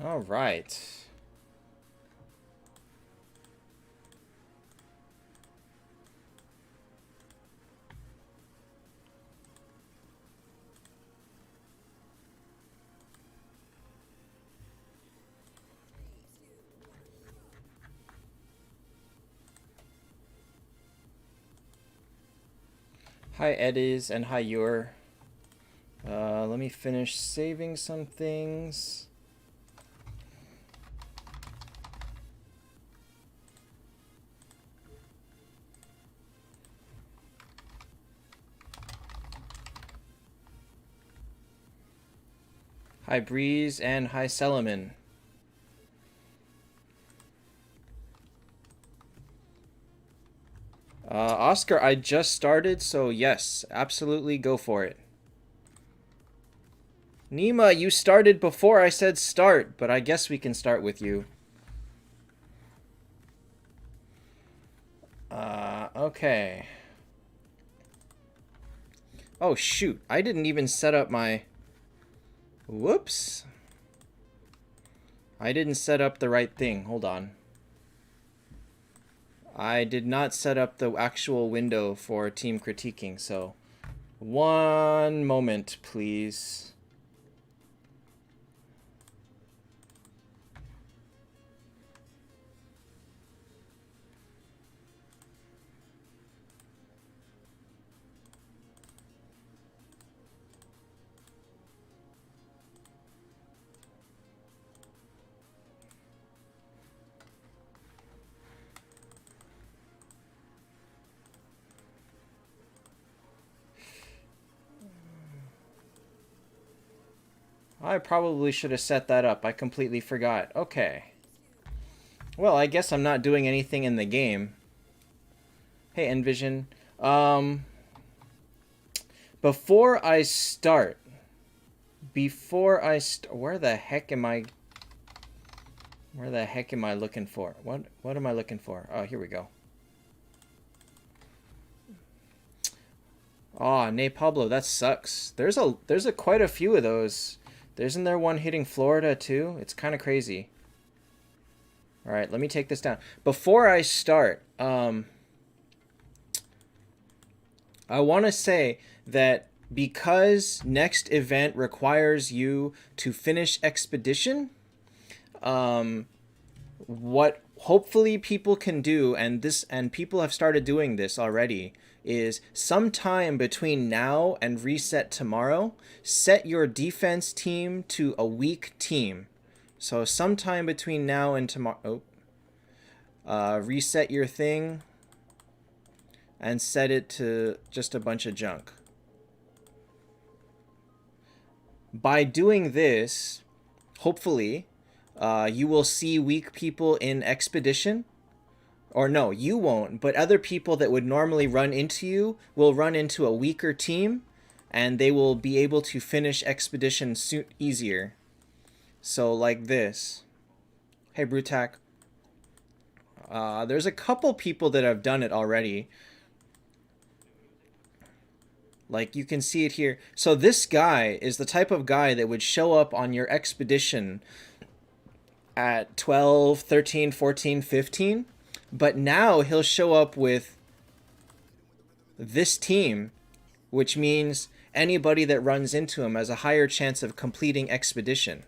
All right. Hi, Eddies, and hi, Yor. Let me finish saving some things. Hi, Breeze, and hi, Selaman. Oscar, I just started, so yes, absolutely go for it. Nima, you started before I said start, but I guess we can start with you. Okay. Oh, shoot. I didn't even set up my... Whoops. I didn't set up the right thing. Hold on. I did not set up the actual window for team critiquing, so... One moment, please. I probably should have set that up. I completely forgot. Okay. Well, I guess I'm not doing anything in the game. Hey, Envision. Um, before I start, where the heck am I? Where the heck am I looking for? What am I looking for? Oh, here we go. Oh, Nay Pablo, that sucks. There's a quite a few of those. Isn't there one hitting Florida too? It's kind of crazy. All right, let me take this down. Before I start, I want to say that because next event requires you to finish expedition, what hopefully people can do, and people have started doing this already, is sometime between now and reset tomorrow, set your defense team to a weak team. So sometime between now and tomorrow, reset your thing and set it to just a bunch of junk. By doing this, hopefully, you will see weak people in expedition. Or no, you won't, but other people that would normally run into you will run into a weaker team, and they will be able to finish expedition easier. So like this. Hey, Brutak. There's a couple people that have done it already. Like you can see it here. So this guy is the type of guy that would show up on your expedition at 12, 13, 14, 15. But now he'll show up with this team, which means anybody that runs into him has a higher chance of completing expedition.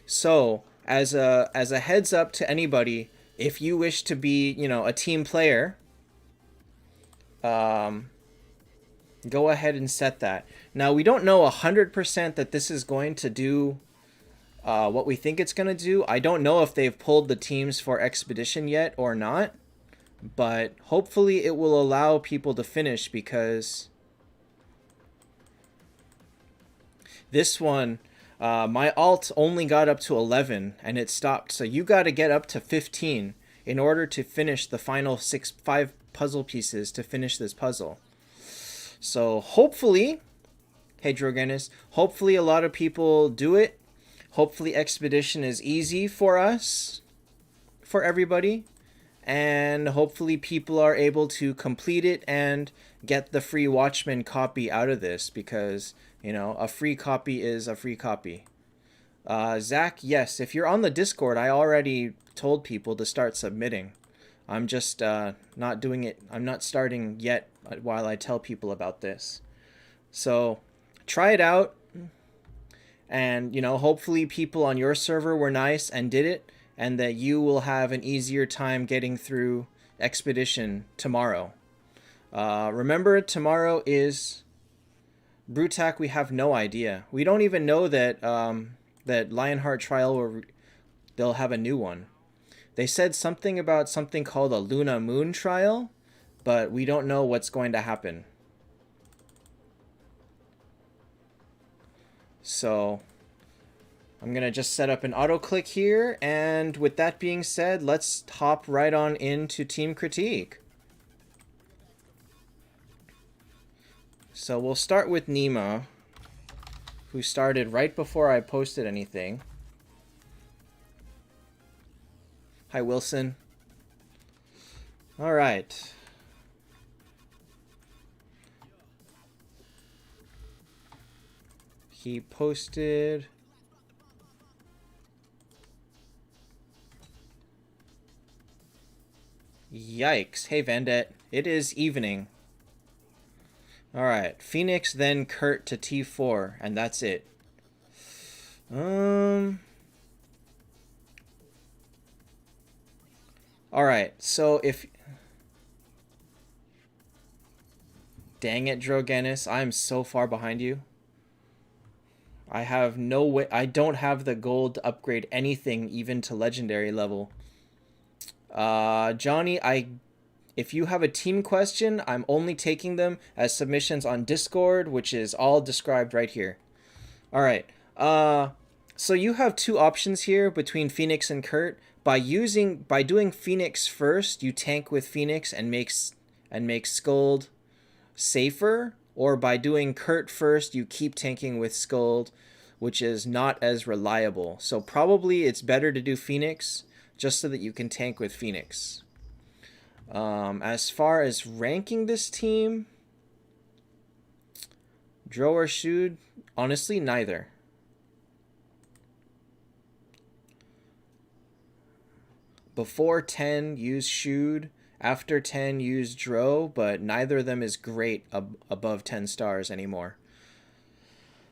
So as a heads up to anybody, if you wish to be, a team player, go ahead and set that. Now, we don't know 100% that this is going to do what we think it's going to do. I don't know if they've pulled the teams for Expedition yet or not, but hopefully it will allow people to finish, because this one, my alt only got up to 11 and it stopped. So you got to get up to 15 in order to finish the final 5 puzzle pieces to finish this puzzle. So hopefully, hey Drogenis, hopefully a lot of people do it. Hopefully Expedition is easy for us, for everybody. And hopefully people are able to complete it and get the free Watchmen copy out of this, because, a free copy is a free copy. Zach, yes, if you're on the Discord, I already told people to start submitting. I'm just not doing it. I'm not starting yet while I tell people about this. So try it out. And, hopefully people on your server were nice and did it, and that you will have an easier time getting through Expedition tomorrow. Remember, tomorrow is Brutac. We have no idea. We don't even know that that Lionheart Trial, they'll have a new one. They said something about something called a Luna Moon Trial, but we don't know what's going to happen. So I'm going to just set up an auto click here. And with that being said, let's hop right on into Team Critique. So we'll start with Nima, who started right before I posted anything. Hi, Wilson. All right. He posted... Yikes. Hey, Vandette. It is evening. Alright. Phoenix, then Kurt to T4, and that's it. Alright, so if... Dang it, Drogenis. I'm so far behind you. I have no way... I don't have the gold to upgrade anything even to legendary level. Johnny, if you have a team question, I'm only taking them as submissions on Discord, which is all described right here. Alright. So you have two options here between Phoenix and Kurt. By doing Phoenix first, you tank with Phoenix and make Scold safer, or by doing Kurt first, you keep tanking with Scold, which is not as reliable. So probably it's better to do Phoenix just so that you can tank with Phoenix. As far as ranking this team, Dro or Shude, honestly, neither. Before 10, use Shude. After 10, use Dro, but neither of them is great above 10 stars anymore.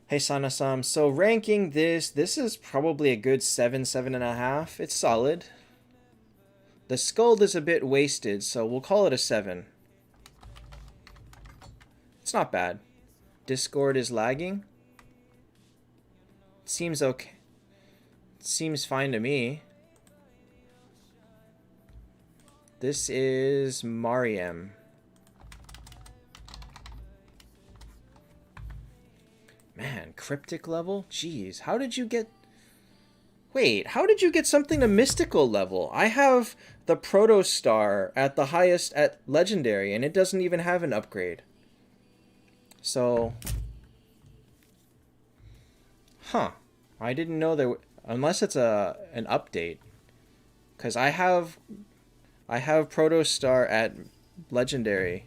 Hey, Sanasam. So ranking this is probably a good 7, 7.5. It's solid. The Scold is a bit wasted, so we'll call it a 7. It's not bad. Discord is lagging. Seems okay. Seems fine to me. This is Mariam. Man, cryptic level? Jeez, how did you get... Wait, how did you get something to mystical level? I have the Protostar at the highest at legendary, and it doesn't even have an upgrade. So... Huh. I didn't know there... Unless it's an update. Because I have Protostar at legendary.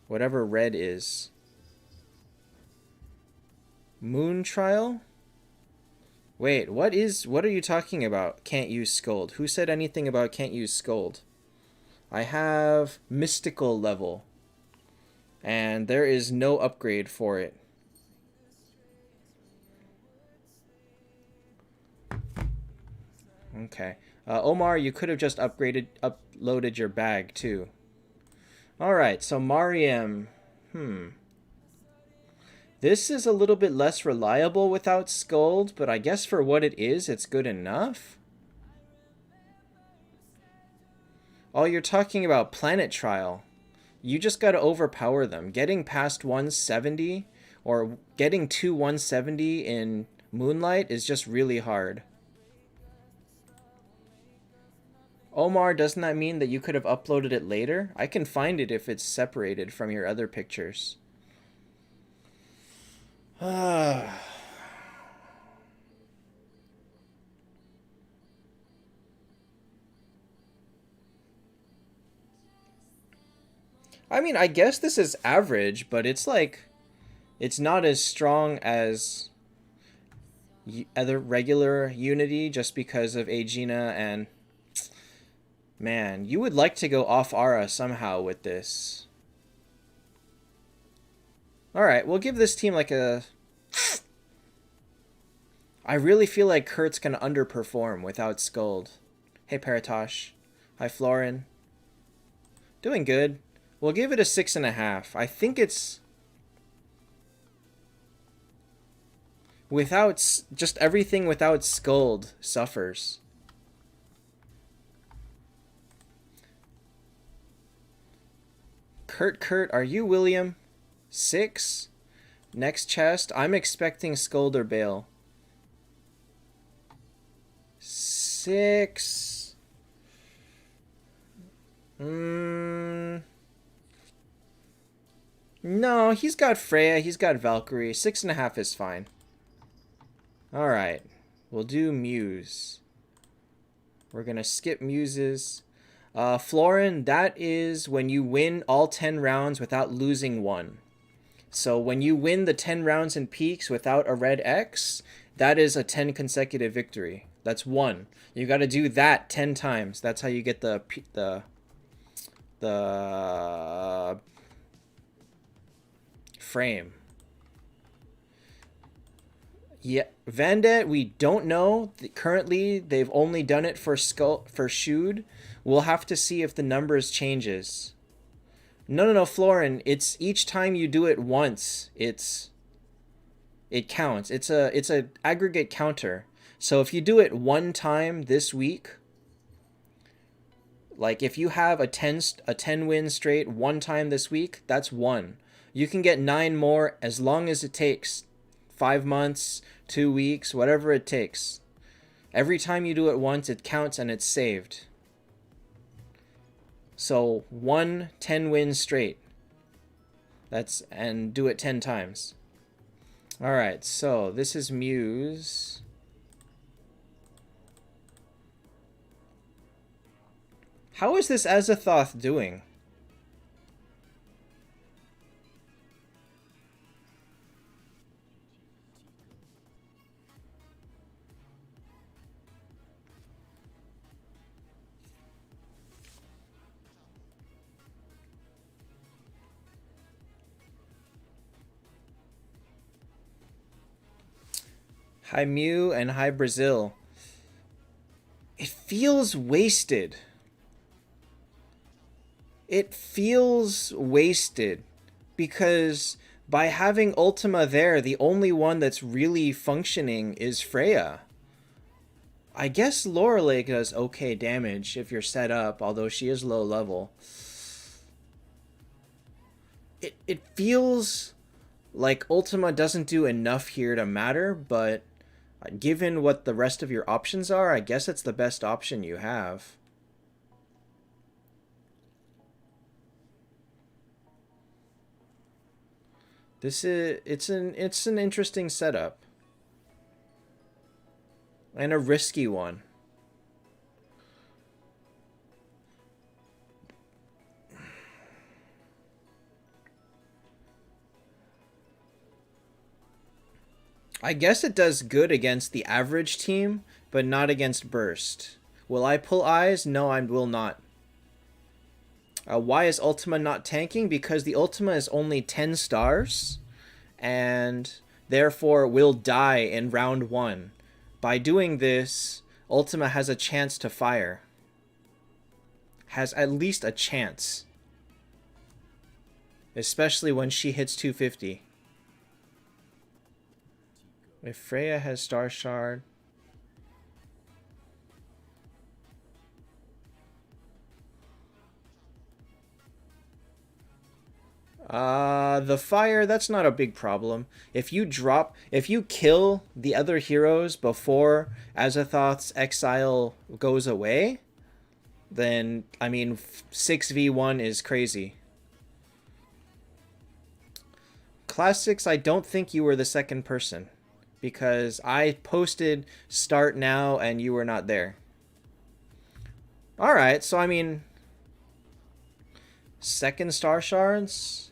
Whatever red is. Moon Trial? Wait, what are you talking about? Can't use Scold. Who said anything about can't use Scold? I have mystical level. And there is no upgrade for it. Okay. Omar, you could have just uploaded your bag too. Alright, so Mariam. This is a little bit less reliable without Scold, but I guess for what it is, it's good enough. Oh, you're talking about Planet Trial. You just gotta overpower them. Getting past 170, or getting to 170 in Moonlight is just really hard. Omar, doesn't that mean that you could have uploaded it later? I can find it if it's separated from your other pictures. I mean, I guess this is average, but it's like... It's not as strong as... other regular Unity just because of Aegina and man, you would like to go off Aura somehow with this. Alright, we'll give this team like a... I really feel like Kurt's gonna underperform without Skuld. Hey Paratosh. Hi Florin. Doing good. We'll give it a 6.5. I think it's... Without... Just everything without Skuld suffers. Kurt, are you William? 6? Next chest. I'm expecting Skuld or Bale. 6. No, he's got Freya. He's got Valkyrie. 6.5 is fine. Alright. We'll do Muse. We're gonna skip Muses. Florin, that is when you win all 10 rounds without losing one. So when you win the 10 rounds in peaks without a red X, that is a 10 consecutive victory. That's 1. You got to do that 10 times. That's how you get the frame. Yeah, Vandit, we don't know. Currently, they've only done it for Shude. We'll have to see if the numbers changes. No, Florin. It's each time you do it once, it counts. It's a aggregate counter. So if you do it one time this week, like if you have a 10 win straight one time this week, that's 1. You can get 9 more as long as it takes 5 months, 2 weeks, whatever it takes. Every time you do it once, it counts and it's saved. So 1 10 wins straight. And do it 10 times. All right, so this is Muse. How is this Azathoth doing? Hi Mew and hi Brazil. It feels wasted. It feels wasted because by having Ultima there, the only one that's really functioning is Freya. I guess Lorelei does okay damage if you're set up, although she is low level. It feels like Ultima doesn't do enough here to matter, but given what the rest of your options are, I guess it's the best option you have. It's an interesting setup. And a risky one. I guess it does good against the average team, but not against Burst. Will I pull eyes? No, I will not. Why is Ultima not tanking? Because the Ultima is only 10 stars, and therefore will die in round 1. By doing this, Ultima has a chance to fire. Has at least a chance. Especially when she hits 250. If Freya has Star Shard... the fire, that's not a big problem. If you kill the other heroes before Azathoth's exile goes away, then, I mean, 6v1 is crazy. Classics, I don't think you were the second person, because I posted start now and you were not there. Alright, so I mean, second Star Shards?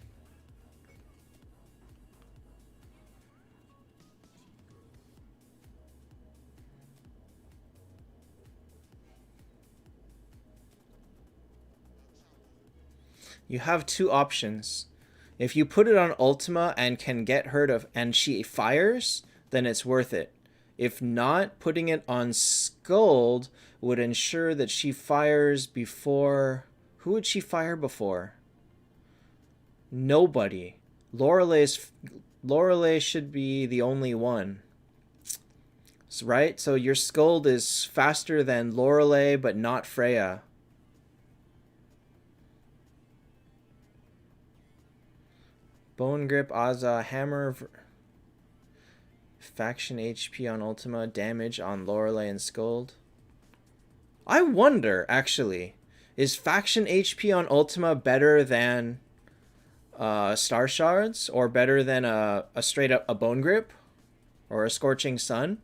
You have two options. If you put it on Ultima and can get her to, and she fires, then it's worth it. If not, putting it on Scold would ensure that she fires before... Who would she fire before? Nobody. Lorelei should be the only one. Right? So your Scold is faster than Lorelei, but not Freya. Bone Grip, Azza, Hammer, Faction HP on Ultima, damage on Lorelei and Scold. I wonder, actually, is Faction HP on Ultima better than Star Shards, or better than a straight up a Bone Grip, or a Scorching Sun?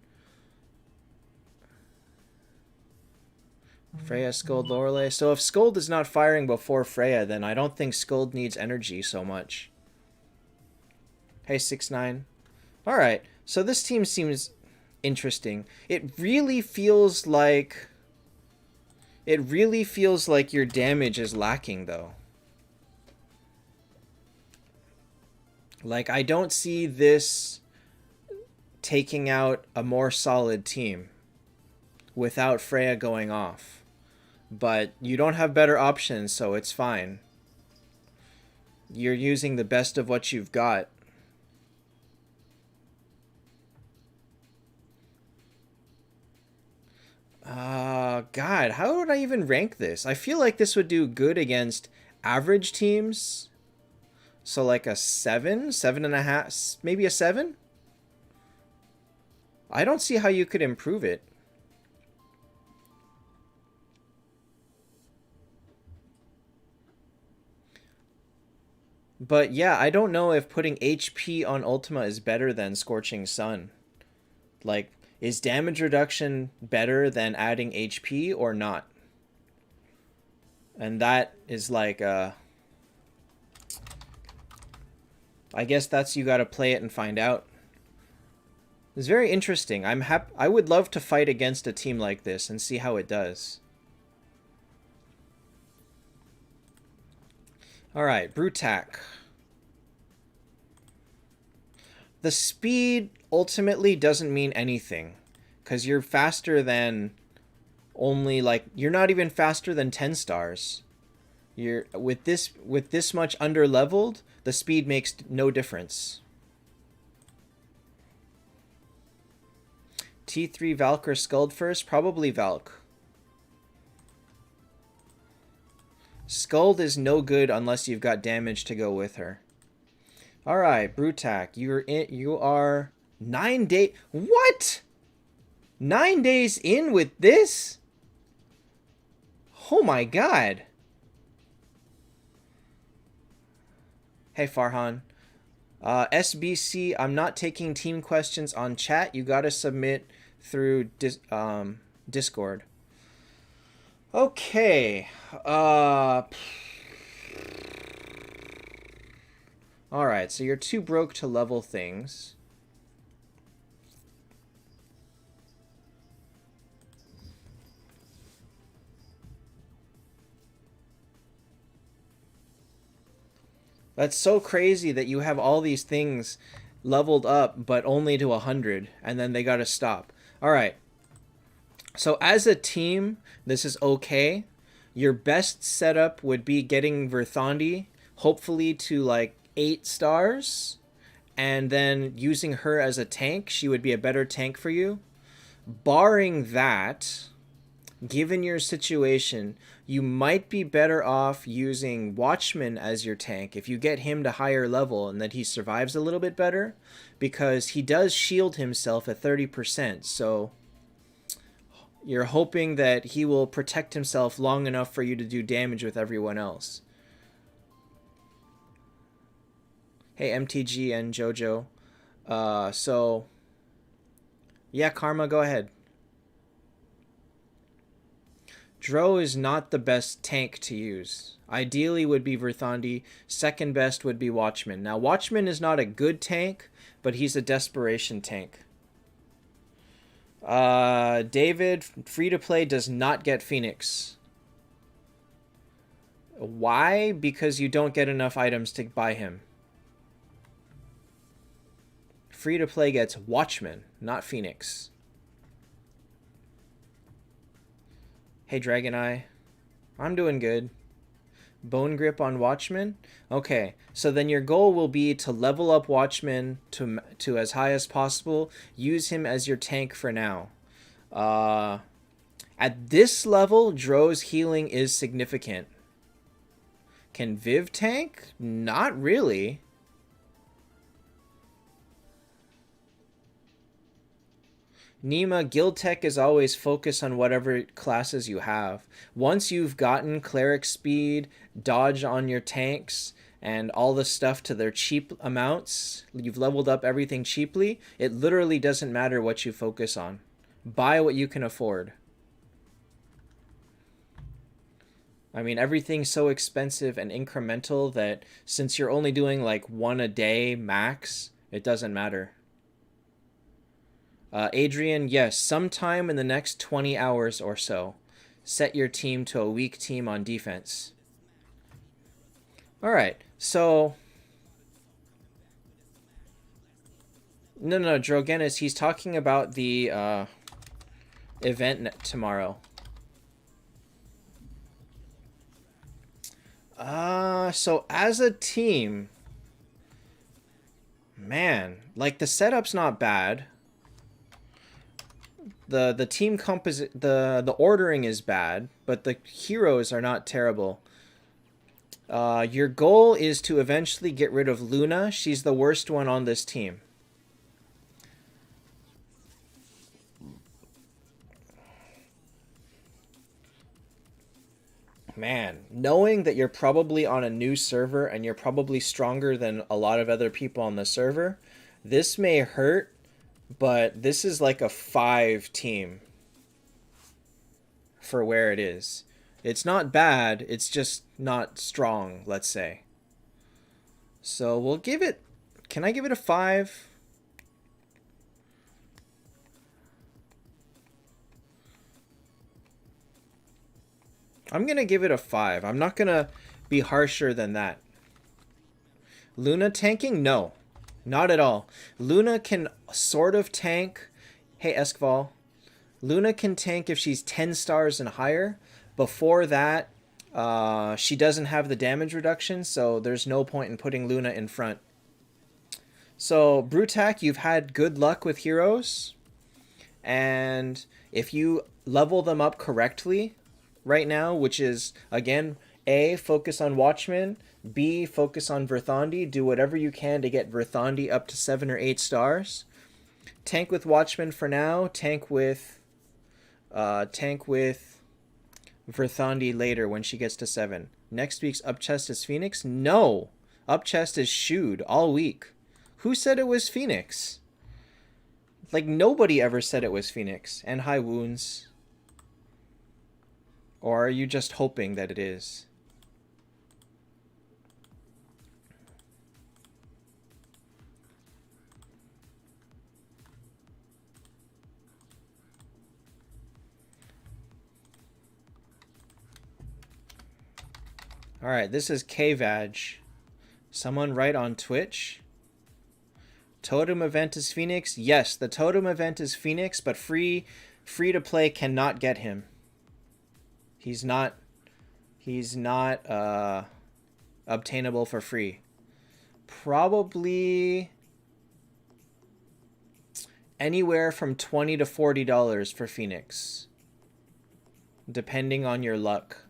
Freya, Scold, Lorelei. So if Scold is not firing before Freya, then I don't think Scold needs energy so much. Hey, 6ix9ine. Alright, so this team seems interesting. It really feels like your damage is lacking, though. Like, I don't see this taking out a more solid team without Freya going off. But you don't have better options, so it's fine. You're using the best of what you've got. God, how would I even rank this? I feel like this would do good against average teams. So like a 7, 7.5, maybe a 7? I don't see how you could improve it. But yeah, I don't know if putting HP on Ultima is better than Scorching Sun. Like, is damage reduction better than adding HP or not? And that is like, I guess that's, you gotta play it and find out. It's very interesting. I would love to fight against a team like this and see how it does. Alright, Brutak. The speed ultimately doesn't mean anything, because you're faster than only, like, you're not even faster than 10 stars. You're with this much under leveled, the speed makes no difference. T3 Valk or Skuld first? Probably Valk. Skuld is no good unless you've got damage to go with her. Alright, Brutak, you are 9 days... What? 9 days in with this? Oh my god. Hey, Farhan. SBC, I'm not taking team questions on chat. You gotta submit through Discord. Okay. Alright, so you're too broke to level things. That's so crazy that you have all these things leveled up, but only to 100, and then they gotta stop. Alright. So as a team, this is okay. Your best setup would be getting Verthandi, hopefully to like 8 stars, and then using her as a tank. She would be a better tank for you. Barring that, given your situation, you might be better off using Watchman as your tank if you get him to higher level and that he survives a little bit better, because he does shield himself at 30%, so you're hoping that he will protect himself long enough for you to do damage with everyone else. Hey, MTG and Jojo. So, yeah, Karma, go ahead. Dro is not the best tank to use. Ideally would be Verthandi. Second best would be Watchman. Now, Watchman is not a good tank, but he's a desperation tank. David, free to play does not get Phoenix. Why? Because you don't get enough items to buy him. Free to play gets Watchman, not Phoenix. Hey, Dragon Eye. I'm doing good. Bone Grip on Watchman? Okay, so then your goal will be to level up Watchman to as high as possible. Use him as your tank for now. At this level, Dro's healing is significant. Can Viv tank? Not really. Nima, Guild Tech is always focused on whatever classes you have. Once you've gotten Cleric Speed, Dodge on your tanks, and all the stuff to their cheap amounts, you've leveled up everything cheaply, it literally doesn't matter what you focus on. Buy what you can afford. I mean, everything's so expensive and incremental that since you're only doing like one a day max, it doesn't matter. Adrian, yes, sometime in the next 20 hours or so, set your team to a weak team on defense. All right, so... No, Drogenis, he's talking about the event tomorrow. So as a team, man, like the setup's not bad. The team composite, the ordering is bad, but the heroes are not terrible. Your goal is to eventually get rid of Luna. She's the worst one on this team. Man, knowing that you're probably on a new server and you're probably stronger than a lot of other people on the server, this may hurt, but this is like a 5 team for where it is. It's not bad, it's just not strong, let's say. So we'll give it... Can I give it a 5? I'm going to give it a 5. I'm not going to be harsher than that. Luna tanking? No. Not at all. Luna can sort of tank... Hey, Eskval. Luna can tank if she's 10 stars and higher. Before that, she doesn't have the damage reduction, so there's no point in putting Luna in front. So, Brutak, you've had good luck with heroes. And if you level them up correctly... right now, which is, again, A, focus on Watchmen, B, focus on Verthandi, do whatever you can to get Verthandi up to 7 or 8 stars. Tank with Watchmen for now, tank with Verthandi later when she gets to 7. Next week's up chest is Phoenix? No! Up chest is Shewed all week. Who said it was Phoenix? Like, nobody ever said it was Phoenix. And high wounds. Or are you just hoping that it is? Alright, this is KVAG. Someone write on Twitch. Totem event is Phoenix? Yes, the totem event is Phoenix, but free to play cannot get him. He's not obtainable for free. Probably anywhere from $20 to $40 for Phoenix, depending on your luck.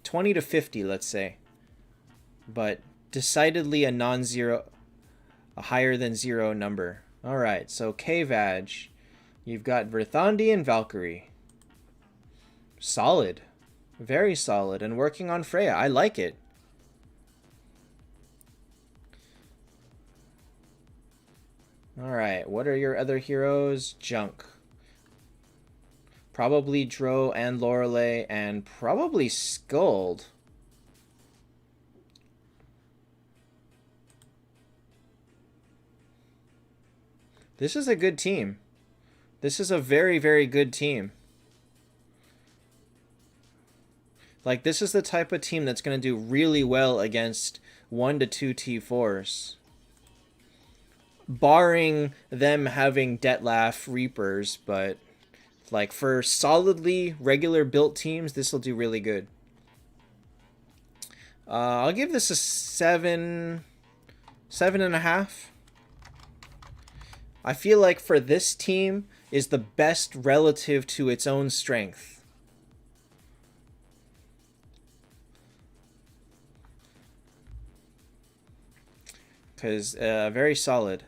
20 to 50, let's say. But decidedly a non-zero, a higher than 0 number. All right, so KVAG. You've got Verthandi and Valkyrie. Solid. Very solid. And working on Freya. I like it. Alright, what are your other heroes? Junk. Probably Dro and Lorelei and probably Skuld. This is a good team. This is a very, very good team. Like, this is the type of team that's going to do really well against 1 to 2 T4s. Barring them having Detlaf Reapers, but like for solidly regular built teams, this will do really good. I'll give this a 7, 7.5. I feel like for this team is the best relative to its own strength. Because very solid.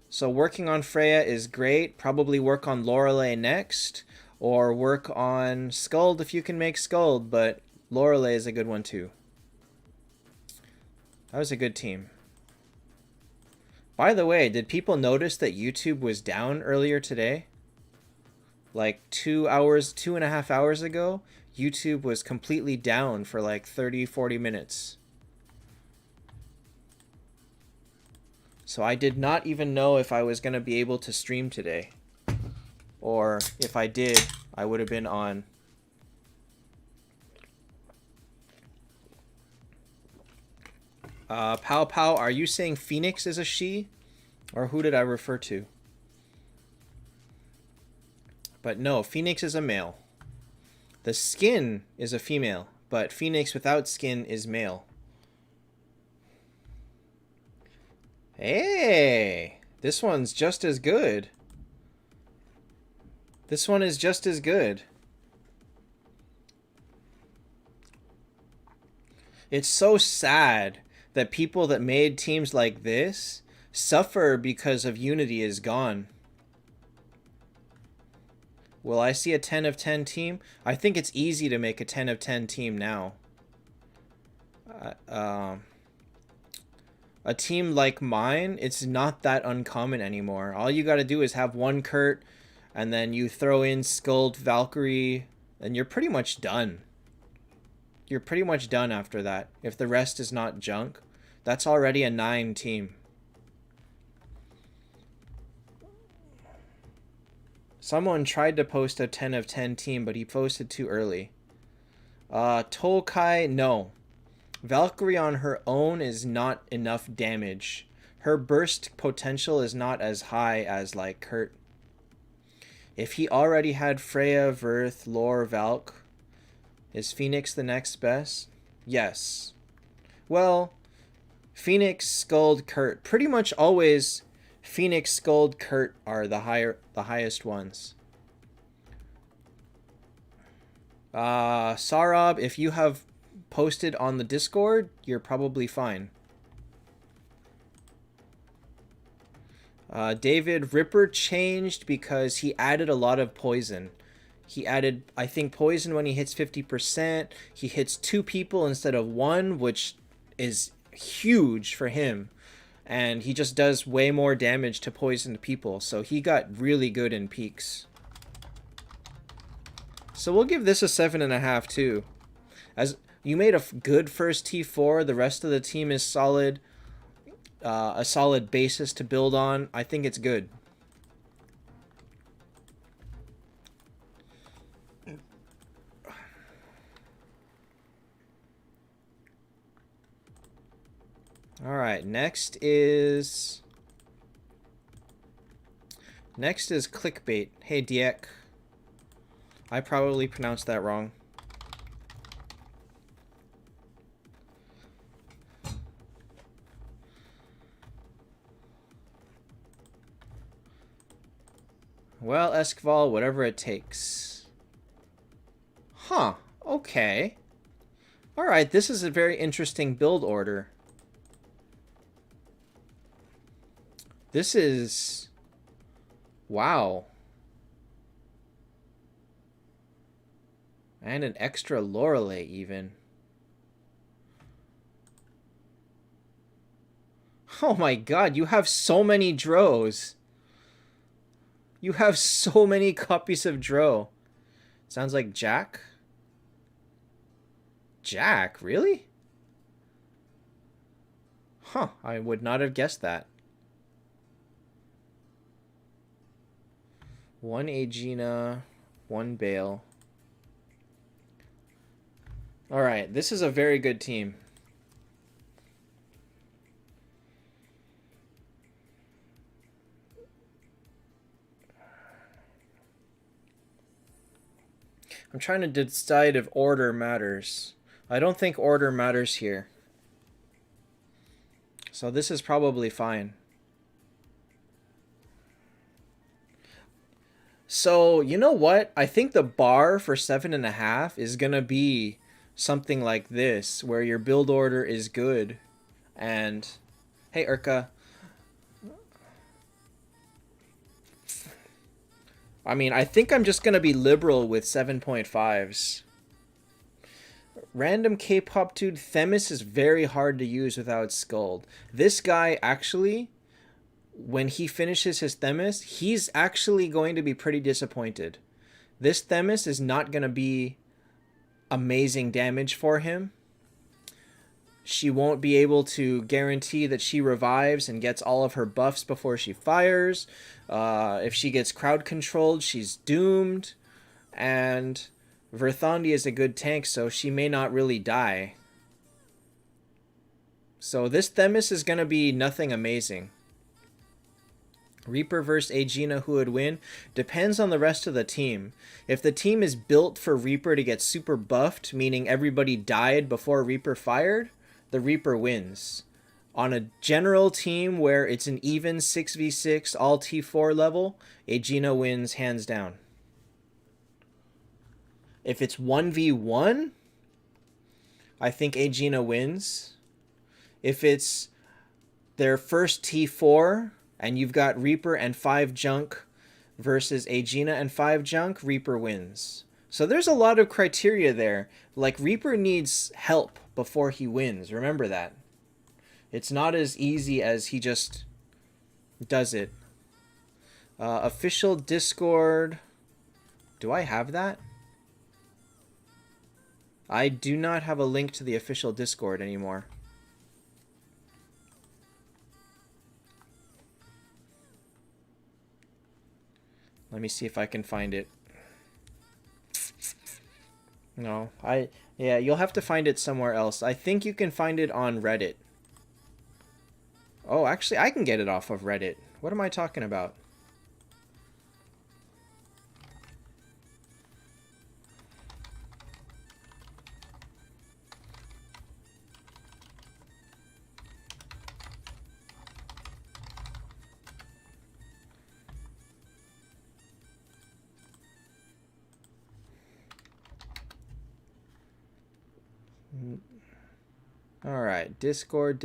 So working on Freya is great. Probably work on Lorelei next. Or work on Skuld if you can make Skuld. But Lorelei is a good one too. That was a good team. By the way, did people notice that YouTube was down earlier today? Like 2.5 hours ago, YouTube was completely down for like 30-40 minutes. So I did not even know if I was going to be able to stream today. Or if I did, I would have been on. Pow Pow, are you saying Phoenix is a she? Or who did I refer to? But no, Phoenix is a male. The skin is a female, but Phoenix without skin is male. Hey, this one's just as good. This one is just as good. It's so sad that people that made teams like this suffer because of Unity is gone. Will I see a 10 of 10 team? I think it's easy to make a 10 of 10 team now. A team like mine, it's not that uncommon anymore. All you gotta do is have one Kurt, and then you throw in Skuld, Valkyrie, and you're pretty much done. You're pretty much done after that. If the rest is not junk, that's already a 9 team. Someone tried to post a 10 of 10 team, but he posted too early. Tolkai, no. Valkyrie on her own is not enough damage. Her burst potential is not as high as, like, Kurt. If he already had Freya, Verth, Lore, Valk, is Phoenix the next best? Yes. Well, Phoenix, Skuld, Kurt. Pretty much always Phoenix, Skuld, Kurt are the highest ones. Sarab, if you have posted on the Discord, you're probably fine. David, Ripper changed because he added a lot of poison. He added, I think, poison when he hits 50%. He hits 2 people instead of 1, which is huge for him. And he just does way more damage to poisoned people. So he got really good in peaks. So we'll give this a 7.5 too. As you made a good first T4, the rest of the team is solid. A solid basis to build on. I think it's good. All right, next is clickbait. Hey Diek. I probably pronounced that wrong. Well, Eskval, whatever it takes. Huh, okay. Alright, this is a very interesting build order. This is... wow. And an extra Lorelei, even. Oh my god, you have so many Drows. You have so many copies of Dro. Sounds like Jack. Jack, really? Huh, I would not have guessed that. 1 Aegina, 1 Bale. All right, this is a very good team. I'm trying to decide if order matters. I don't think order matters here. So this is probably fine. So, you know what? I think the bar for 7.5 is going to be something like this, where your build order is good. And, hey, Urka. I mean, I think I'm just going to be liberal with 7.5s. Random K-pop dude, Themis is very hard to use without Scald. This guy, actually, when he finishes his Themis, he's actually going to be pretty disappointed. This Themis is not going to be amazing damage for him. She won't be able to guarantee that she revives and gets all of her buffs before she fires. If she gets crowd controlled, she's doomed. And Verthandi is a good tank, so she may not really die. So this Themis is going to be nothing amazing. Reaper versus Aegina, who would win? Depends on the rest of the team. If the team is built for Reaper to get super buffed, meaning everybody died before Reaper fired, the Reaper wins. On a general team where it's an even 6v6 all T4 level, Aegina wins hands down. If it's 1v1, I think Aegina wins. If it's their first T4 and you've got Reaper and 5 junk versus Aegina and 5 junk, Reaper wins. So there's a lot of criteria there. Like, Reaper needs help before he wins. Remember that. It's not as easy as he just does it. Official Discord. Do I have that? I do not have a link to the official Discord anymore. Let me see if I can find it. No, yeah, you'll have to find it somewhere else. I think you can find it on Reddit. Oh, actually, I can get it off of Reddit. What am I talking about? All right, Discord.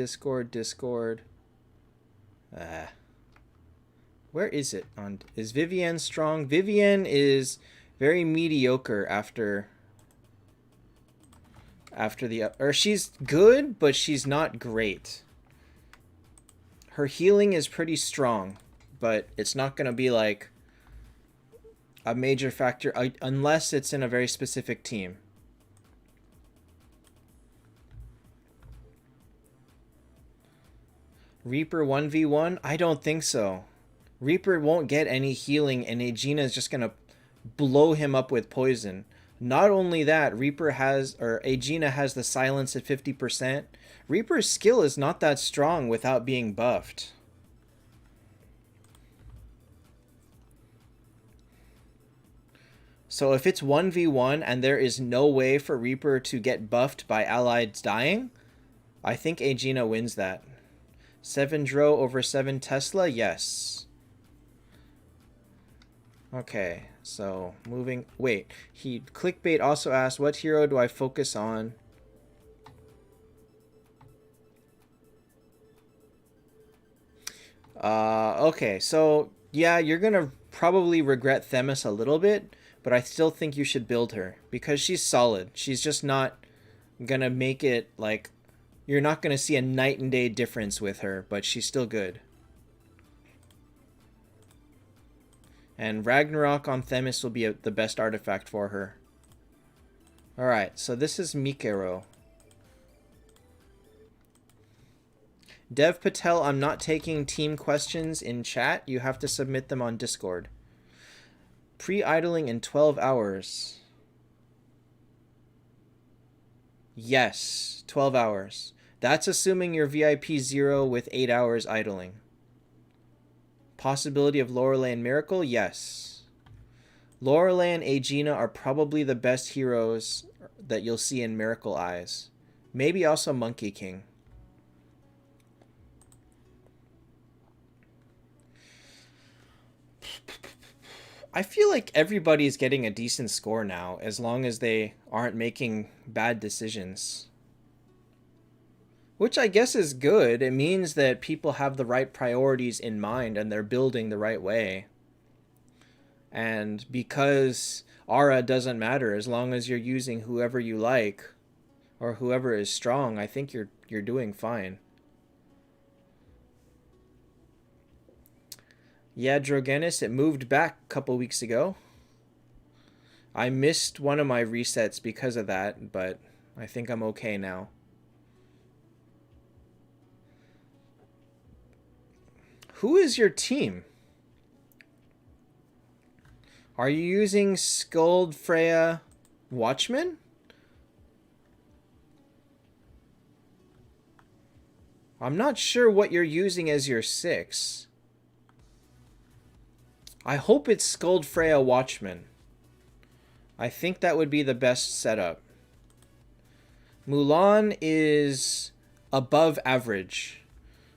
Where is it? Is Vivienne strong? Vivienne is very mediocre after the, or she's good, but she's not great. Her healing is pretty strong, but it's not going to be like a major factor unless it's in a very specific team. Reaper 1v1? I don't think so. Reaper won't get any healing, and Aegina is just going to blow him up with poison. Not only that, Aegina has the silence at 50%. Reaper's skill is not that strong without being buffed. So if it's 1v1 and there is no way for Reaper to get buffed by allies dying, I think Aegina wins that. 7 Dro over 7 Tesla? Yes. Okay, so moving... Wait, Clickbait also asked, what hero do I focus on? Okay, so yeah, you're gonna probably regret Themis a little bit, but I still think you should build her because she's solid. She's just not gonna make it like... You're not going to see a night and day difference with her, but she's still good. And Ragnarok on Themis will be the best artifact for her. Alright, so this is Mikero. Dev Patel, I'm not taking team questions in chat. You have to submit them on Discord. Pre-idling in 12 hours. Yes, 12 hours. That's assuming you're VIP 0 with 8 hours idling. Possibility of Lorelei and Miracle? Yes. Lorelei and Aegina are probably the best heroes that you'll see in Miracle Eyes. Maybe also Monkey King. I feel like everybody's getting a decent score now, as long as they aren't making bad decisions. Which I guess is good. It means that people have the right priorities in mind and they're building the right way. And because aura doesn't matter, as long as you're using whoever you like or whoever is strong, I think you're doing fine. Yeah, Drogenis, it moved back a couple weeks ago. I missed one of my resets because of that, but I think I'm okay now. Who is your team? Are you using Skuld Freya Watchman? I'm not sure what you're using as your 6. I hope it's Skuld Freya Watchman. I think that would be the best setup. Mulan is above average.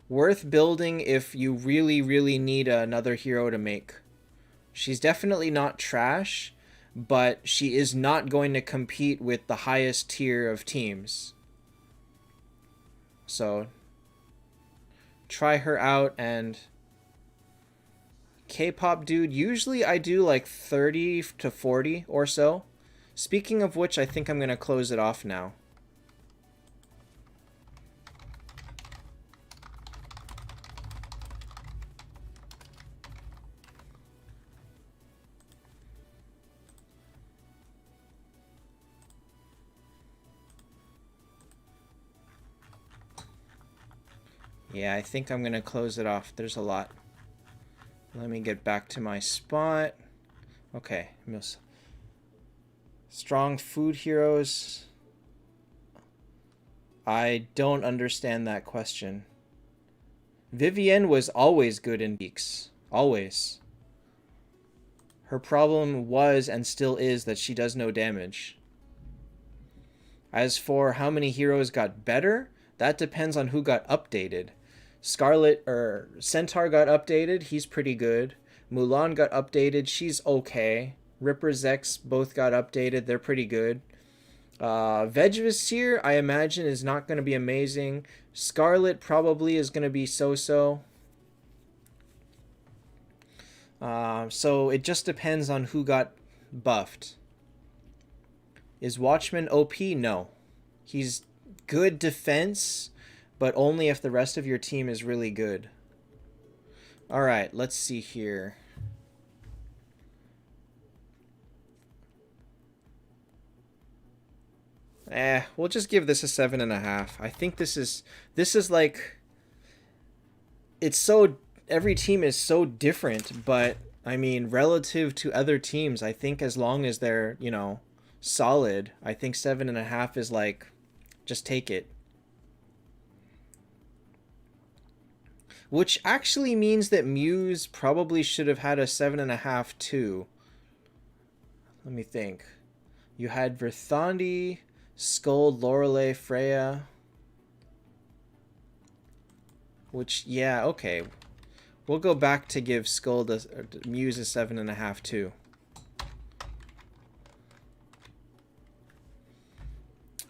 Worth building if you really, really need another hero to make. She's definitely not trash, but she is not going to compete with the highest tier of teams. So, try her out. And K-pop dude, usually I do like 30 to 40 or so. Speaking of which, I think I'm going to close it off now. Yeah, I think I'm going to close it off. There's a lot. Let me get back to my spot. Okay. Strong food heroes. I don't understand that question. Vivienne was always good in beaks. Always. Her problem was and still is that she does no damage. As for how many heroes got better, that depends on who got updated. Scarlet or Centaur got updated, he's pretty good. Mulan got updated, she's okay. Ripper Zex both got updated, they're pretty good. Vegvasir, I imagine, is not going to be amazing. Scarlet probably is going to be so-so. So it just depends on who got buffed. Is Watchman OP? No. He's good defense, but only if the rest of your team is really good. Alright, let's see here. We'll just give this a 7.5. I think this is like, it's so, every team is so different, but I mean, relative to other teams, I think as long as they're, you know, solid, I think 7.5 is like, just take it. Which actually means that Muse probably should have had a 7.5 too. Let me think. You had Verthandi, Skuld, Lorelei, Freya. Which, yeah, okay. We'll go back to give Skuld Muse a 7.5 too.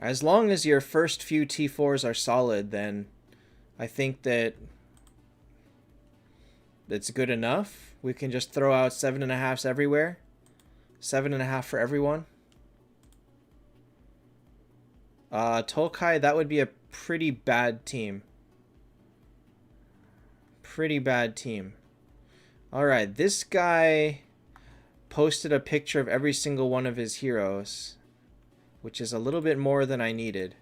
As long as your first few T4s are solid, then I think that it's good enough. We can just throw out 7.5s everywhere. 7.5 for everyone. Tolkai, that would be a pretty bad team. Pretty bad team. Alright, this guy posted a picture of every single one of his heroes, which is a little bit more than I needed.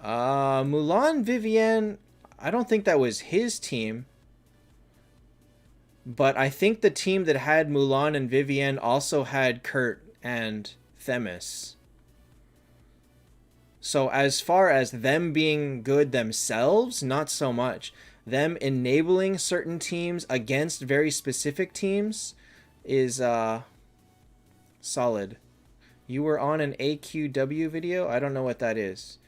Mulan Vivienne, I don't think that was his team. But I think the team that had Mulan and Vivienne also had Kurt and Themis. So as far as them being good themselves, not so much. Them enabling certain teams against very specific teams is solid. You were on an AQW video? I don't know what that is.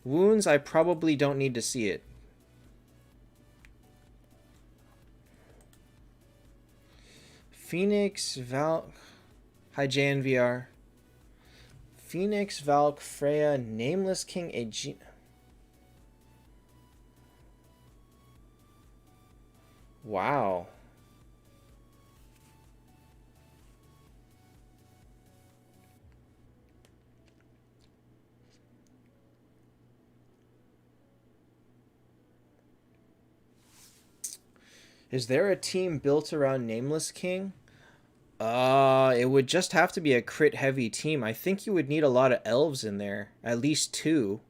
Wounds, I probably don't need to see it. Phoenix, Val... Hi, JNVR. Phoenix, Valk, Freya, Nameless King, Aegina... Wow. Is there a team built around Nameless King? It would just have to be a crit heavy team. I think you would need a lot of elves in there. At least 2.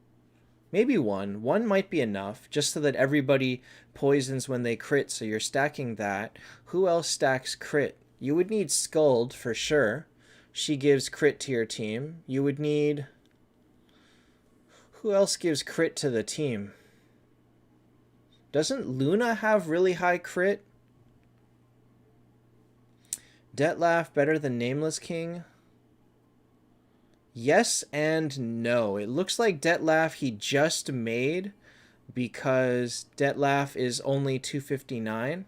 Maybe 1. 1 might be enough, just so that everybody poisons when they crit, so you're stacking that. Who else stacks crit? You would need Skuld, for sure. She gives crit to your team. You would need... Who else gives crit to the team? Doesn't Luna have really high crit? Detlef better than Nameless King? Yes and no. It looks like Detlef he just made because Detlef is only 259.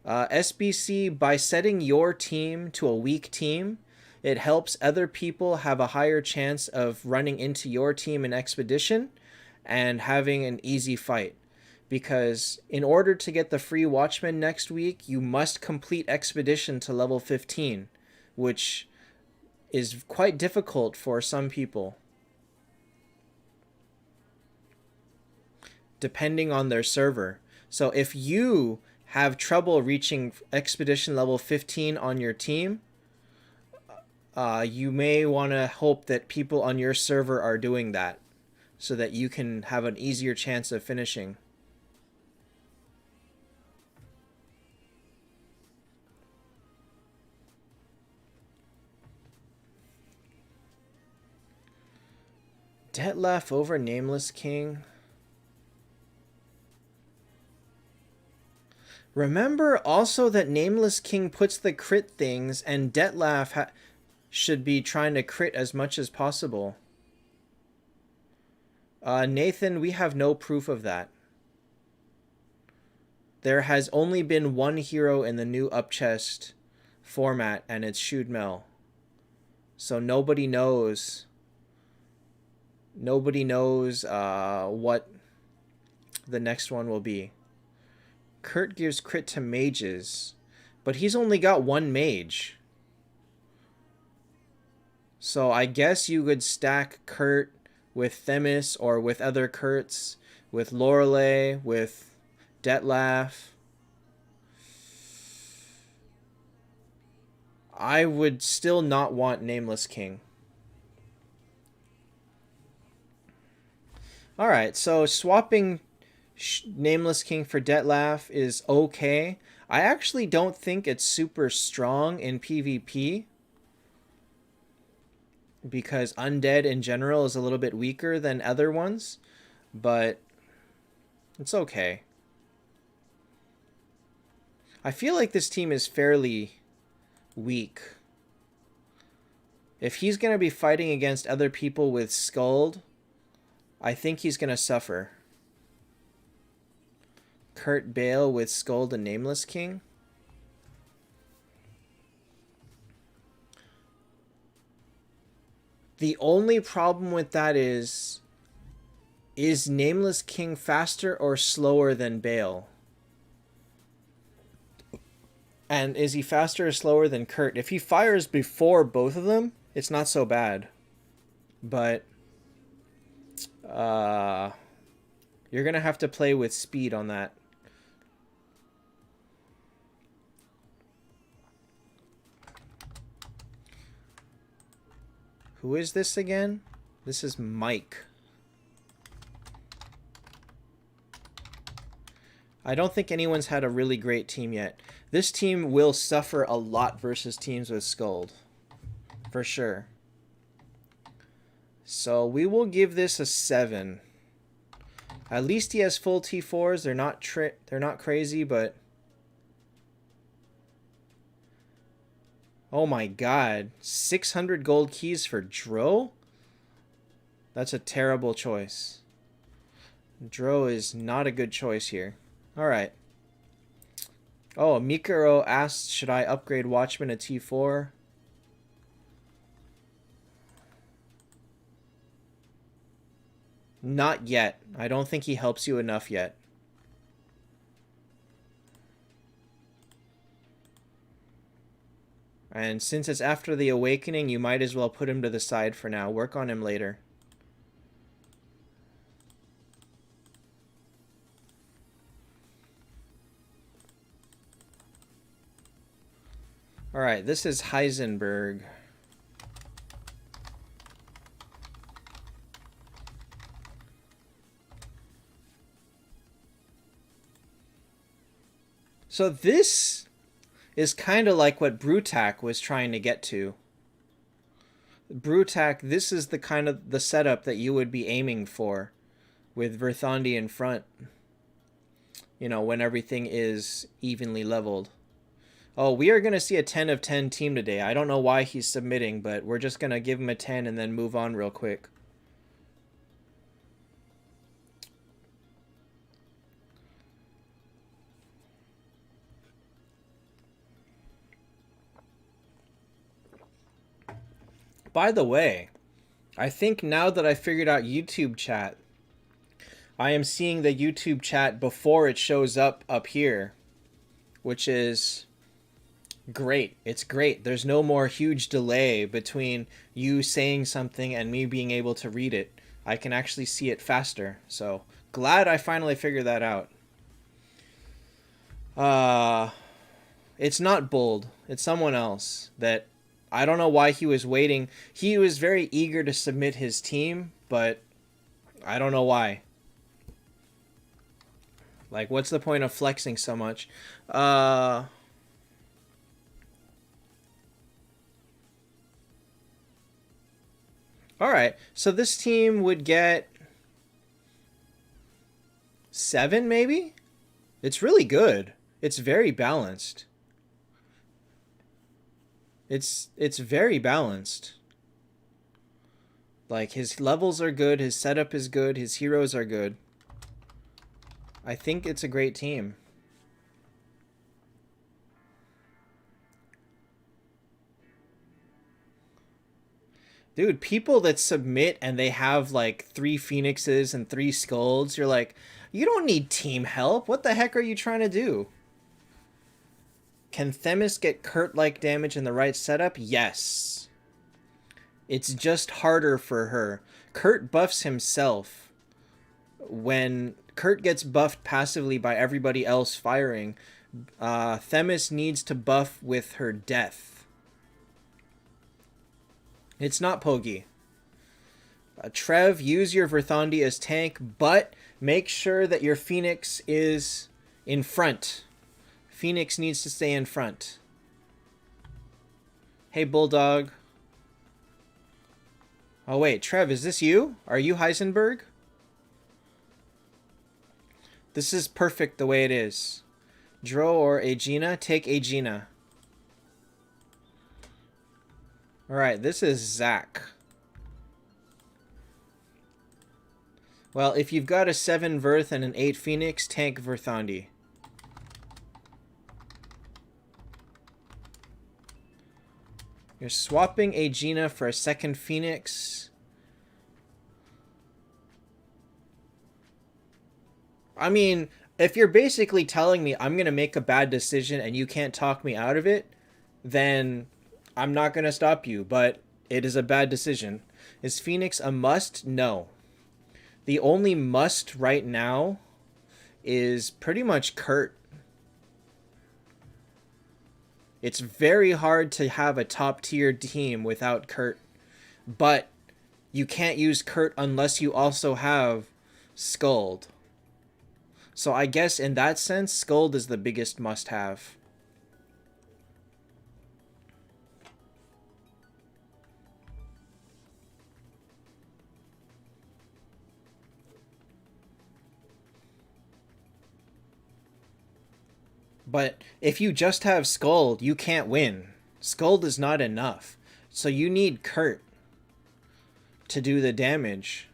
SBC, by setting your team to a weak team, it helps other people have a higher chance of running into your team in Expedition and having an easy fight. Because in order to get the free Watchman next week, you must complete Expedition to level 15, which is quite difficult for some people, depending on their server. So if you have trouble reaching Expedition level 15 on your team, you may want to hope that people on your server are doing that, so that you can have an easier chance of finishing. Detlef over Nameless King. Remember also that Nameless King puts the crit things, and Detlef should be trying to crit as much as possible. Nathan, we have no proof of that. There has only been one hero in the new up chest format, and it's Shudmel. So nobody knows... Nobody knows what the next one will be. Kurt gives crit to mages, but he's only got 1 mage. So I guess you could stack Kurt with Themis or with other Kurts, with Lorelei, with Detlef. I would still not want Nameless King. Alright, so swapping Nameless King for Detlef is okay. I actually don't think it's super strong in PvP, because Undead in general is a little bit weaker than other ones, but it's okay. I feel like this team is fairly weak. If he's going to be fighting against other people with Skuld, I think he's going to suffer. Kurt Bale with Skuld and Nameless King. The only problem with that is Nameless King faster or slower than Bale? And is he faster or slower than Kurt? If he fires before both of them, it's not so bad. But you're gonna have to play with speed on that. Who is this again? This is Mike. I don't think anyone's had a really great team yet. This team will suffer a lot versus teams with Skuld. For sure. So we will give this a 7. At least he has full T4s. They're not crazy, but oh my god. 600 gold keys for Dro? That's a terrible choice. Dro is not a good choice here. Alright. Oh, Mikaro asked, should I upgrade Watchman to T4? Not yet. I don't think he helps you enough yet. And since it's after the awakening, you might as well put him to the side for now. Work on him later. Alright, this is Heisenberg. So this is kind of like what Brutak was trying to get to. Brutak, this is the kind of the setup that you would be aiming for with Verthandi in front. You know, when everything is evenly leveled. Oh, we are going to see a 10 of 10 team today. I don't know why he's submitting, but we're just going to give him a 10 and then move on real quick. By the way, I think now that I figured out YouTube chat, I am seeing the YouTube chat before it shows up here, which is great. It's great. There's no more huge delay between you saying something and me being able to read it. I can actually see it faster. So glad I finally figured that out. It's not Bold. It's someone else that I don't know why he was waiting. He was very eager to submit his team, but I don't know why. Like, what's the point of flexing so much? Alright, so this team would get 7, maybe? It's really good. It's very balanced. It's very balanced. Like, his levels are good, his setup is good, his heroes are good. I think it's a great team. Dude, people that submit and they have like 3 Phoenixes and 3 Skulls, you're like, you don't need team help. What the heck are you trying to do? Can Themis get Kurt-like damage in the right setup? Yes. It's just harder for her. Kurt buffs himself. When Kurt gets buffed passively by everybody else firing, Themis needs to buff with her death. It's not Pogi. Trev, use your Verthandi as tank, but make sure that your Phoenix is in front. Phoenix needs to stay in front. Hey, Bulldog. Oh, wait. Trev, is this you? Are you Heisenberg? This is perfect the way it is. Dro or Aegina? Take Aegina. Alright, this is Zach. Well, if you've got a 7 Verth and an 8 Phoenix, tank Verthandi. You're swapping Aegina for a 2nd Phoenix. I mean, if you're basically telling me I'm going to make a bad decision and you can't talk me out of it, then I'm not going to stop you, but it is a bad decision. Is Phoenix a must? No. The only must right now is pretty much Kurt. It's very hard to have a top-tier team without Kurt, but you can't use Kurt unless you also have Skuld. So I guess in that sense, Scold is the biggest must-have. But if you just have Scold, you can't win. Scold is not enough. So you need Kurt to do the damage.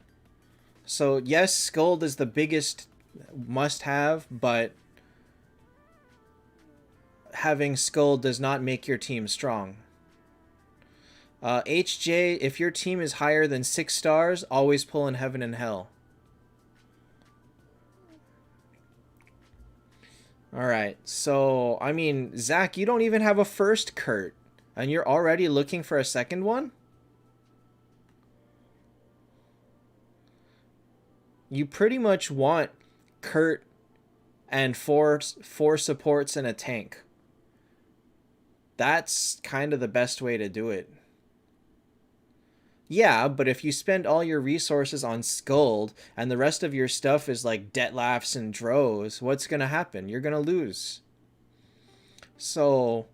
So yes, Scold is the biggest must-have, but having Scold does not make your team strong. HJ, if your team is higher than 6 stars, always pull in Heaven and Hell. Alright, so, I mean, Zach, you don't even have a first Kurt, and you're already looking for a second one? You pretty much want Kurt and four supports and a tank. That's kind of the best way to do it. Yeah, but if you spend all your resources on Skuld and the rest of your stuff is like Detlefs and Drows, what's going to happen? You're going to lose. So,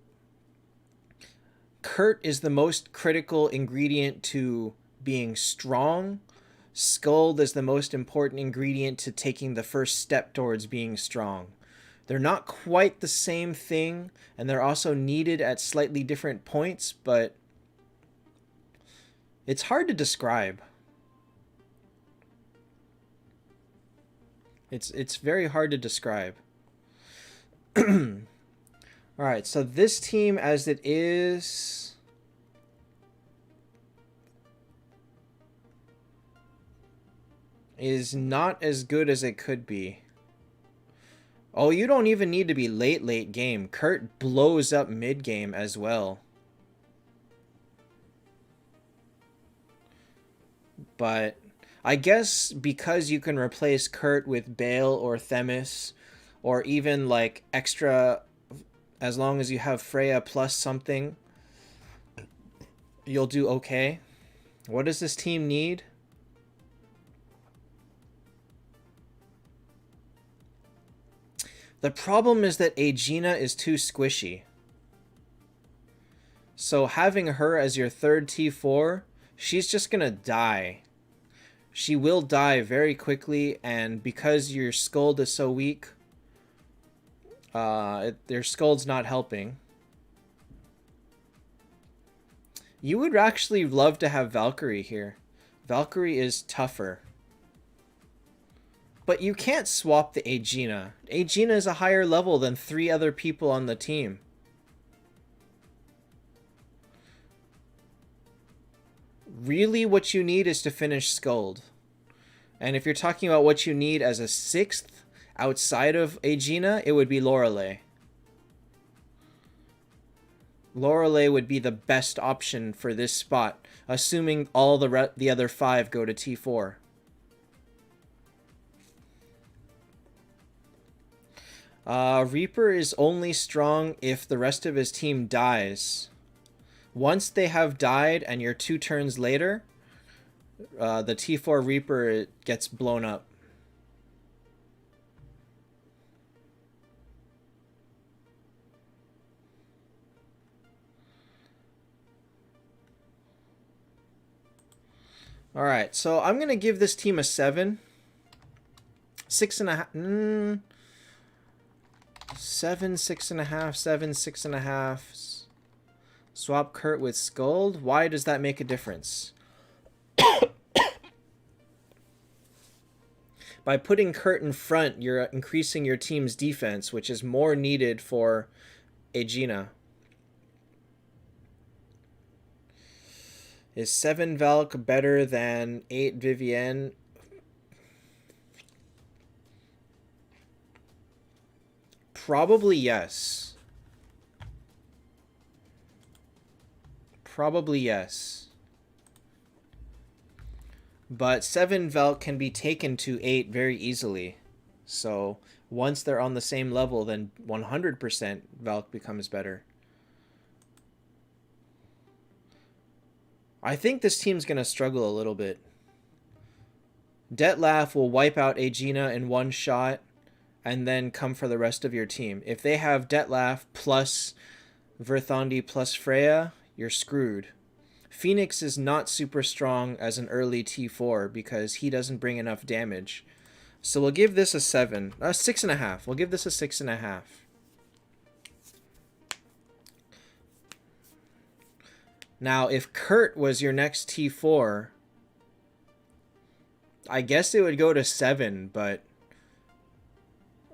Kurt is the most critical ingredient to being strong. Skuld is the most important ingredient to taking the first step towards being strong. They're not quite the same thing, and they're also needed at slightly different points, but it's hard to describe. It's very hard to describe. Alright, so this team as it is not as good as it could be. Oh, you don't even need to be late game. Kurt blows up mid game as well. But I guess because you can replace Kurt with Bale or Themis, or even like extra, as long as you have Freya plus something, you'll do okay. What does this team need? The problem is that Aegina is too squishy. So having her as your third T4, she's just gonna die. She will die very quickly, and because your Skuld is so weak, their Skuld's not helping. You would actually love to have Valkyrie here. Valkyrie is tougher. But you can't swap the Aegina. Aegina is a higher level than 3 other people on the team. Really, what you need is to finish Skuld. And if you're talking about what you need as a 6th outside of Aegina, it would be Lorelei. Lorelei would be the best option for this spot, assuming all the other 5 go to T4. Reaper is only strong if the rest of his team dies. Once they have died and you're 2 turns later, the T4 Reaper gets blown up. Alright, so I'm going to give this team a 7. 6.5. 7, 6.5, 7, 6.5. Swap Kurt with Skuld. Why does that make a difference? By putting Kurt in front, you're increasing your team's defense, which is more needed for Aegina. Is 7 Valk better than 8 Vivienne? Probably yes. Probably yes. But 7 Valk can be taken to 8 very easily. So once they're on the same level, then 100% Valk becomes better. I think this team's going to struggle a little bit. Detlef will wipe out Aegina in one shot, and then come for the rest of your team. If they have Detlaf plus Verthandi plus Freya, you're screwed. Phoenix is not super strong as an early T4 because he doesn't bring enough damage. So we'll give this a 7. 6.5. We'll give this a 6.5. Now, if Kurt was your next T4, I guess it would go to 7, but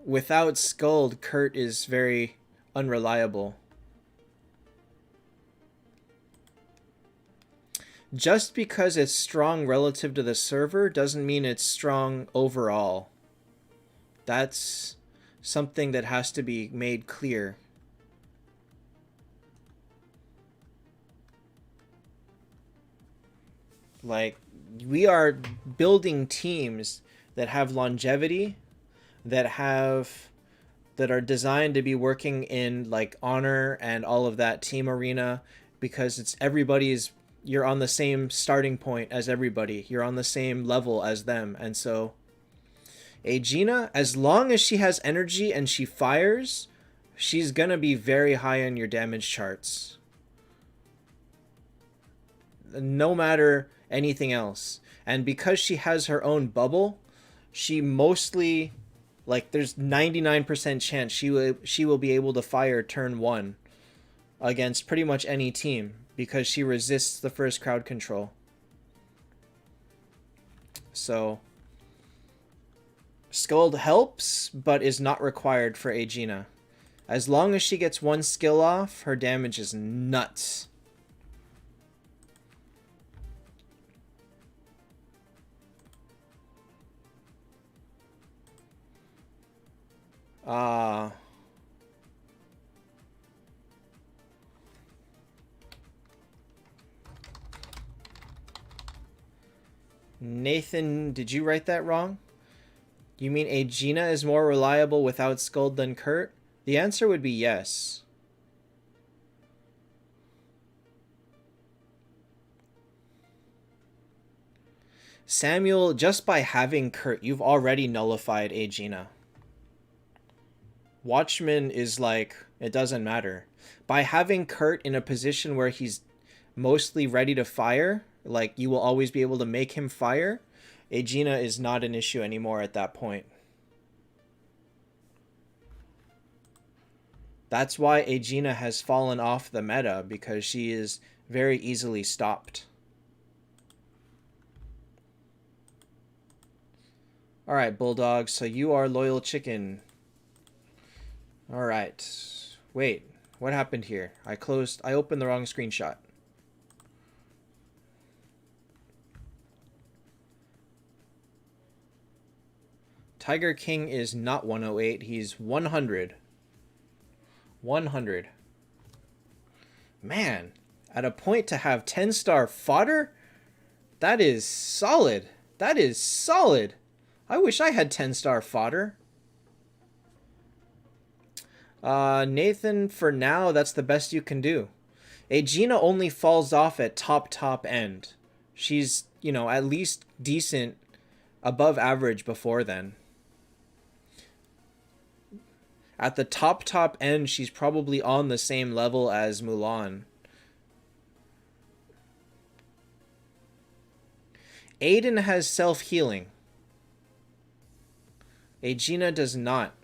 without Skuld, Kurt is very unreliable. Just because it's strong relative to the server doesn't mean it's strong overall. That's something that has to be made clear. Like, we are building teams that have longevity, that are designed to be working in like honor and all of that team arena, because it's you're on the same starting point as everybody. You're on the same level as them. And so Aegina, as long as she has energy and she fires, she's gonna be very high on your damage charts. No matter anything else. And because she has her own bubble, she mostly, like, there's 99% chance she will be able to fire turn 1 against pretty much any team, because she resists the first crowd control. So Skuld helps, but is not required for Aegina. As long as she gets one skill off, her damage is nuts. Nathan, did you write that wrong? You mean Aegina is more reliable without Skuld than Kurt? The answer would be yes. Samuel, just by having Kurt, you've already nullified Aegina. Watchman is like, it doesn't matter. By having Kurt in a position where he's mostly ready to fire, like you will always be able to make him fire, Aegina is not an issue anymore at that point. That's why Aegina has fallen off the meta, because she is very easily stopped. Alright, Bulldog, so you are Loyal Chicken. Alright. Wait, what happened here? I opened the wrong screenshot. Tiger King is not 108, he's 100. 100. Man, at a point to have 10-star fodder? That is solid. That is solid. I wish I had 10-star fodder. Nathan, for now, that's the best you can do. Aegina only falls off at top end. She's, at least decent, above average before then. At the top end, she's probably on the same level as Mulan. Aiden has self-healing. Aegina does not.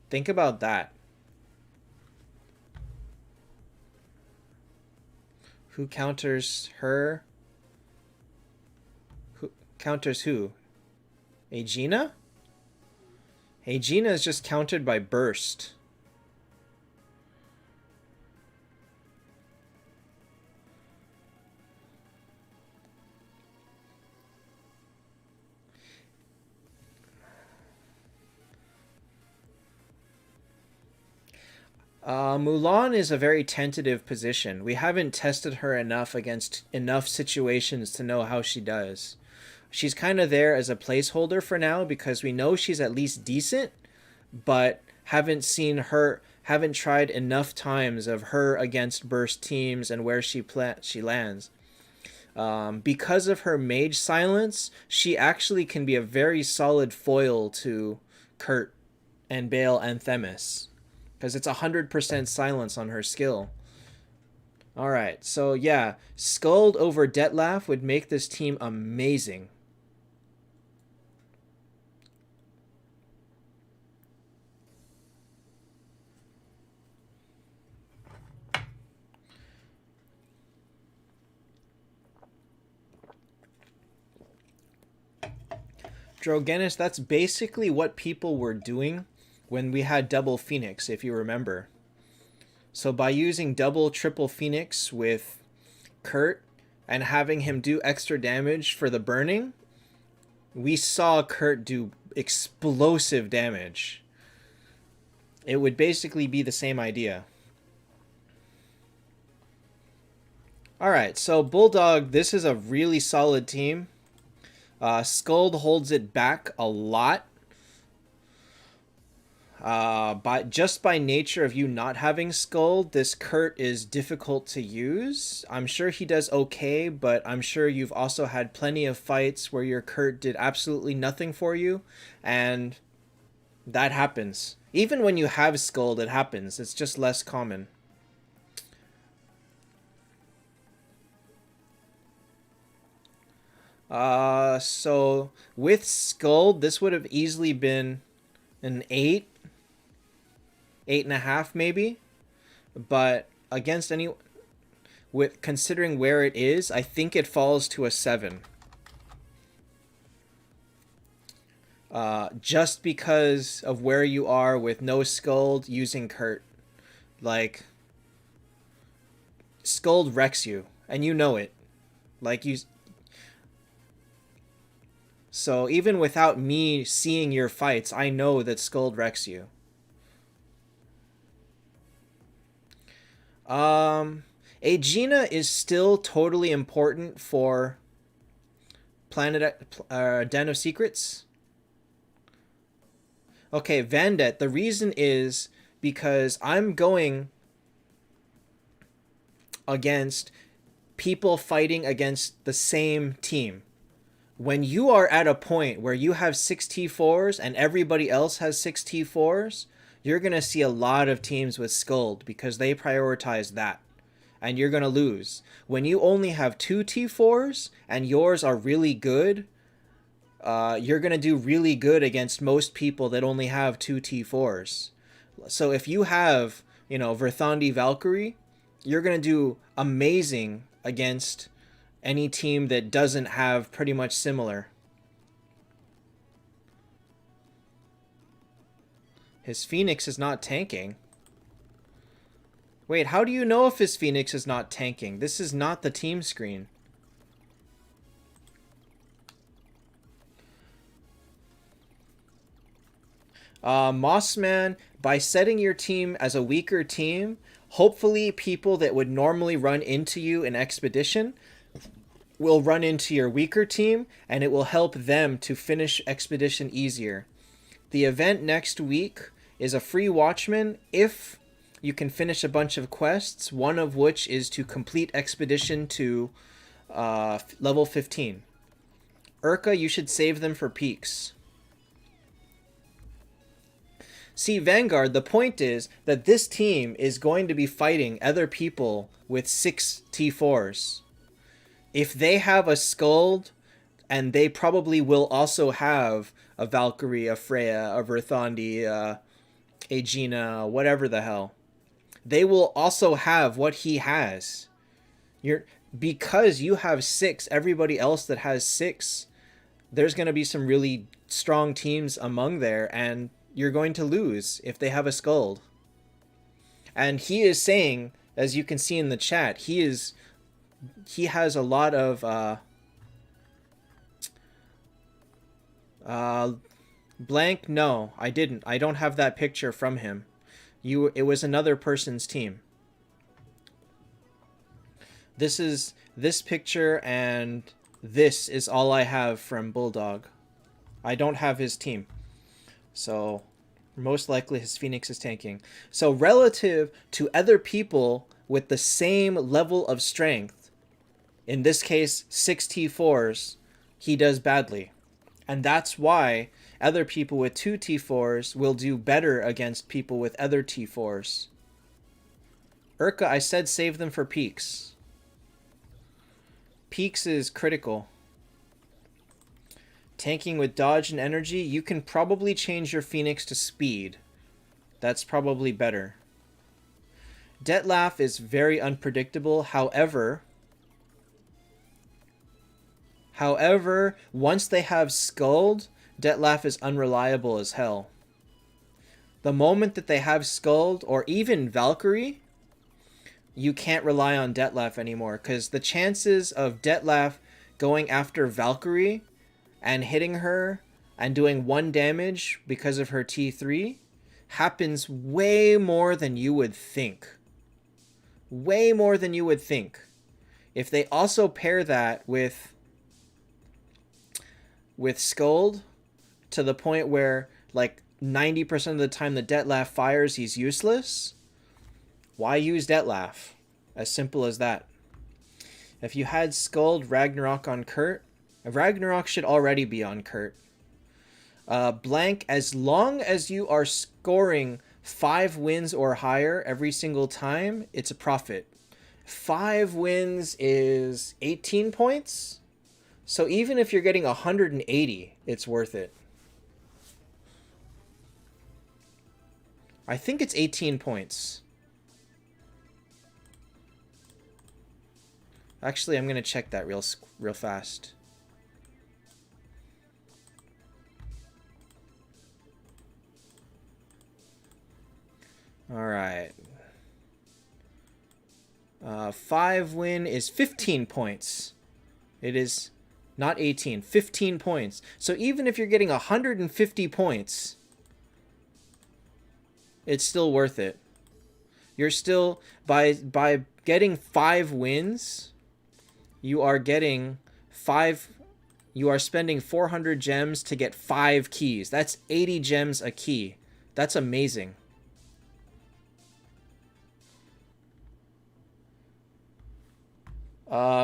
Think about that. Who counters her? Who counters who? Aegina? Aegina is just countered by burst. Mulan is a very tentative position. We haven't tested her enough against enough situations to know how she does. She's kind of there as a placeholder for now because we know she's at least decent, but haven't tried enough times of her against burst teams and where she lands. Because of her mage silence, she actually can be a very solid foil to Kurt and Bale and Themis. Because it's 100% silence on her skill. Alright, so yeah, Skuld over Detlef would make this team amazing. Drogenis, that's basically what people were doing when we had double Phoenix, if you remember. So by using double, triple Phoenix with Kurt and having him do extra damage for the burning, we saw Kurt do explosive damage. It would basically be the same idea. Alright, so Bulldog, this is a really solid team. Skuld holds it back a lot. By nature of you not having Skuld, this Kurt is difficult to use. I'm sure he does okay, but I'm sure you've also had plenty of fights where your Kurt did absolutely nothing for you, and that happens. Even when you have Skuld, it happens. It's just less common. So with Skuld, this would have easily been an 8, 8.5 maybe, but against any, with considering where it is, I think it falls to a 7. Just because of where you are with no Skuld using Kurt. Like, Skuld wrecks you, and you know it. Like, you... So even without me seeing your fights, I know that Skuld wrecks you. Aegina is still totally important for Den of Secrets. Okay, Vandette, the reason is because I'm going against people fighting against the same team. When you are at a point where you have 6 T4s and everybody else has 6 T4s, you're going to see a lot of teams with Skuld because they prioritize that. And you're going to lose. When you only have 2 T4s and yours are really good, you're going to do really good against most people that only have 2 T4s. So if you have, Verthandi Valkyrie, you're going to do amazing against any team that doesn't have pretty much similar. His Phoenix is not tanking. Wait, how do you know if his Phoenix is not tanking? This is not the team screen. Mossman, by setting your team as a weaker team, hopefully people that would normally run into you in Expedition will run into your weaker team, and it will help them to finish Expedition easier. The event next week is a free Watchman if you can finish a bunch of quests, one of which is to complete Expedition to level 15. Urka, you should save them for peaks. See, Vanguard, the point is that this team is going to be fighting other people with 6 T4s. If they have a Skuld, and they probably will also have a Valkyrie, a Freya, a Verthandi, Aegina, whatever the hell, they will also have what he has. Because you have 6, everybody else that has 6, there's going to be some really strong teams among there, and you're going to lose if they have a Skuld. And he is saying, as you can see in the chat, he has a lot of blank. No, I didn't. I don't have that picture from him. It was another person's team. This is this picture, and this is all I have from Bulldog. I don't have his team. So most likely his Phoenix is tanking. So relative to other people with the same level of strength, in this case 6 T4s, he does badly. And that's why, other people with 2 T4s will do better against people with other T4s. Urka, I said save them for peaks. Peaks is critical. Tanking with dodge and energy, you can probably change your Phoenix to speed. That's probably better. Detlef is very unpredictable. However, once they have Sculled, Detlef is unreliable as hell. The moment that they have Sculled, or even Valkyrie, you can't rely on Detlef anymore, because the chances of Detlef going after Valkyrie and hitting her and doing 1 damage because of her T3 happens way more than you would think. Way more than you would think. If they also pair that with Scold to the point where like 90% of the time the Detlef fires, he's useless, why use Detlef? As simple as that. If you had Scold Ragnarok on Kurt, Ragnarok should already be on Kurt. Blank, as long as you are scoring 5 wins or higher every single time, it's a profit. 5 wins is 18 points. So even if you're getting 180, it's worth it. I think it's 18 points. Actually, I'm going to check that real fast. All right. 5 win is 15 points. It is not 18, 15 points. So even if you're getting 150 points, it's still worth it. You're still, by getting 5 wins, you are getting 5, you are spending 400 gems to get 5 keys. That's 80 gems a key. That's amazing.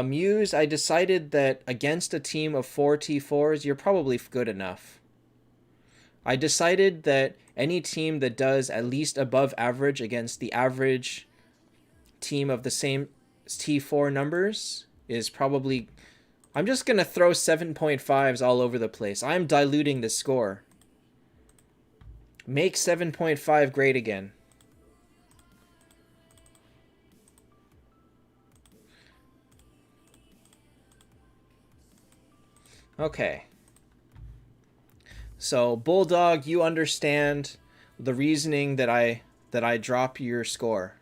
Muse, I decided that against a team of 4 T4s, you're probably good enough. I decided that any team that does at least above average against the average team of the same T4 numbers is probably... I'm just going to throw 7.5s all over the place. I'm diluting the score. Make 7.5 great again. Okay. So, Bulldog, you understand the reasoning that I drop your score.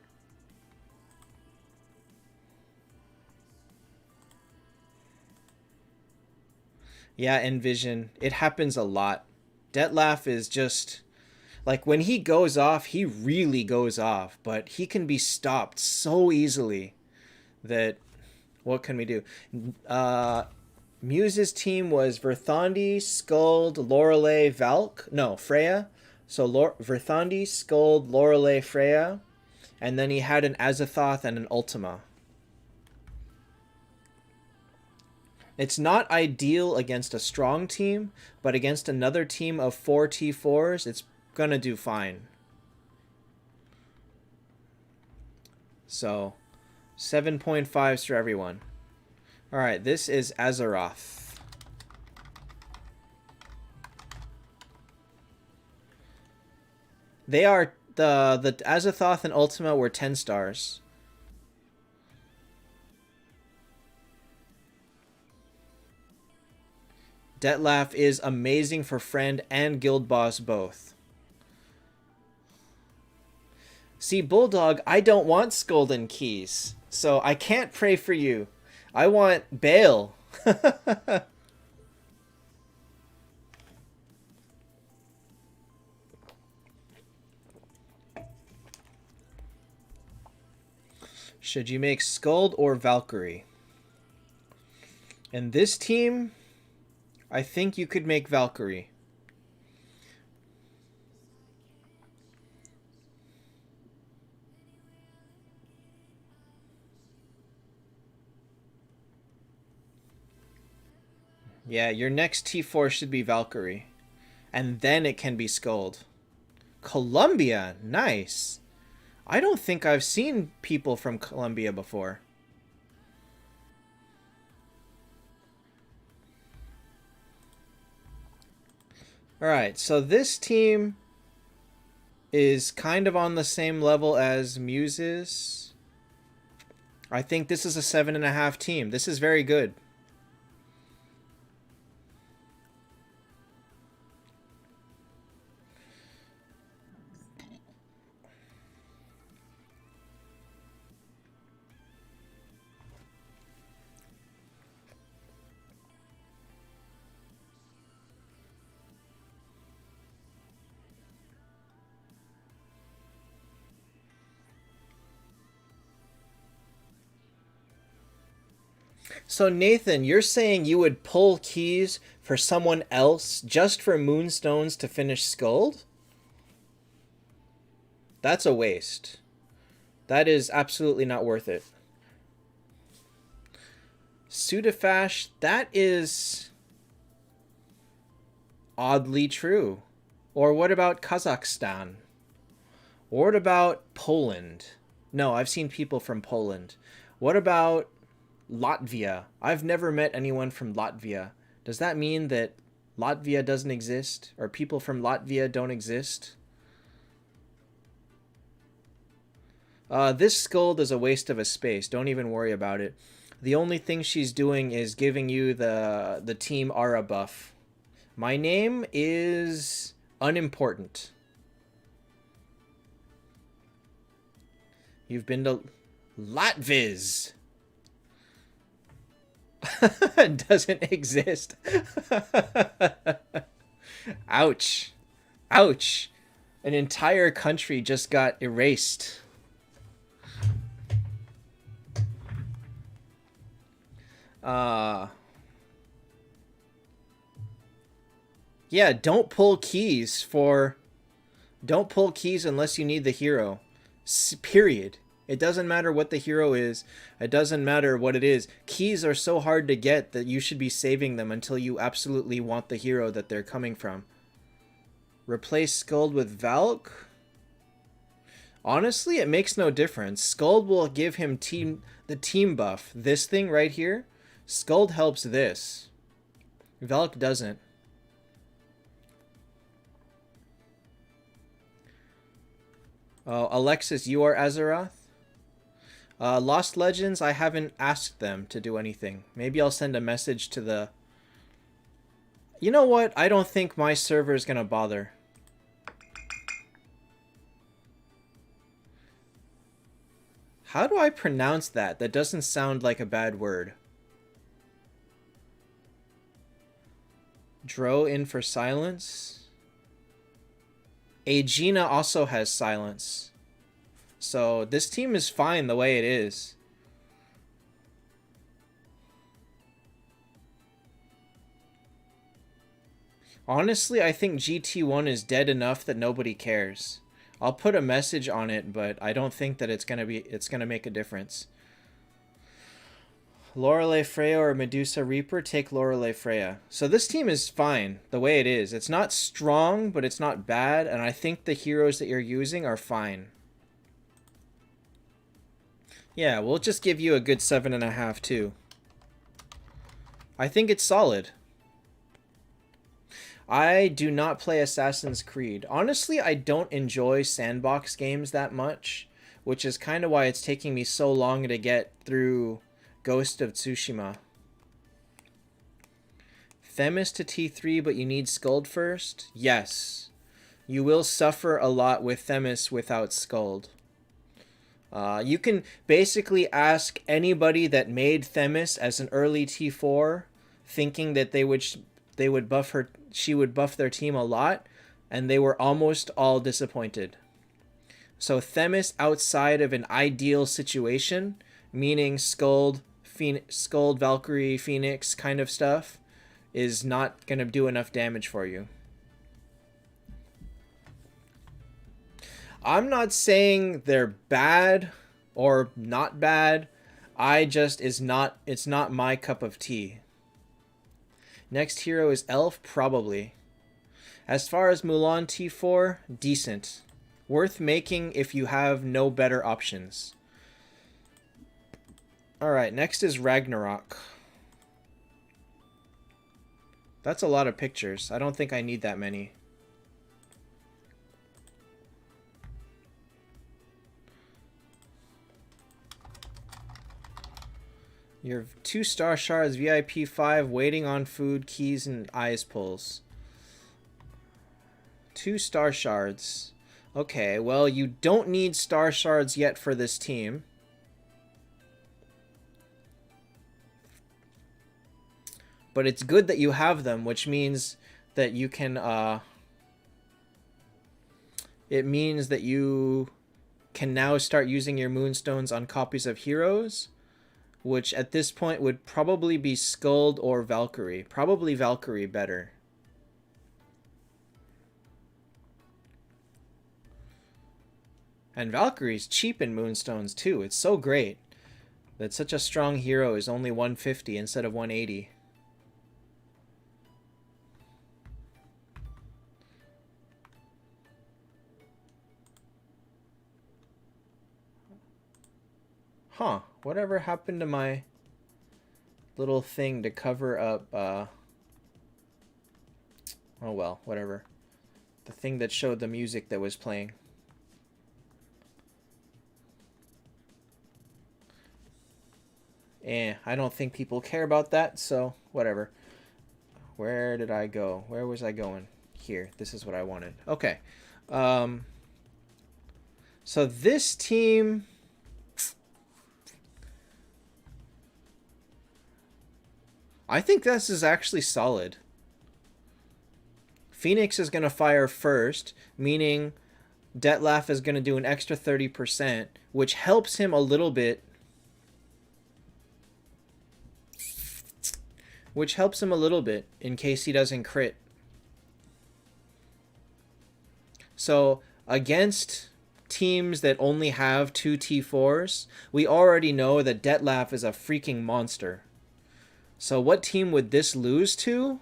Yeah, Envision. It happens a lot. Detlef is just... like, when he goes off, he really goes off. But he can be stopped so easily that... what can we do? Muse's team was Verthandi, Skuld, Lorelei, Valk. No, Freya. So Verthandi, Skuld, Lorelei, Freya. And then he had an Azathoth and an Ultima. It's not ideal against a strong team, but against another team of 4 T4s, it's gonna do fine. So, 7.5s for everyone. Alright, this is Azeroth. They are... the Azathoth and Ultima were 10 stars. Detlef is amazing for friend and guild boss both. See, Bulldog, I don't want Skolden keys, so I can't pray for you. I want Bale. Should you make Skuld or Valkyrie? In this team, I think you could make Valkyrie. Yeah, your next T4 should be Valkyrie. and then it can be Scold. Colombia, nice. I don't think I've seen people from Colombia before. Alright, so this team is kind of on the same level as Muses. I think this is a 7.5 team. This is very good. So Nathan, you're saying you would pull keys for someone else just for Moonstones to finish Skuld? That's a waste. That is absolutely not worth it. Sudafash, that is oddly true. Or what about Kazakhstan? Or what about Poland? No, I've seen people from Poland. What about Latvia? I've never met anyone from Latvia. Does that mean that Latvia doesn't exist? Or people from Latvia don't exist? This Skuld is a waste of a space. Don't even worry about it. The only thing she's doing is giving you the Team Aura buff. My name is unimportant. You've been to Latviz. Doesn't exist. Ouch. Ouch. An entire country just got erased. Yeah, don't pull keys unless you need the hero. Period. It doesn't matter what the hero is. It doesn't matter what it is. Keys are so hard to get that you should be saving them until you absolutely want the hero that they're coming from. Replace Skuld with Valk? Honestly, it makes no difference. Skuld will give him the team buff. This thing right here, Skuld helps this. Valk doesn't. Oh, Alexis, you are Azeroth? Lost Legends, I haven't asked them to do anything. Maybe I'll send a message to the... You know what? I don't think my server is going to bother. How do I pronounce that? That doesn't sound like a bad word. Dro in for silence. Aegina also has silence. So this team is fine the way it is. Honestly, I think GT1 is dead enough that nobody cares. I'll put a message on it, but I don't think that it's gonna make a difference. Lorelei Freya or Medusa Reaper, take Lorelei Freya. So this team is fine the way it is. It's not strong, but it's not bad, and I think the heroes that you're using are fine. Yeah, we'll just give you a good 7.5 too. I think it's solid. I do not play Assassin's Creed. Honestly, I don't enjoy sandbox games that much, which is kind of why it's taking me so long to get through Ghost of Tsushima. Themis to T3, but you need Skuld first? Yes. You will suffer a lot with Themis without Skuld. You can basically ask anybody that made Themis as an early T4, thinking that she would buff their team a lot, and they were almost all disappointed. So Themis outside of an ideal situation, meaning Skuld, Valkyrie, Phoenix kind of stuff, is not going to do enough damage for you. I'm not saying they're bad or not bad. It's not my cup of tea. Next hero is Elf, probably. As far as Mulan T4, decent. Worth making if you have no better options. Alright, next is Ragnarok. That's a lot of pictures. I don't think I need that many. Your 2-star shards, VIP 5, waiting on food, keys, and eyes pulls. 2-star shards. Okay, well, you don't need star shards yet for this team. But it's good that you have them, which means that you can, it means that you can now start using your moonstones on copies of heroes, which at this point would probably be Skuld or Valkyrie. Probably Valkyrie better. And Valkyrie's cheap in moonstones too. It's so great that such a strong hero is only 150 instead of 180. Huh, whatever happened to my little thing to cover up, oh well, whatever. The thing that showed the music that was playing. I don't think people care about that, so whatever. Where did I go? Where was I going? Here, this is what I wanted. Okay. So this team... I think this is actually solid. Phoenix is going to fire first, meaning Detlef is going to do an extra 30%, which helps him a little bit. Which helps him a little bit in case he doesn't crit. So against teams that only have 2 T4s, we already know that Detlef is a freaking monster. So what team would this lose to?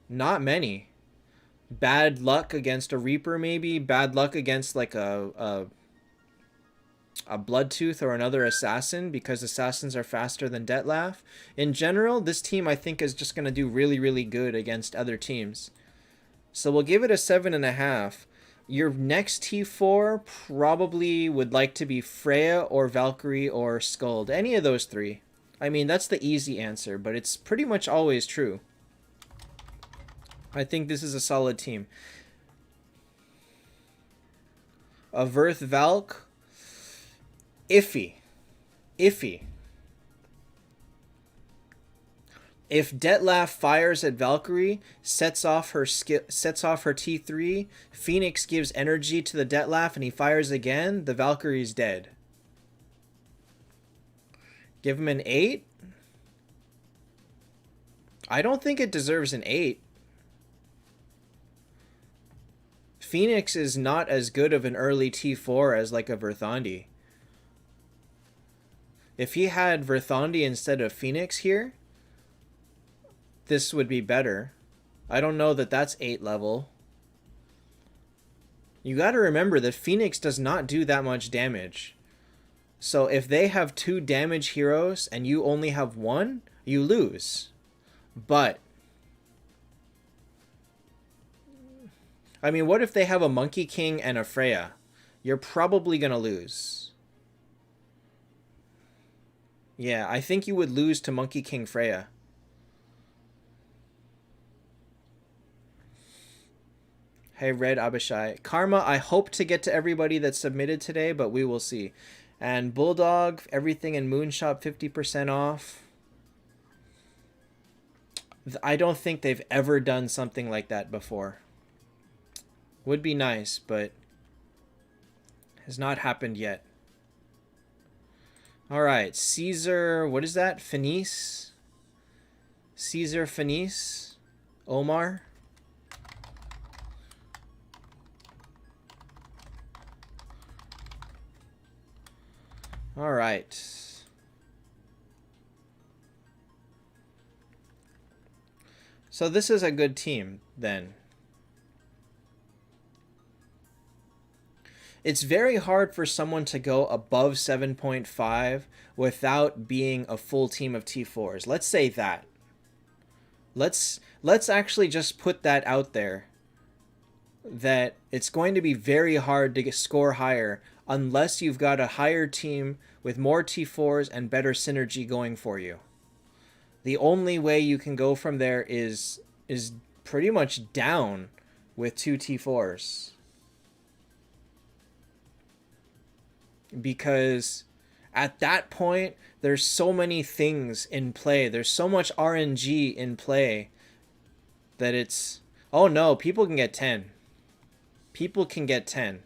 Not many. Bad luck against a Reaper, maybe. Bad luck against like a Bloodtooth or another Assassin, because Assassins are faster than Detlef. In general, this team I think is just going to do really, really good against other teams. So we'll give it a 7.5. Your next T4 probably would like to be Freya or Valkyrie or Skuld. Any of those 3. I mean, that's the easy answer, but it's pretty much always true. I think this is a solid team. A Verth Valk. Iffy. Iffy. If Detlef fires at Valkyrie, sets off her T3, Phoenix gives energy to the Detlef and he fires again, the Valkyrie's dead. Give him an 8? I don't think it deserves an 8. Phoenix is not as good of an early T4 as like a Verthandi. If he had Verthandi instead of Phoenix here, this would be better. I don't know that that's 8 level. You gotta remember that Phoenix does not do that much damage. So if they have 2 damage heroes and you only have 1, you lose. But I mean, what if they have a Monkey King and a Freya? You're probably gonna lose. Yeah, I think you would lose to Monkey King Freya. Hey, Red Abishai. Karma, I hope to get to everybody that submitted today, but we will see. And Bulldog, everything in Moonshop 50% off. I don't think they've ever done something like that before. Would be nice, but has not happened yet. Alright, Caesar, what is that? Fenice? Caesar Fenice? Omar? All right. So this is a good team then. It's very hard for someone to go above 7.5 without being a full team of T4s. Let's say that. Let's actually just put that out there, that it's going to be very hard to score higher unless you've got a higher team with more T4s and better synergy going for you. The only way you can go from there is pretty much down with 2 T4s. Because at that point, there's so many things in play. There's so much RNG in play that it's... Oh no, people can get 10. People can get 10.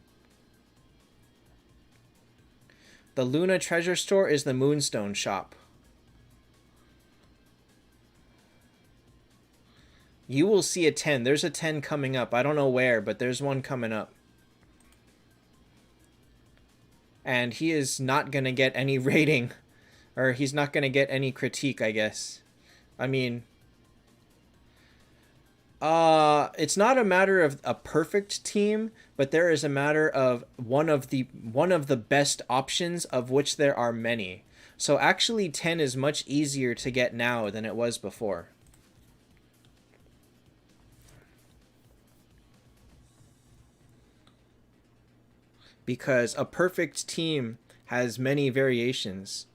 The Luna Treasure Store is the Moonstone shop. You will see a 10. There's a 10 coming up. I don't know where, but there's one coming up. And he is not going to get any rating. Or he's not going to get any critique, I guess. I mean... it's not a matter of a perfect team, but there is a matter of one of the best options, of which there are many. So actually 10 is much easier to get now than it was before. Because a perfect team has many variations,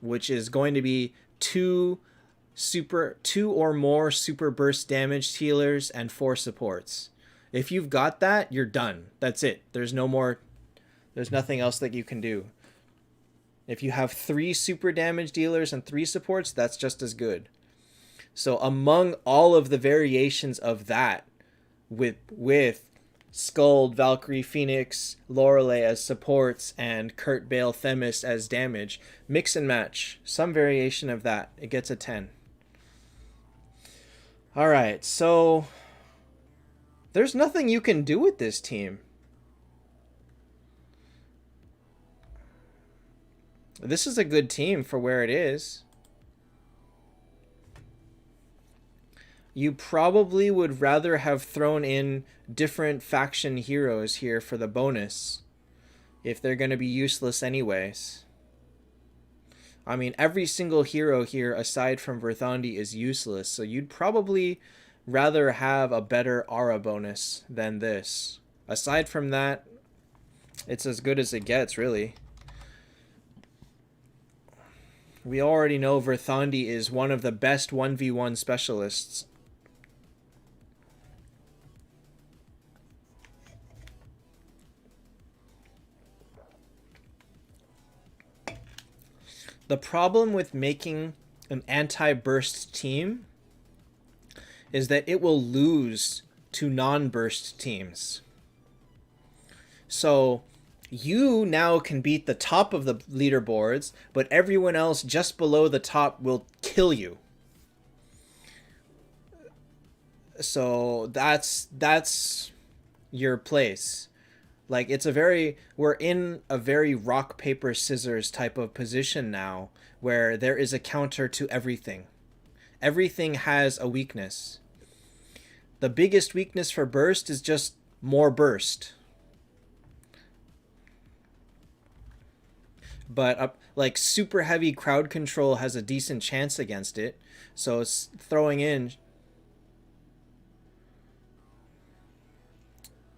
which is going to be two or more super burst damage healers and 4 supports. If you've got that, you're done. That's it. There's nothing else that you can do. If you have 3 super damage dealers and 3 supports, that's just as good. So among all of the variations of that, with Skuld, Valkyrie, Phoenix, Lorelei as supports, and Kurt, Bale, Themis as damage, mix and match some variation of that, it gets a 10. Alright, so there's nothing you can do with this team. This is a good team for where it is. You probably would rather have thrown in different faction heroes here for the bonus, if they're going to be useless anyways. I mean, every single hero here, aside from Verthandi, is useless, so you'd probably rather have a better aura bonus than this. Aside from that, it's as good as it gets, really. We already know Verthandi is one of the best 1v1 specialists. The problem with making an anti-burst team is that it will lose to non-burst teams. So you now can beat the top of the leaderboards, but everyone else just below the top will kill you. So that's your place. Like, we're in a very rock, paper, scissors type of position now, where there is a counter to everything. Everything has a weakness. The biggest weakness for burst is just more burst. But like super heavy crowd control has a decent chance against it, so it's throwing in...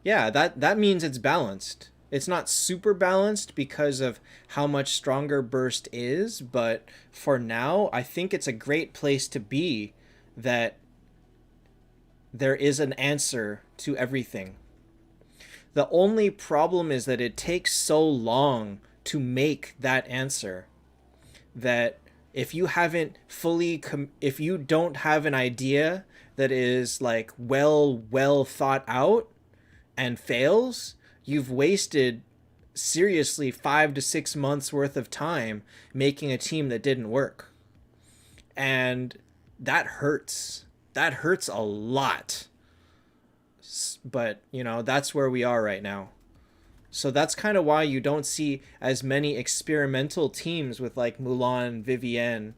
Yeah, that means it's balanced. It's not super balanced because of how much stronger burst is, but for now, I think it's a great place to be, that there is an answer to everything. The only problem is that it takes so long to make that answer, that if you haven't fully if you don't have an idea that is like well thought out and fails, you've wasted seriously 5 to 6 months worth of time making a team that didn't work. And that hurts. That hurts a lot. But, you know, that's where we are right now. So that's kind of why you don't see as many experimental teams with like Mulan, Vivienne,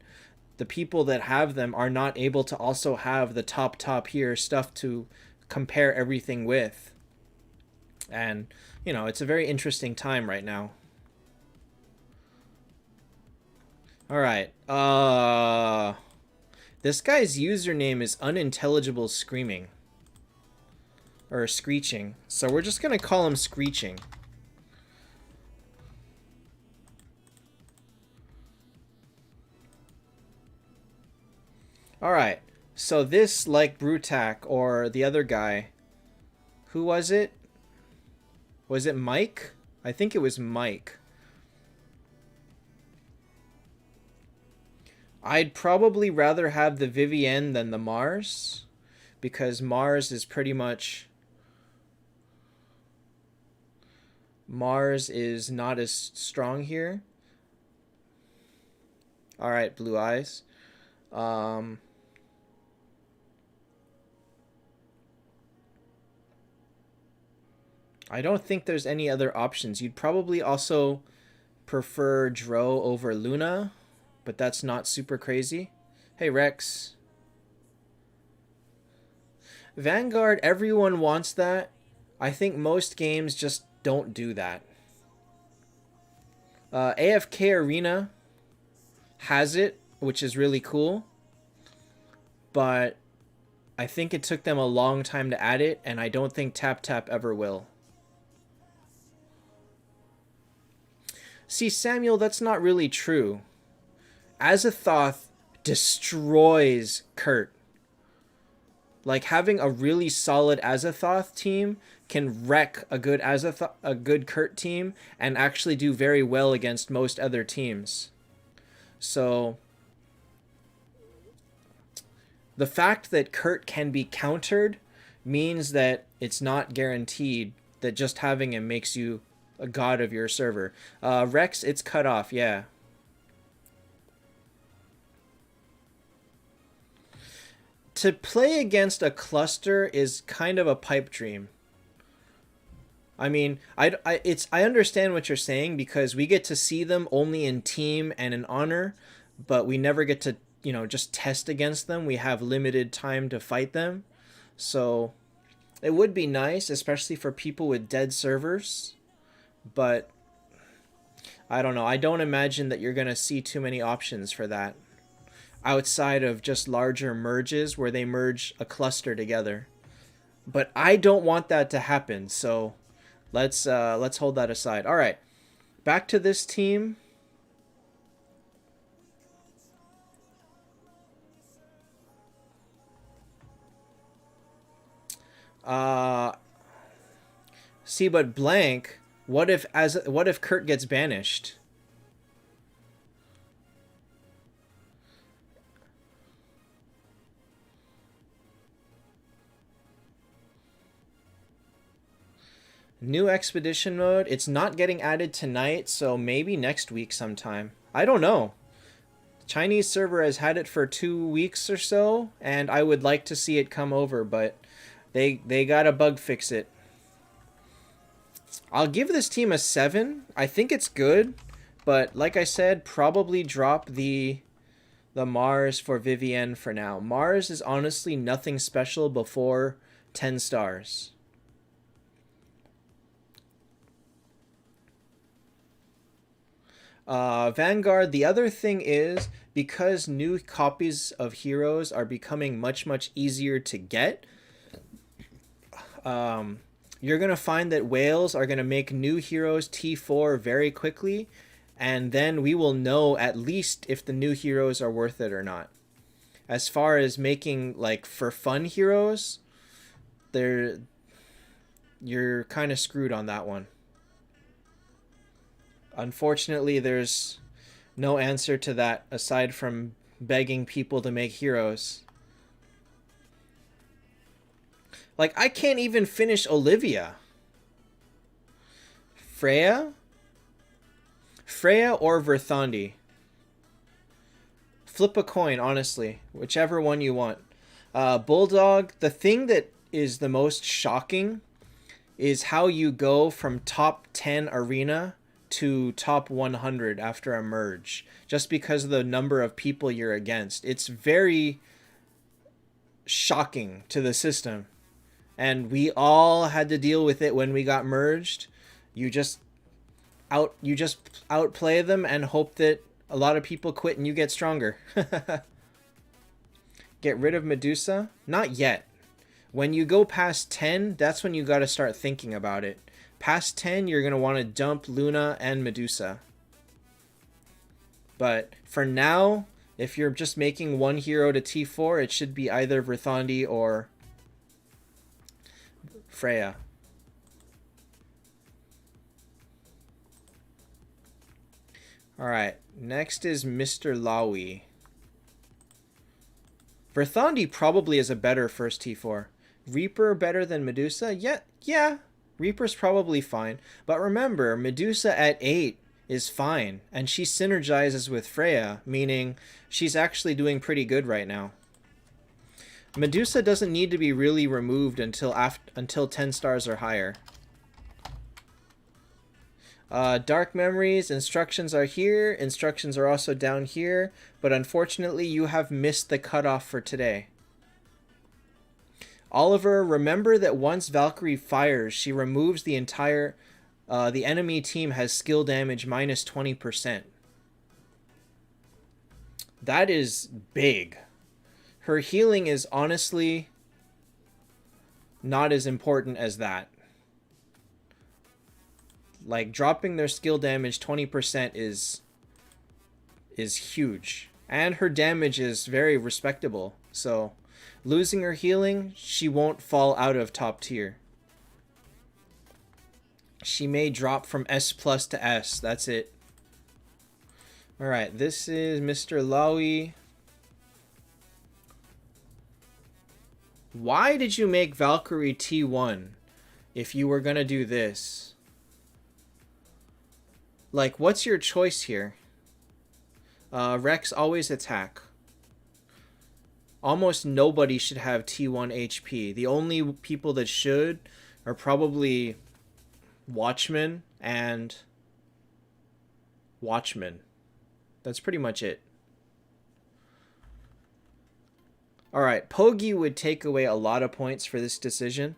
the people that have them are not able to also have the top here stuff to compare everything with. And, you know, it's a very interesting time right now. All right. This guy's username is unintelligible screaming. Or screeching. So we're just going to call him screeching. Alright, so this, like Brutak or the other guy, who was it? Was it Mike? I think it was Mike. I'd probably rather have the Vivienne than the Mars, because Mars is pretty much... Mars is not as strong here. Alright, Blue Eyes. I don't think there's any other options. You'd probably also prefer Dro over Luna, but that's not super crazy. Hey, Rex. Vanguard, everyone wants that. I think most games just don't do that. AFK Arena has it, which is really cool. But I think it took them a long time to add it, and I don't think Taptap ever will. See, Samuel, that's not really true. Azathoth destroys Kurt. Like, having a really solid Azathoth team can wreck a good Kurt team and actually do very well against most other teams. So the fact that Kurt can be countered means that it's not guaranteed that just having him makes you a god of your server. Rex, it's cut off, yeah. To play against a cluster is kind of a pipe dream. I mean, I understand what you're saying, because we get to see them only in team and in honor, but we never get to, you know, just test against them. We have limited time to fight them. So it would be nice, especially for people with dead servers. But I don't know. I don't imagine that you're going to see too many options for that outside of just larger merges where they merge a cluster together. But I don't want that to happen, so let's hold that aside. All right, back to this team. See, but blank. What if Kurt gets banished? New expedition mode. It's not getting added tonight, so maybe next week sometime. I don't know. Chinese server has had it for 2 weeks or so, and I would like to see it come over, but they gotta bug fix it. I'll give this team a 7. I think it's good, but like I said, probably drop the Mars for Vivienne for now. Mars is honestly nothing special before 10 stars. Vanguard, the other thing is, because new copies of heroes are becoming much easier to get, you're going to find that whales are going to make new heroes T4 very quickly, and then we will know at least if the new heroes are worth it or not. As far as making, like, for fun heroes, you're kind of screwed on that one. Unfortunately, there's no answer to that aside from begging people to make heroes. Like, I can't even finish Olivia. Freya? Freya or Verthandi? Flip a coin, honestly. Whichever one you want. Bulldog, the thing that is the most shocking is how you go from top 10 arena to top 100 after a merge just because of the number of people you're against. It's very shocking to the system. And we all had to deal with it when we got merged. You just outplay them and hope that a lot of people quit and you get stronger. Get rid of Medusa? Not yet. When you go past 10, that's when you got to start thinking about it. Past 10, you're going to want to dump Luna and Medusa. But for now, if you're just making one hero to T4, it should be either Verthandi or Freya. Alright, next is Mr. Lawi. Verthandi probably is a better first T4. Reaper better than Medusa? Yeah. Reaper's probably fine. But remember, Medusa at 8 is fine. And she synergizes with Freya, meaning she's actually doing pretty good right now. Medusa doesn't need to be really removed until 10 stars or higher. Dark Memories, instructions are here. Instructions are also down here. But unfortunately, you have missed the cutoff for today. Oliver, remember that once Valkyrie fires, she removes the entire... the enemy team has skill damage minus 20%. That is big. Her healing is honestly not as important as that. Like, dropping their skill damage 20% is huge. And her damage is very respectable. So, losing her healing, she won't fall out of top tier. She may drop from S+ to S. That's it. Alright, this is Mr. Lawi. Why did you make Valkyrie T1 if you were going to do this? Like, what's your choice here? Rex always attack. Almost nobody should have T1 HP. The only people that should are probably Watchmen and Watchmen. That's pretty much it. Alright, Pogi would take away a lot of points for this decision.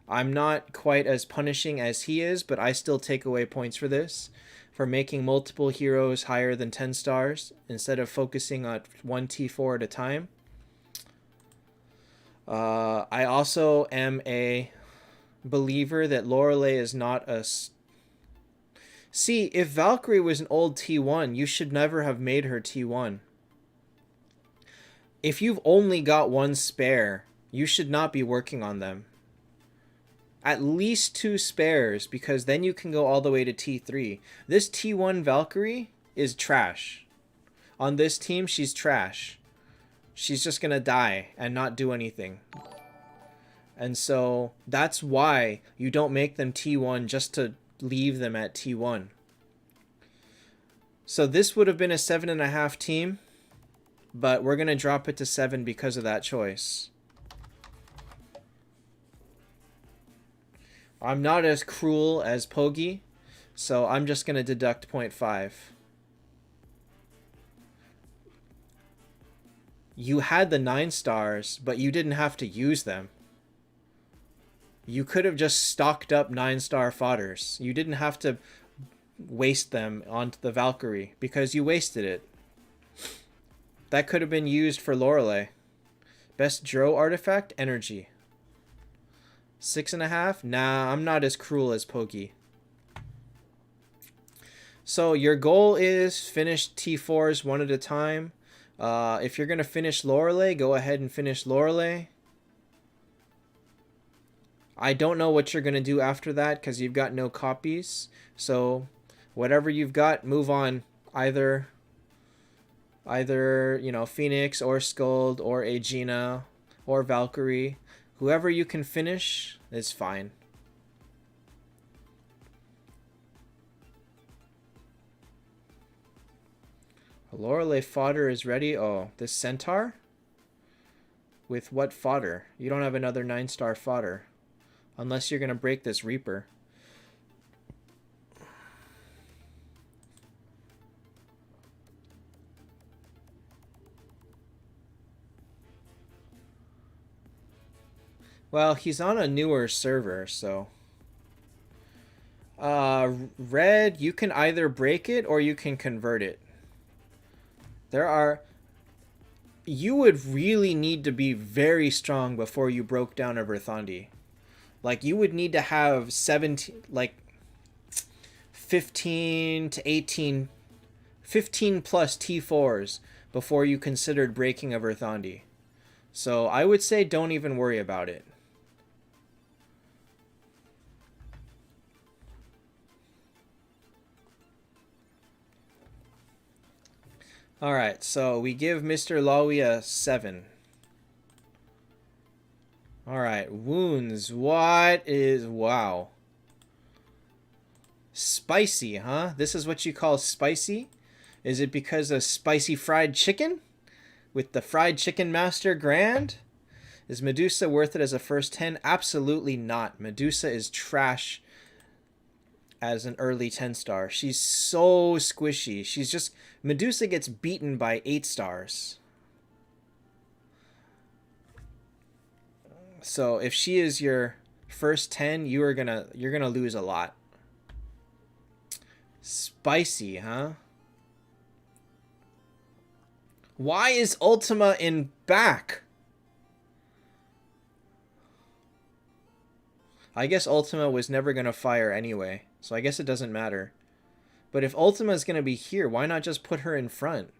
I'm not quite as punishing as he is, but I still take away points for this. For making multiple heroes higher than 10 stars instead of focusing on one T4 at a time. I also am a believer that Lorelei is not a... See, if Valkyrie was an old T1, you should never have made her T1. If you've only got one spare, you should not be working on them. At least 2 spares, because then you can go all the way to T3. This T1 Valkyrie is trash. On this team, she's trash. She's just gonna die and not do anything. And so, that's why you don't make them T1 just to leave them at T1. So this would have been a 7.5 team, but we're gonna drop it to 7 because of that choice. I'm not as cruel as Pogi, so I'm just going to deduct 0.5. You had the 9 stars, but you didn't have to use them. You could have just stocked up 9-star fodders. You didn't have to waste them onto the Valkyrie, because you wasted it. That could have been used for Lorelei. Best Dro artifact, energy. 6.5? Nah, I'm not as cruel as Pogi. So your goal is finish T4s one at a time. If you're going to finish Lorelei, go ahead and finish Lorelei. I don't know what you're going to do after that because you've got no copies. So whatever you've got, move on. Either you know, Phoenix or Skuld or Aegina or Valkyrie. Whoever you can finish is fine. Lorelei fodder is ready. Oh, this centaur? With what fodder? You don't have another 9-star fodder. Unless you're going to break this Reaper. Well, he's on a newer server, so... Red, you can either break it or you can convert it. There are... You would really need to be very strong before you broke down a Verthandi. Like, you would need to have 17... Like, 15 to 18... 15 plus T4s before you considered breaking a Verthandi. So, I would say don't even worry about it. Alright, so we give Mr. Lowy a 7. Alright, wounds. What is... Wow. Spicy, huh? This is what you call spicy? Is it because of spicy fried chicken? With the fried chicken master grand? Is Medusa worth it as a first 10? Absolutely not. Medusa is trash as an early 10 star. She's so squishy. She's just... Medusa gets beaten by 8 stars. So if she is your first 10, you're gonna lose a lot. Spicy, huh? Why is Ultima in back? I guess Ultima was never gonna fire anyway, so I guess it doesn't matter. But if Ultima is going to be here, why not just put her in front?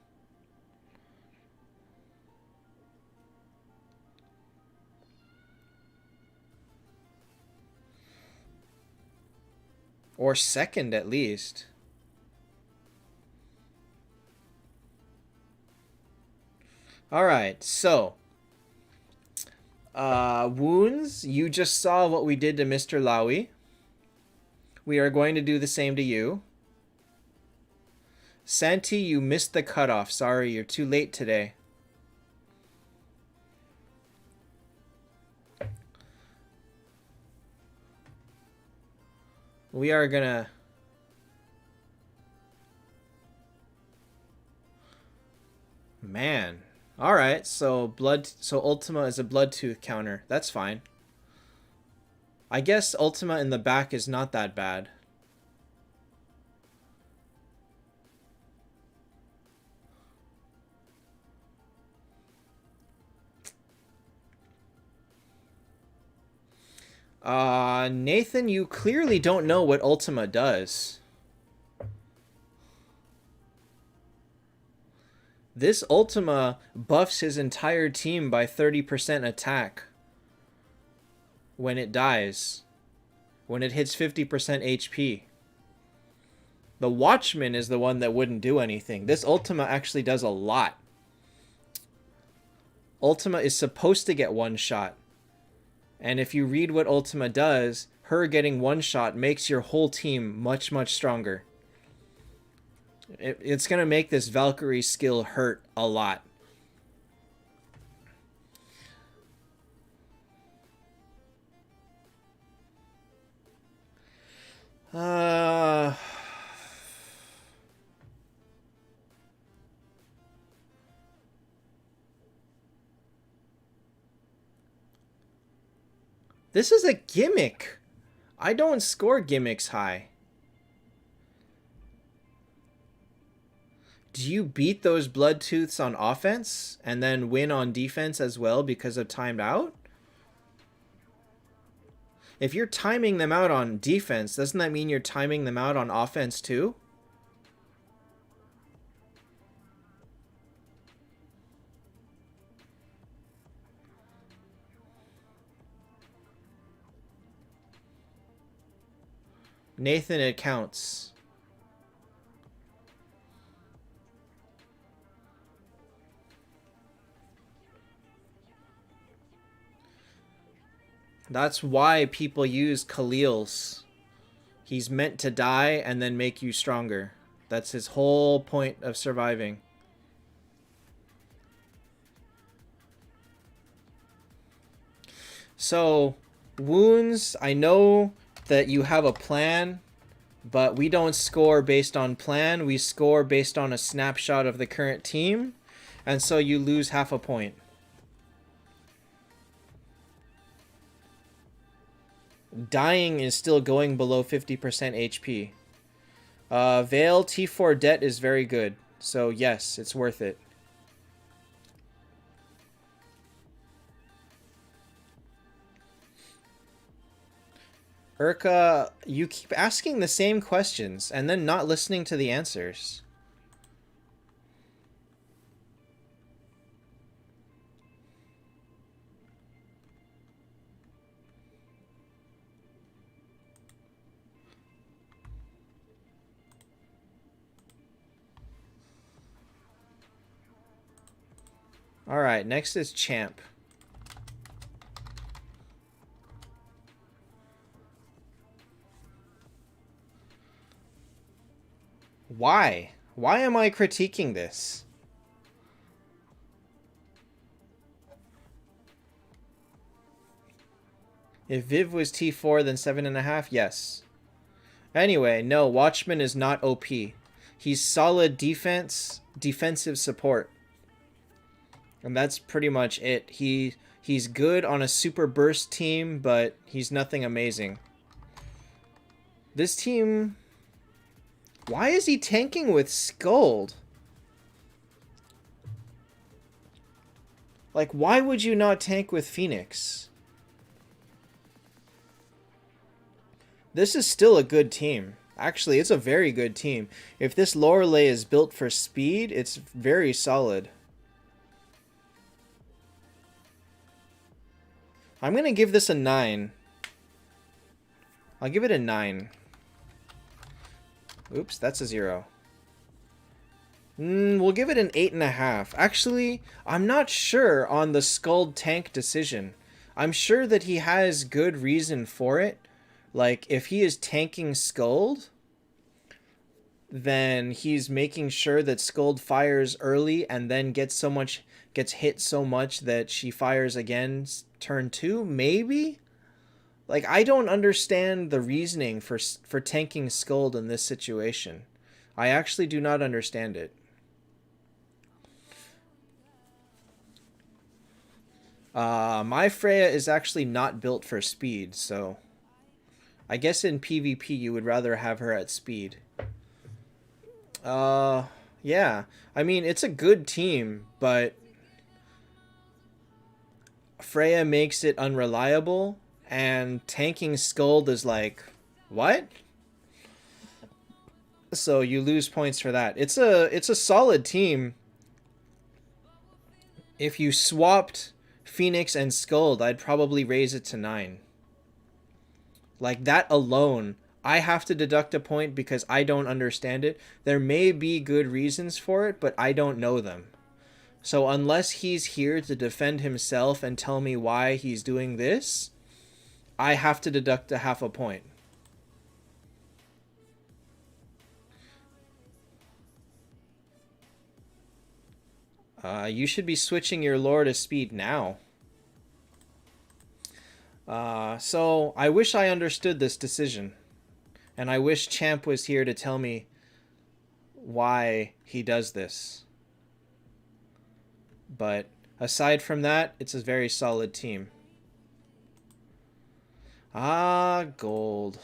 Or second, at least. Alright, so. Wounds, you just saw what we did to Mr. Lowy. We are going to do the same to you. Santi, you missed the cutoff. Sorry, you're too late today. We are gonna... Man. Alright, so Ultima is a Bloodtooth counter. That's fine. I guess Ultima in the back is not that bad. Nathan, you clearly don't know what Ultima does. This Ultima buffs his entire team by 30% attack when it dies. When it hits 50% HP. The Watchman is the one that wouldn't do anything. This Ultima actually does a lot. Ultima is supposed to get one shot. And if you read what Ultima does, her getting one shot makes your whole team much, much stronger. It's going to make this Valkyrie skill hurt a lot. This is a gimmick. I don't score gimmicks high. Do you beat those Bloodtooths on offense and then win on defense as well because of timed out? If you're timing them out on defense, doesn't that mean you're timing them out on offense too? Nathan, it counts. That's why people use Khalil's. He's meant to die and then make you stronger. That's his whole point of surviving. So, wounds, I know that you have a plan, but we don't score based on plan. We score based on a snapshot of the current team, and so you lose half a point. Dying is still going below 50% HP. Veil T4 debt is very good. So yes, it's worth it. Urka, you keep asking the same questions and then not listening to the answers. Alright, next is Champ. Why? Why am I critiquing this? If Viv was T4, then 7.5? Yes. Anyway, no, Watchman is not OP. He's solid defensive support. And that's pretty much it. He's good on a super burst team, but he's nothing amazing. This team... Why is he tanking with Scold? Like, why would you not tank with Phoenix? This is still a good team. Actually, it's a very good team. If this Lorelei is built for speed, it's very solid. I'm going to give this a 9. I'll give it a 9. Oops, that's a 0. We'll give it an 8.5. Actually, I'm not sure on the Skuld tank decision. I'm sure that he has good reason for it. Like, if he is tanking Skuld, then he's making sure that Skuld fires early and then gets hit so much that she fires again turn 2, maybe? Like, I don't understand the reasoning for tanking Skuld in this situation. I actually do not understand it. My Freya is actually not built for speed, so... I guess in PvP you would rather have her at speed. Yeah. I mean, it's a good team, but... Freya makes it unreliable, and tanking Skuld is like, what? So you lose points for that. It's a solid team. If you swapped Phoenix and Skuld, I'd probably raise it to 9. Like, that alone, I have to deduct a point because I don't understand it. There may be good reasons for it, but I don't know them. So unless he's here to defend himself and tell me why he's doing this, I have to deduct a half a point. You should be switching your lore to speed now. So I wish I understood this decision. And I wish Champ was here to tell me why he does this. But aside from that, it's a very solid team. Gold.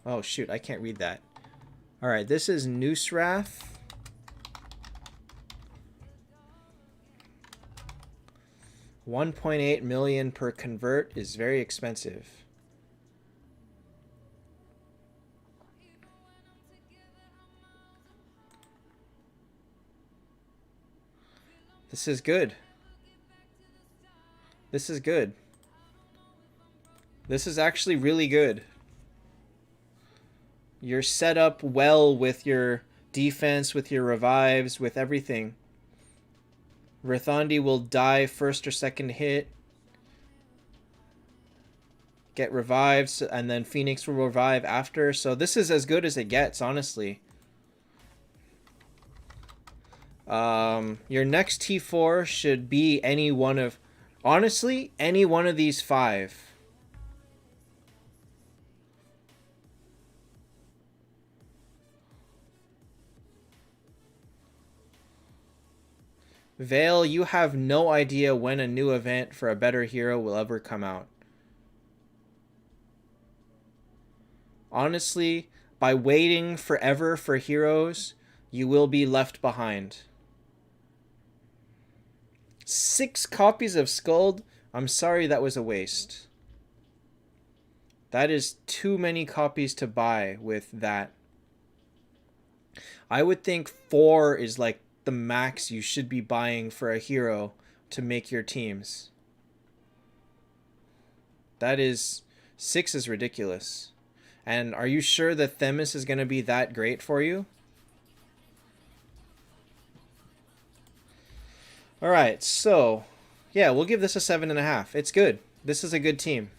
Oh, shoot, I can't read that. Alright, this is Noosrath. $1.8 million per convert is very expensive. This is good. This is good. This is actually really good. You're set up well with your defense, with your revives, with everything. Rithandi will die first or second hit. Get revived, and then Phoenix will revive after. So this is as good as it gets, honestly. Your next T4 should be any one of... Honestly, any one of these 5. Vale, you have no idea when a new event for a better hero will ever come out. Honestly, by waiting forever for heroes, you will be left behind. 6 copies of Skuld? I'm sorry, that was a waste. That is too many copies to buy with that. I would think 4 is like the max you should be buying for a hero to make your teams. That is... 6 is ridiculous. And are you sure that Themis is going to be that great for you? Alright, so... yeah, we'll give this a 7.5. It's good. This is a good team.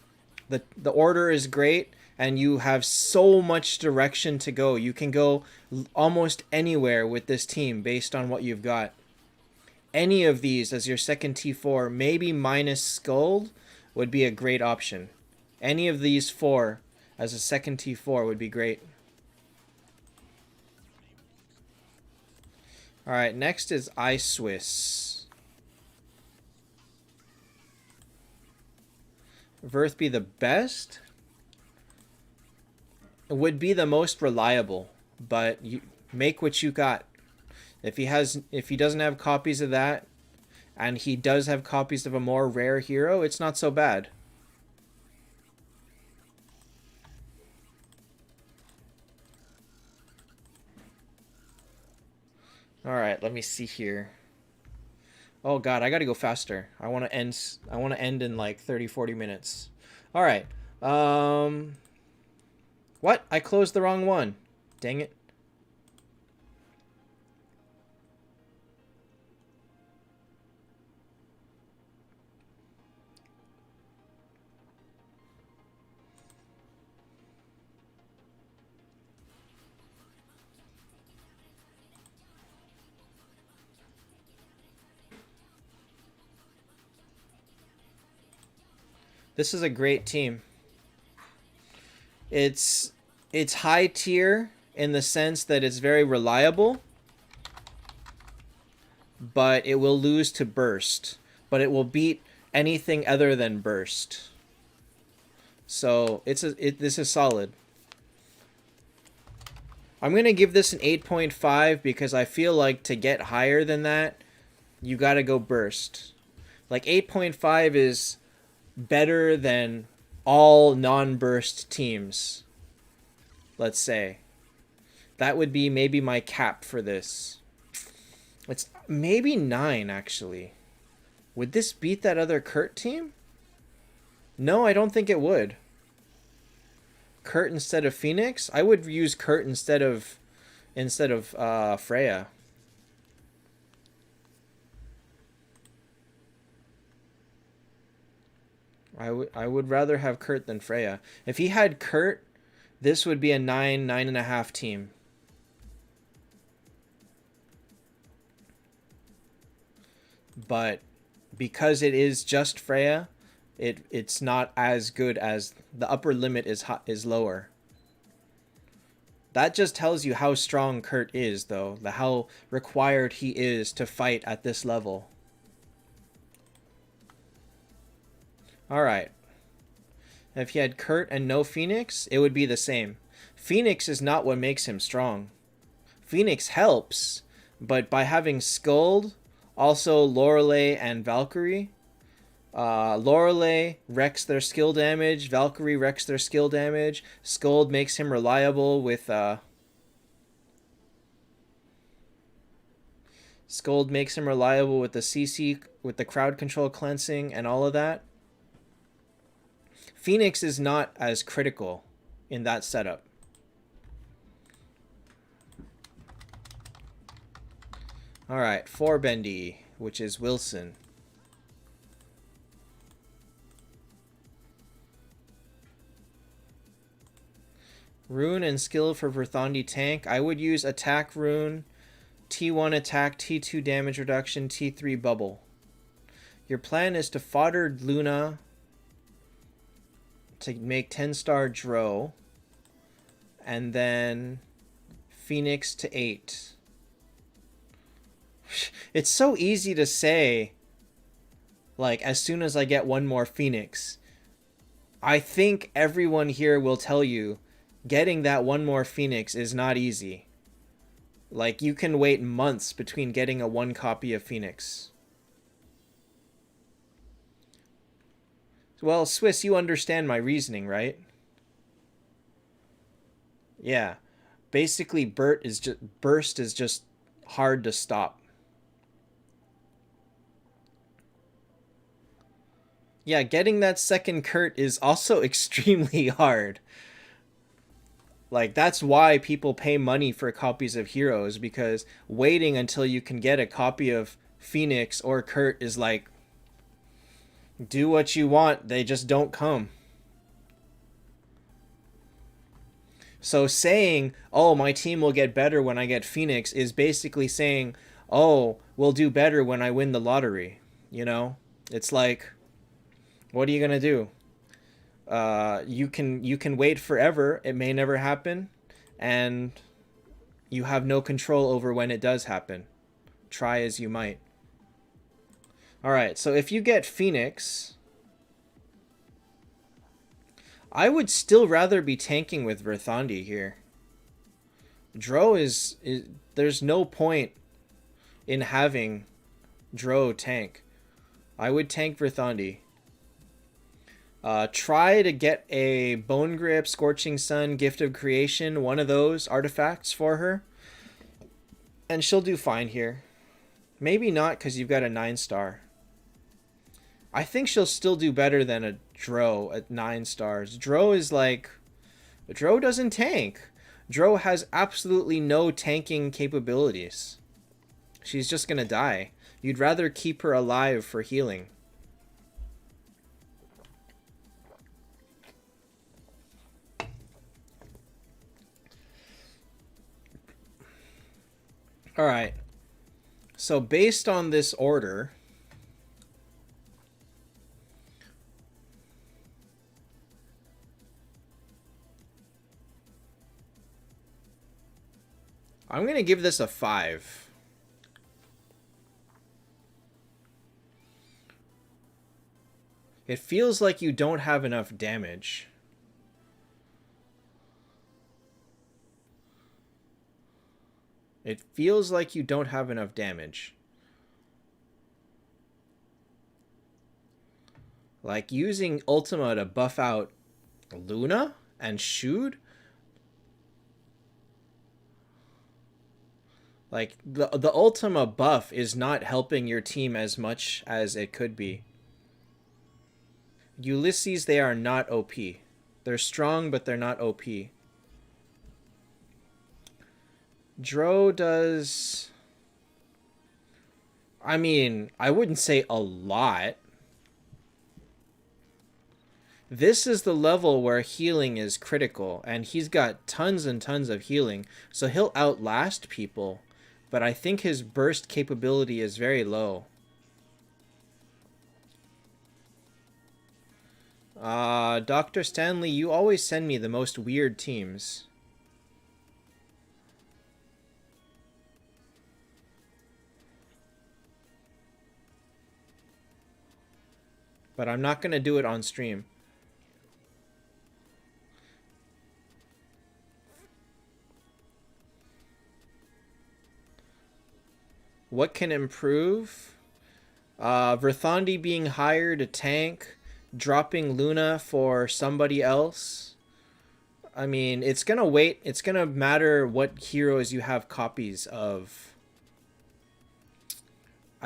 The order is great, and you have so much direction to go. You can go almost anywhere with this team based on what you've got. Any of these as your second T4, maybe minus Skuld, would be a great option. Any of these 4 as a second T4 would be great. Alright, next is iSwiss. Verth be the best? It would be the most reliable, but you make what you got. If he doesn't have copies of that, and he does have copies of a more rare hero, it's not so bad. Alright, let me see here. Oh god, I gotta go faster. I wanna end in like 30-40 minutes. Alright. What? I closed the wrong one. Dang it. This is a great team. It's high tier in the sense that it's very reliable, but it will lose to Burst. But it will beat anything other than Burst. So this is solid. I'm gonna give this an 8.5 because I feel like to get higher than that, you gotta go Burst. Like 8.5 is better than all non-burst teams, let's say. That would be maybe my cap for this. It's maybe 9, actually. Would this beat that other Kurt team? No, I don't think it would. Kurt instead of Phoenix? I would use Kurt instead of Freya. I would rather have Kurt than Freya. If he had Kurt, this would be a 9.5 team. But because it is just Freya, it's not as good as the upper limit is lower. That just tells you how strong Kurt is, though. How required he is to fight at this level. Alright. If he had Kurt and no Phoenix, it would be the same. Phoenix is not what makes him strong. Phoenix helps, but by having Skuld, also Lorelei and Valkyrie, Lorelei wrecks their skill damage, Valkyrie wrecks their skill damage, Skuld makes him reliable with Skuld makes him reliable with the CC, with the crowd control cleansing and all of that. Phoenix is not as critical in that setup. Alright, 4 bendy, which is Wilson. Rune and skill for Verthandi tank. I would use attack rune, T1 attack, T2 damage reduction, T3 bubble. Your plan is to fodder Luna to make 10-star Dro, and then Phoenix to 8. It's so easy to say, like, as soon as I get one more Phoenix. I think everyone here will tell you getting that one more Phoenix is not easy. Like, you can wait months between getting a one copy of Phoenix. Well, Swiss, you understand my reasoning, right? Yeah. Basically, burst is just hard to stop. Yeah, getting that second Kurt is also extremely hard. Like, that's why people pay money for copies of Heroes, because waiting until you can get a copy of Phoenix or Kurt is like, do what you want, they just don't come. So saying, oh, my team will get better when I get Phoenix is basically saying, oh, we'll do better when I win the lottery. You know? It's like, what are you going to do? You can wait forever. It may never happen. And you have no control over when it does happen. Try as you might. Alright, so if you get Phoenix, I would still rather be tanking with Verthandi here. Dro is there's no point in having Dro tank. I would tank Verthandi. Try to get a Bone Grip, Scorching Sun, Gift of Creation, one of those artifacts for her. And she'll do fine here. Maybe not, because you've got a 9-star. I think she'll still do better than a Dro at 9 stars. Dro is like... Dro doesn't tank. Dro has absolutely no tanking capabilities. She's just gonna die. You'd rather keep her alive for healing. Alright. So based on this order... I'm going to give this a 5. It feels like you don't have enough damage. It feels like you don't have enough damage. Like using Ultima to buff out Luna and Shoot? Like, the Ultima buff is not helping your team as much as it could be. Ulysses, they are not OP. They're strong, but they're not OP. Dro does... I mean, I wouldn't say a lot. This is the level where healing is critical, and he's got tons and tons of healing, so he'll outlast people. But I think his burst capability is very low. Dr. Stanley, you always send me the most weird teams. But I'm not going to do it on stream. What can improve? Verthandi being higher to tank, dropping Luna for somebody else. I mean, it's gonna wait. It's gonna matter what heroes you have copies of.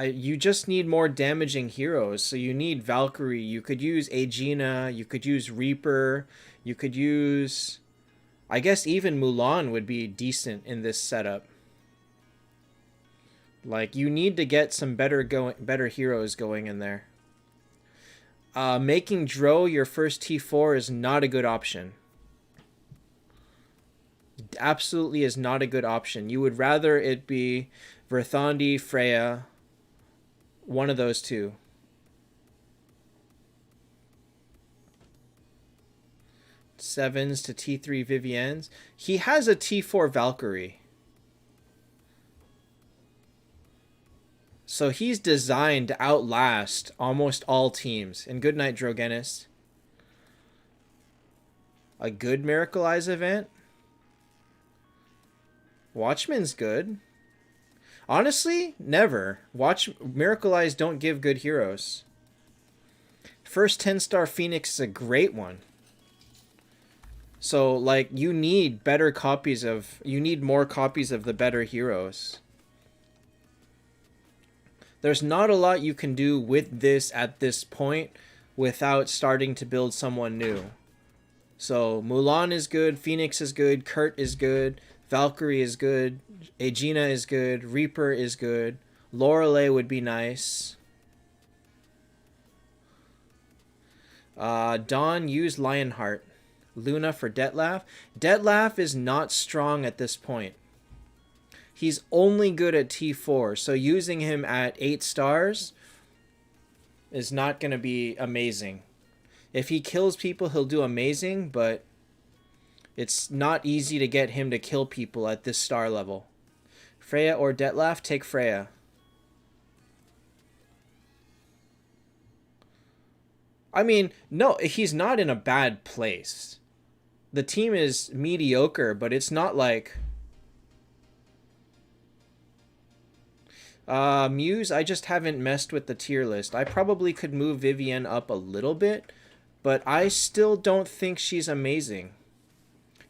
You just need more damaging heroes. So you need Valkyrie. You could use Aegina. You could use Reaper. You could use... I guess even Mulan would be decent in this setup. Like, you need to get some better heroes going in there. Making Dro your first T4 is not a good option. Absolutely is not a good option. You would rather it be Verthandi, Freya, one of those two. Sevens to T3 Viviennes. He has a T4 Valkyrie. So he's designed to outlast almost all teams. And good night, Drogenist. A good Miracle Eyes event? Watchman's good. Honestly, never. Miracle Eyes don't give good heroes. First 10-star Phoenix is a great one. So, like, you need more copies of the better heroes. There's not a lot you can do with this at this point without starting to build someone new. So, Mulan is good, Phoenix is good, Kurt is good, Valkyrie is good, Aegina is good, Reaper is good, Lorelei would be nice. Dawn, use Lionheart. Luna for Detlef. Detlef is not strong at this point. He's only good at T4, so using him at 8 stars is not going to be amazing. If he kills people, he'll do amazing, but it's not easy to get him to kill people at this star level. Freya or Detlef? Take Freya. I mean, no, he's not in a bad place. The team is mediocre, but it's not like... Muse, I just haven't messed with the tier list. I probably could move Vivienne up a little bit, but I still don't think she's amazing.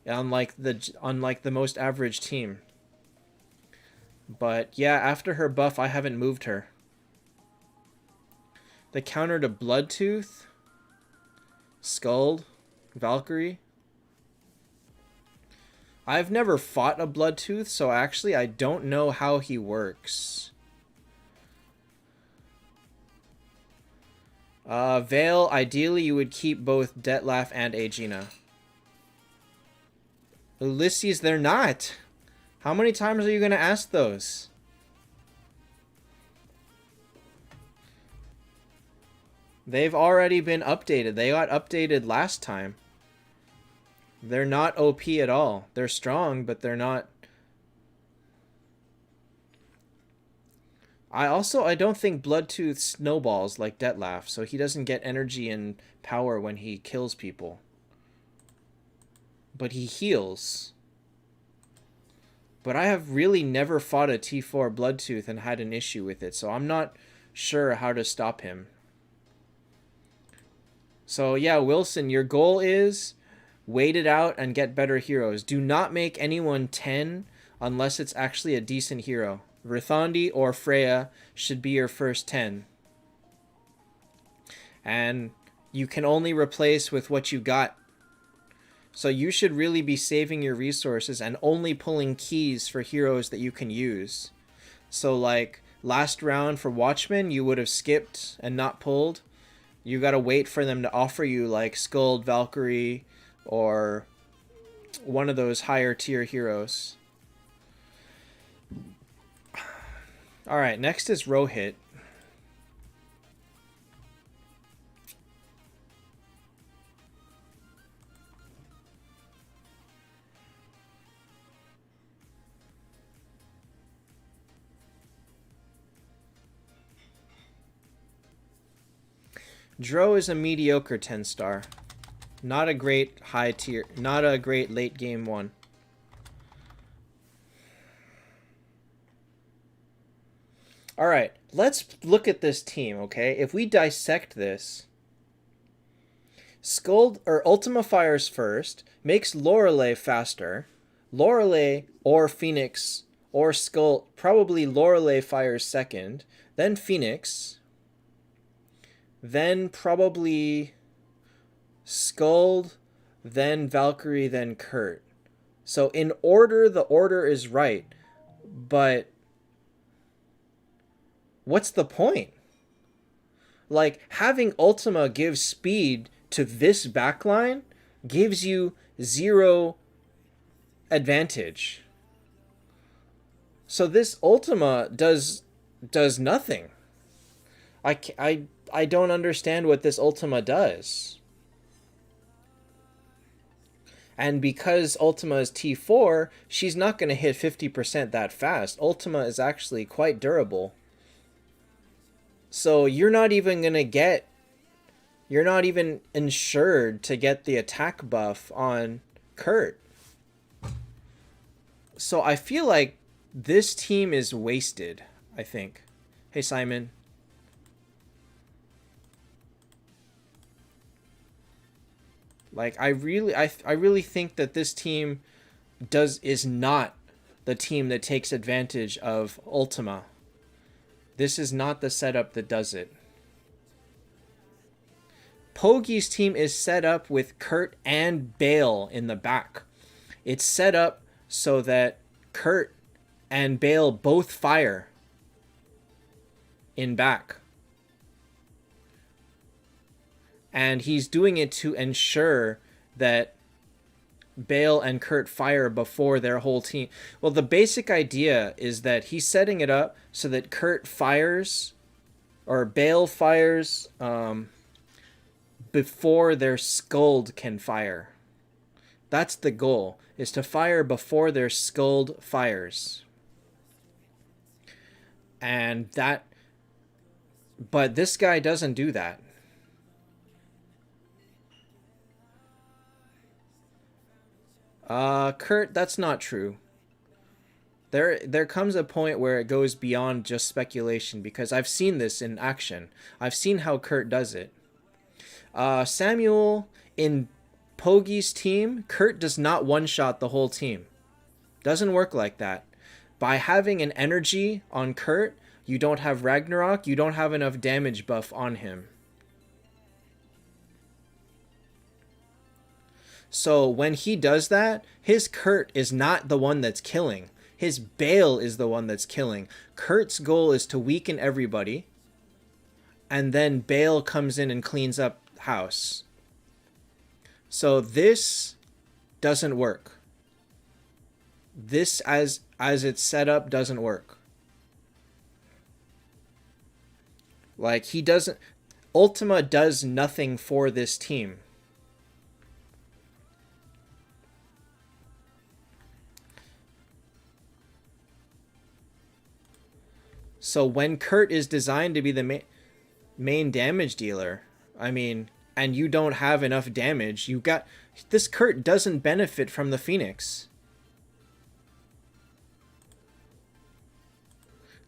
Unlike the most average team. But yeah, after her buff, I haven't moved her. The counter to Bloodtooth, Skuld, Valkyrie. I've never fought a Bloodtooth, so actually I don't know how he works. Vale, ideally you would keep both Detlef and Aegina. Ulysses, they're not. How many times are you going to ask those? They've already been updated. They got updated last time. They're not OP at all. They're strong, but they're not... I don't think Bloodtooth snowballs like Detlef, so he doesn't get energy and power when he kills people. But he heals. But I have really never fought a T4 Bloodtooth and had an issue with it, so I'm not sure how to stop him. So yeah, Wilson, your goal is wait it out and get better heroes. Do not make anyone 10 unless it's actually a decent hero. Rithandi or Freya should be your first 10. And you can only replace with what you got. So you should really be saving your resources and only pulling keys for heroes that you can use. So like last round for Watchmen, you would have skipped and not pulled. You gotta wait for them to offer you like Skuld, Valkyrie, or one of those higher tier heroes. Alright, next is Rohit. Dro is a mediocre 10-star. Not a great high tier, not a great late game one. Alright, let's look at this team, okay? If we dissect this, Skuld or Ultima fires first, makes Lorelei faster. Lorelei or Phoenix or Skuld, probably Lorelei fires second, then Phoenix, then probably Skuld, then Valkyrie, then Kurt. So in order, the order is right, but what's the point? Like, having Ultima give speed to this backline gives you 0 advantage. So this Ultima does nothing. I don't understand what this Ultima does. And because Ultima is T4, she's not going to hit 50% that fast. Ultima is actually quite durable. So you're not even going to get You're not even insured to get the attack buff on Kurt. So I feel like this team is wasted, I think. Hey, Simon. Like, I really think that this team is not the team that takes advantage of Ultima. This is not the setup that does it. Pogi's team is set up with Kurt and Bale in the back. It's set up so that Kurt and Bale both fire in back. And he's doing it to ensure that Bale and Kurt fire before their whole team. Well, the basic idea is that he's setting it up so that Kurt fires, or Bale fires, before their Skuld can fire. That's the goal, is to fire before their Skuld fires. And that... But this guy doesn't do that. Kurt, that's not true. There comes a point where it goes beyond just speculation, because I've seen this in action. I've seen how Kurt does it. Samuel, in Pogi's team, Kurt does not one-shot the whole team. Doesn't work like that. By having an energy on Kurt, you don't have Ragnarok, you don't have enough damage buff on him. So when he does that, his Kurt is not the one that's killing. His Bale is the one that's killing. Kurt's goal is to weaken everybody, and then Bale comes in and cleans up house. So this doesn't work. This, as it's set up, doesn't work. Like, he doesn't... Ultima does nothing for this team. So when Kurt is designed to be the main damage dealer, I mean, and you don't have enough damage, you got... This Kurt doesn't benefit from the Phoenix.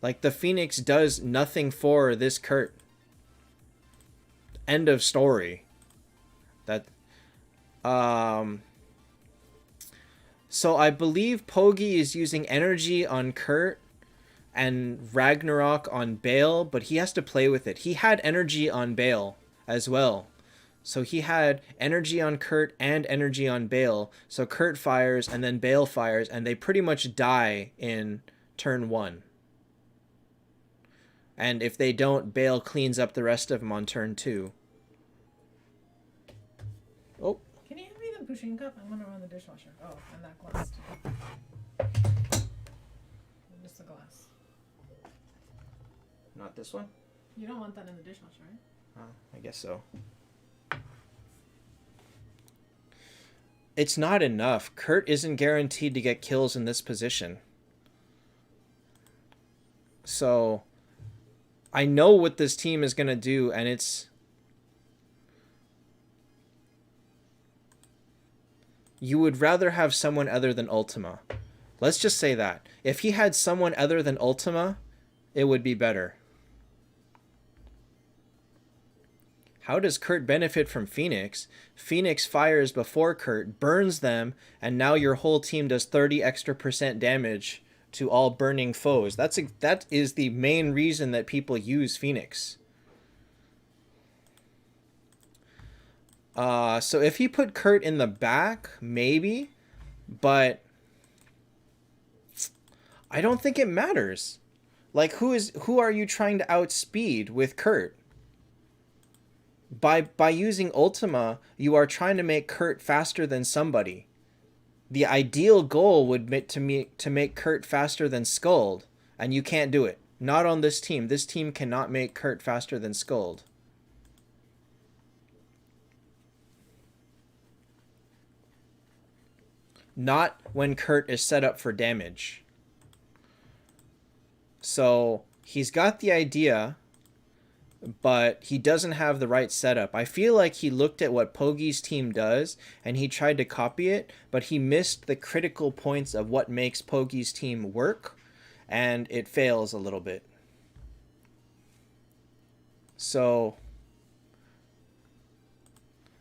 Like, the Phoenix does nothing for this Kurt. End of story. That... So I believe Pogi is using energy on Kurt and Ragnarok on Bale, but he has to play with it. He had energy on Bale as well. So he had energy on Kurt and energy on Bale. So Kurt fires and then Bale fires, and they pretty much die in turn 1. And if they don't, Bale cleans up the rest of them on turn 2. Oh. Can you hand me the pushing cup? I'm going to run the dishwasher. Oh, and that glass too. Just the glass. Not this one? You don't want that in the dishwasher, right? I guess so. It's not enough. Kurt isn't guaranteed to get kills in this position. So, I know what this team is going to do, and it's... You would rather have someone other than Ultima. Let's just say that. If he had someone other than Ultima, it would be better. How does Kurt benefit from Phoenix? Phoenix fires before Kurt, burns them, and now your whole team does 30% extra damage to all burning foes. That is the main reason that people use Phoenix. So if he put Kurt in the back, maybe, but I don't think it matters. Like, who are you trying to outspeed with Kurt? By using Ultima, you are trying to make Kurt faster than somebody. The ideal goal would be to make Kurt faster than Skuld, and you can't do it. Not on this team. This team cannot make Kurt faster than Skuld. Not when Kurt is set up for damage. So, he's got the idea but he doesn't have the right setup. I feel like he looked at what Pogi's team does and he tried to copy it, but he missed the critical points of what makes Pogi's team work, and it fails a little bit. So,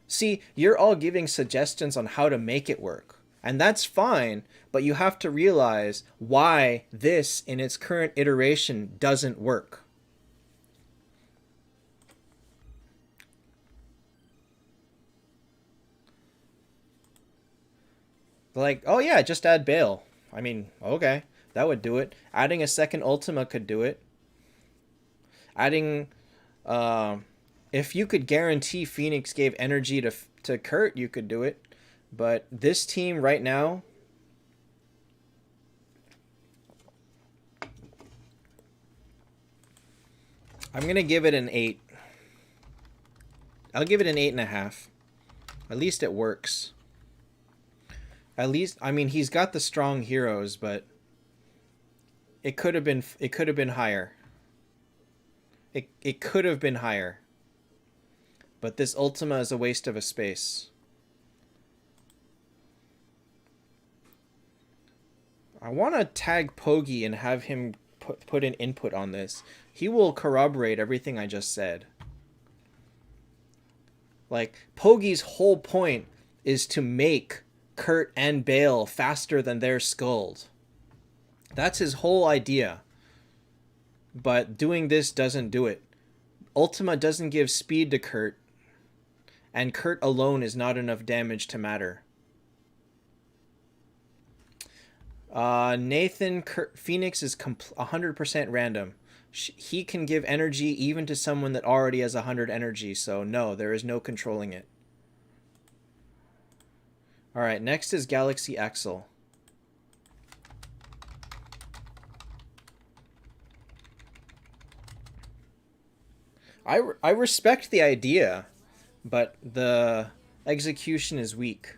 see, you're all giving suggestions on how to make it work. And that's fine, but you have to realize why this in its current iteration doesn't work. Like, oh yeah, just add Bale. I mean, okay, that would do it. Adding a second Ultima could do it. Adding, uh, if you could guarantee Phoenix gave energy to Kurt, you could do it. But this team right now, I'm gonna give it an 8. I'll give it an 8.5. At least it works. At least, I mean, he's got the strong heroes, but it could have been higher. It could have been higher. But this Ultima is a waste of a space. I want to tag Pogi and have him put an input on this. He will corroborate everything I just said. Like, Pogi's whole point is to make Kurt and Bale faster than their Skuld. That's his whole idea. But doing this doesn't do it. Ultima doesn't give speed to Kurt, and Kurt alone is not enough damage to matter. Nathan Phoenix is 100% random. He can give energy even to someone that already has 100 energy, so no, there is no controlling it. Alright, next is Galaxy Axel. I respect the idea, but the execution is weak.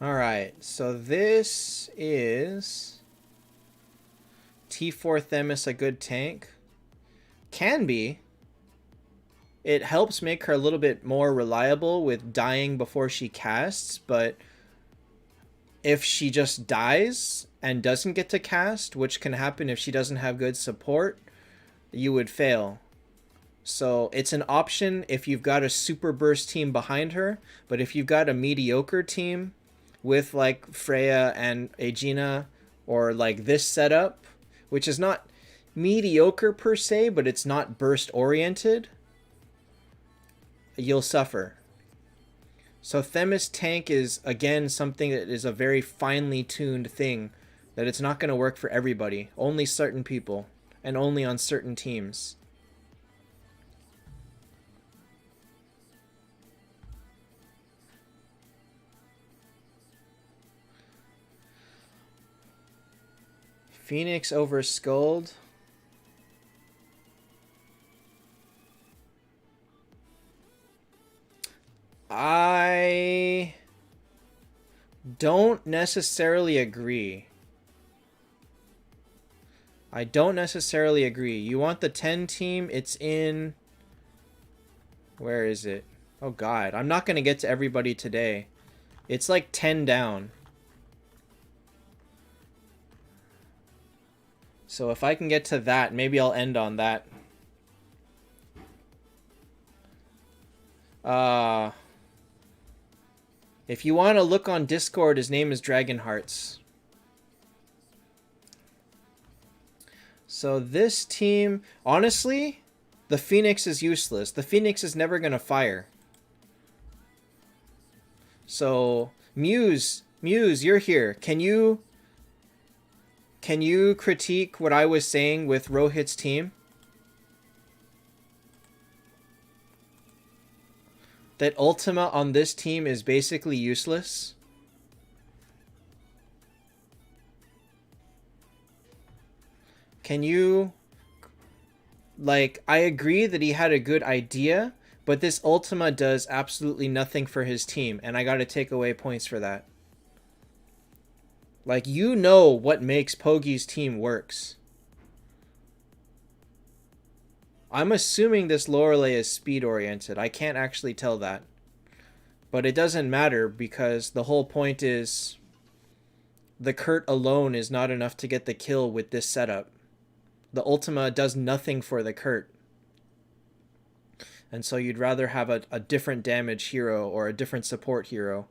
Alright, so this is T4 Themis a good tank? Can be. It helps make her a little bit more reliable with dying before she casts, but if she just dies and doesn't get to cast, which can happen if she doesn't have good support, you would fail. So it's an option if you've got a super burst team behind her, but if you've got a mediocre team with like Freya and Aegina, or like this setup, which is not mediocre per se, but it's not burst oriented, you'll suffer. So Themis tank is, again, something that is a very finely tuned thing, that it's not going to work for everybody, only certain people, and only on certain teams. Phoenix over Skuld. I don't necessarily agree. I don't necessarily agree. You want the 10 team? It's in... Where is it? Oh god, I'm not going to get to everybody today. It's like 10 down. So if I can get to that, maybe I'll end on that. If you want to look on Discord, his name is Dragonhearts. So this team, honestly, the Phoenix is useless. The Phoenix is never going to fire. So Muse, you're here. Can you critique what I was saying with Rohit's team? That Ultima on this team is basically useless? Can you... Like, I agree that he had a good idea, but this Ultima does absolutely nothing for his team, and I gotta take away points for that. Like, you know what makes Pogi's team works. I'm assuming this Lorelei is speed-oriented. I can't actually tell that. But it doesn't matter, because the whole point is the Kurt alone is not enough to get the kill with this setup. The Ultima does nothing for the Kurt. And so you'd rather have a different damage hero or a different support hero.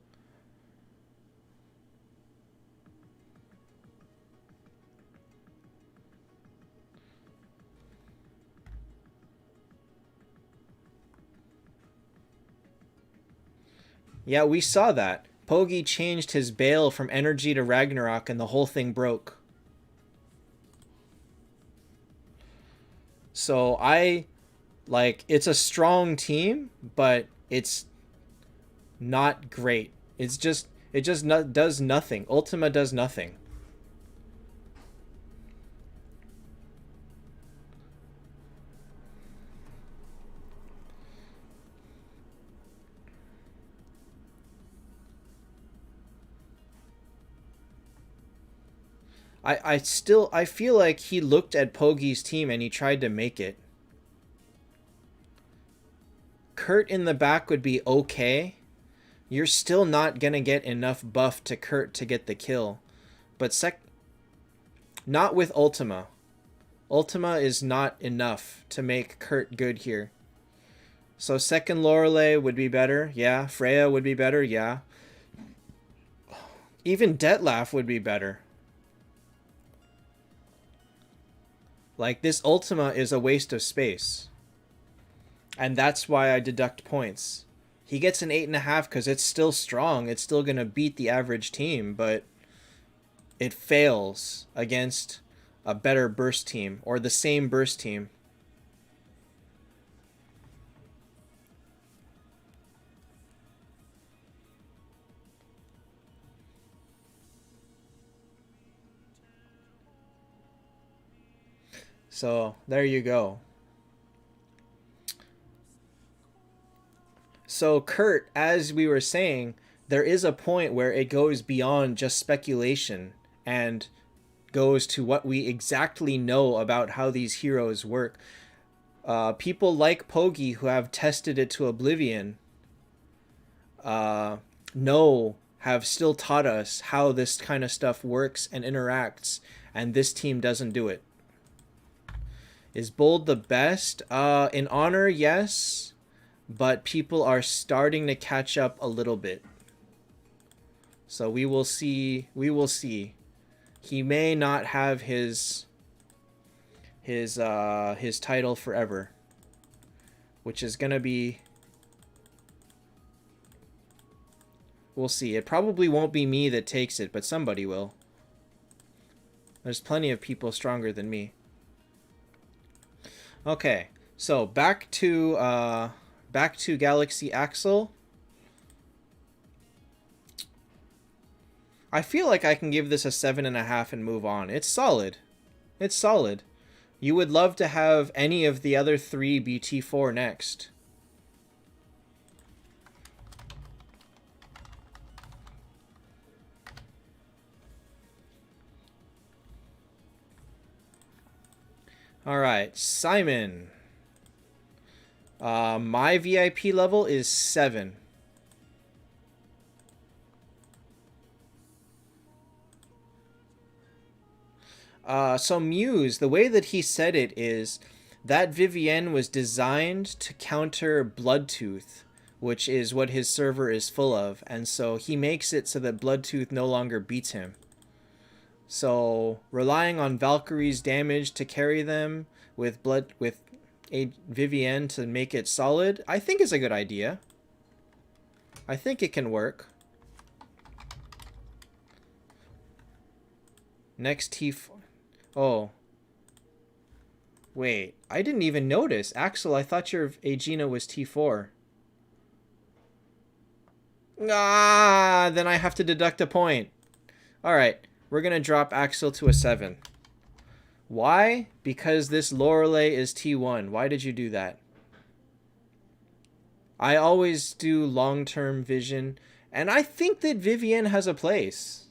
Yeah, we saw that. Pogi changed his Bale from energy to Ragnarok and the whole thing broke. So like, it's a strong team, but it's not great. It just does nothing. Ultima does nothing. I feel like he looked at Pogi's team and he tried to make it. Kurt in the back would be okay. You're still not gonna get enough buff to Kurt to get the kill. But not with Ultima. Ultima is not enough to make Kurt good here. So second Lorelei would be better, yeah. Freya would be better, yeah. Even Detlef would be better. Like, this Ultima is a waste of space. And that's why I deduct points. He gets an 8.5 because it's still strong. It's still going to beat the average team, but it fails against a better burst team or the same burst team. So, there you go. So, Kurt, as we were saying, there is a point where it goes beyond just speculation and goes to what we exactly know about how these heroes work. People like Pogi, who have tested it to oblivion, have still taught us how this kind of stuff works and interacts, and this team doesn't do it. Is Bold the best? In Honor, yes, but people are starting to catch up a little bit. So we will see. We will see. He may not have his title forever, which is gonna be... We'll see. It probably won't be me that takes it, but somebody will. There's plenty of people stronger than me. Okay, so back to Galaxy Axel. I feel like I can give this a 7.5 and move on. It's solid. It's solid. You would love to have any of the other three be T4 next. Alright, Simon. My VIP level is 7. So Muse, the way that he said it is that Vivienne was designed to counter Bloodtooth, which is what his server is full of, and so he makes it so that Bloodtooth no longer beats him. So relying on Valkyrie's damage to carry them with a Vivienne to make it solid, I think is a good idea. I think it can work. Next T4. Oh. Wait, I didn't even notice. Axel, I thought your Aegina was T4. Ah, then I have to deduct a point. Alright, we're going to drop Axel to a 7. Why? Because this Lorelei is T1. Why did you do that? I always do long-term vision, and I think that Vivienne has a place.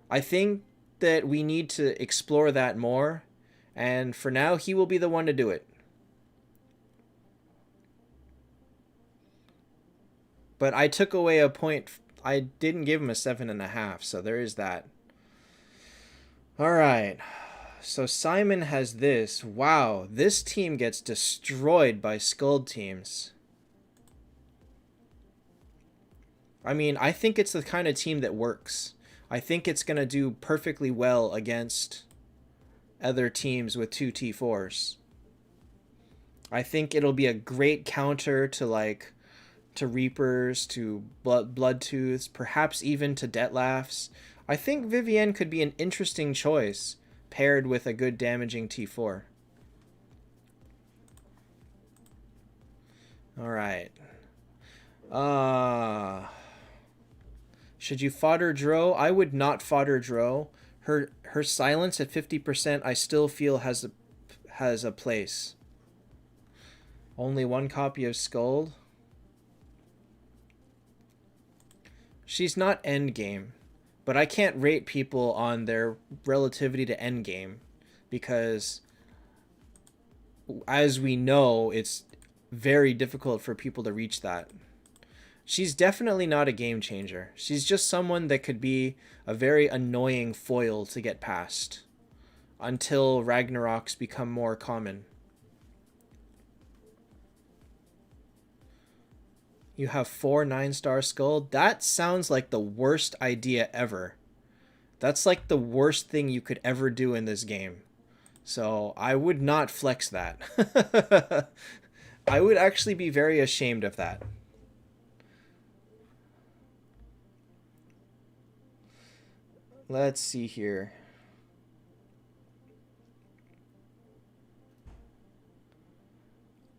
I think that we need to explore that more, and for now, he will be the one to do it. But I took away a point. I didn't give him a 7.5, so there is that. All right. So Simon has this. Wow, this team gets destroyed by Skuld teams. I mean, I think it's the kind of team that works. I think it's going to do perfectly well against other teams with 2 T4s. I think it'll be a great counter to like to Reapers, to Bloodtooths, perhaps even to Detlafs. I think Vivienne could be an interesting choice paired with a good damaging T4. All right. Should you fodder Dro? I would not fodder Dro. Her silence at 50% I still feel has a place. Only one copy of Skuld. She's not endgame, but I can't rate people on their relativity to endgame because, as we know, it's very difficult for people to reach that. She's definitely not a game changer. She's just someone that could be a very annoying foil to get past until Ragnaroks become more common. You have 4 9-star Skuld? That sounds like the worst idea ever. That's like the worst thing you could ever do in this game. So I would not flex that. I would actually be very ashamed of that. Let's see here.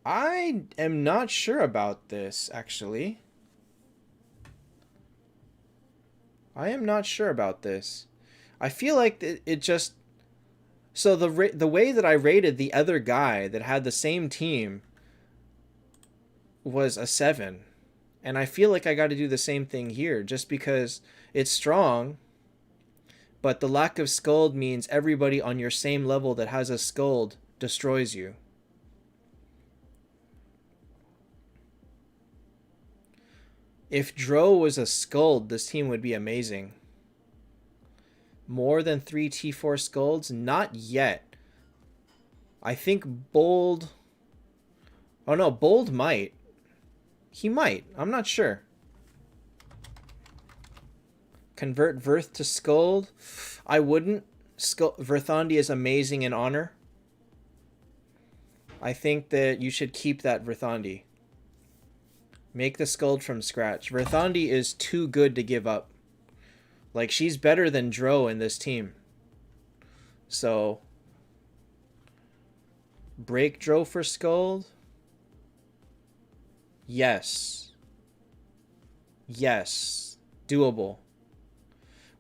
I am not sure about this, actually. I am not sure about this. I feel like it just... So the way that I rated the other guy that had the same team was a 7. And I feel like I got to do the same thing here just because it's strong, but the lack of Skuld means everybody on your same level that has a Skuld destroys you. If Dro was a Skuld, this team would be amazing. More than 3 T4 Skulds? Not yet. I think Bold... Oh no, Bold might. He might. I'm not sure. Convert Verth to Skuld? I wouldn't. Verthandi is amazing in Honor. I think that you should keep that Verthandi. Make the Skuld from scratch. Verthandi is too good to give up. Like, she's better than Dro in this team. So, break Dro for Skuld? Yes. Yes. Doable.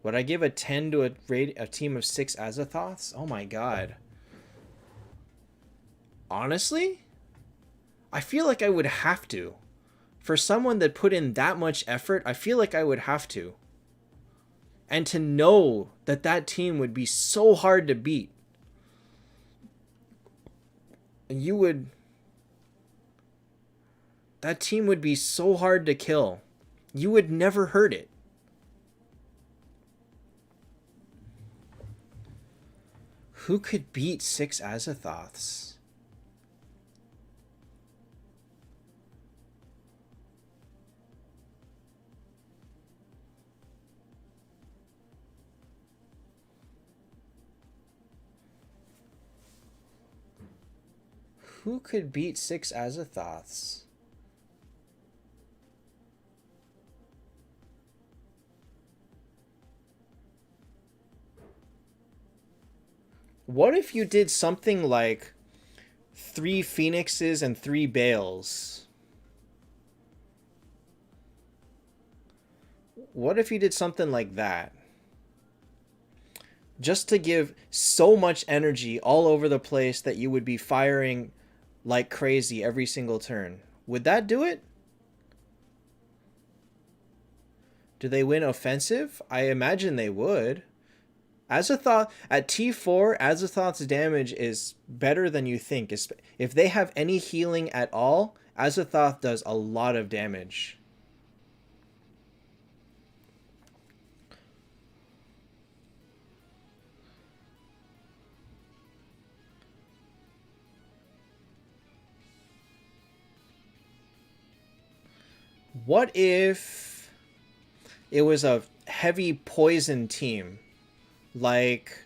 Would I give a 10 to a team of 6 Azathoths? Oh my god. Honestly? I feel like I would have to. For someone that put in that much effort, I feel like I would have to. And to know that that team would be so hard to beat. And you would... That team would be so hard to kill. You would never hurt it. Who could beat 6 Azathoths? Who could beat 6 Azathoths? What if you did something like 3 Phoenixes and 3 Bales? What if you did something like that? just to give so much energy all over the place that you would be firing like crazy every single turn. Would that do it? Do they win offensive? I imagine they would. Azathoth at T4, Azathoth's damage is better than you think. If they have any healing at all, Azathoth does a lot of damage. What if it was a heavy poison team? Like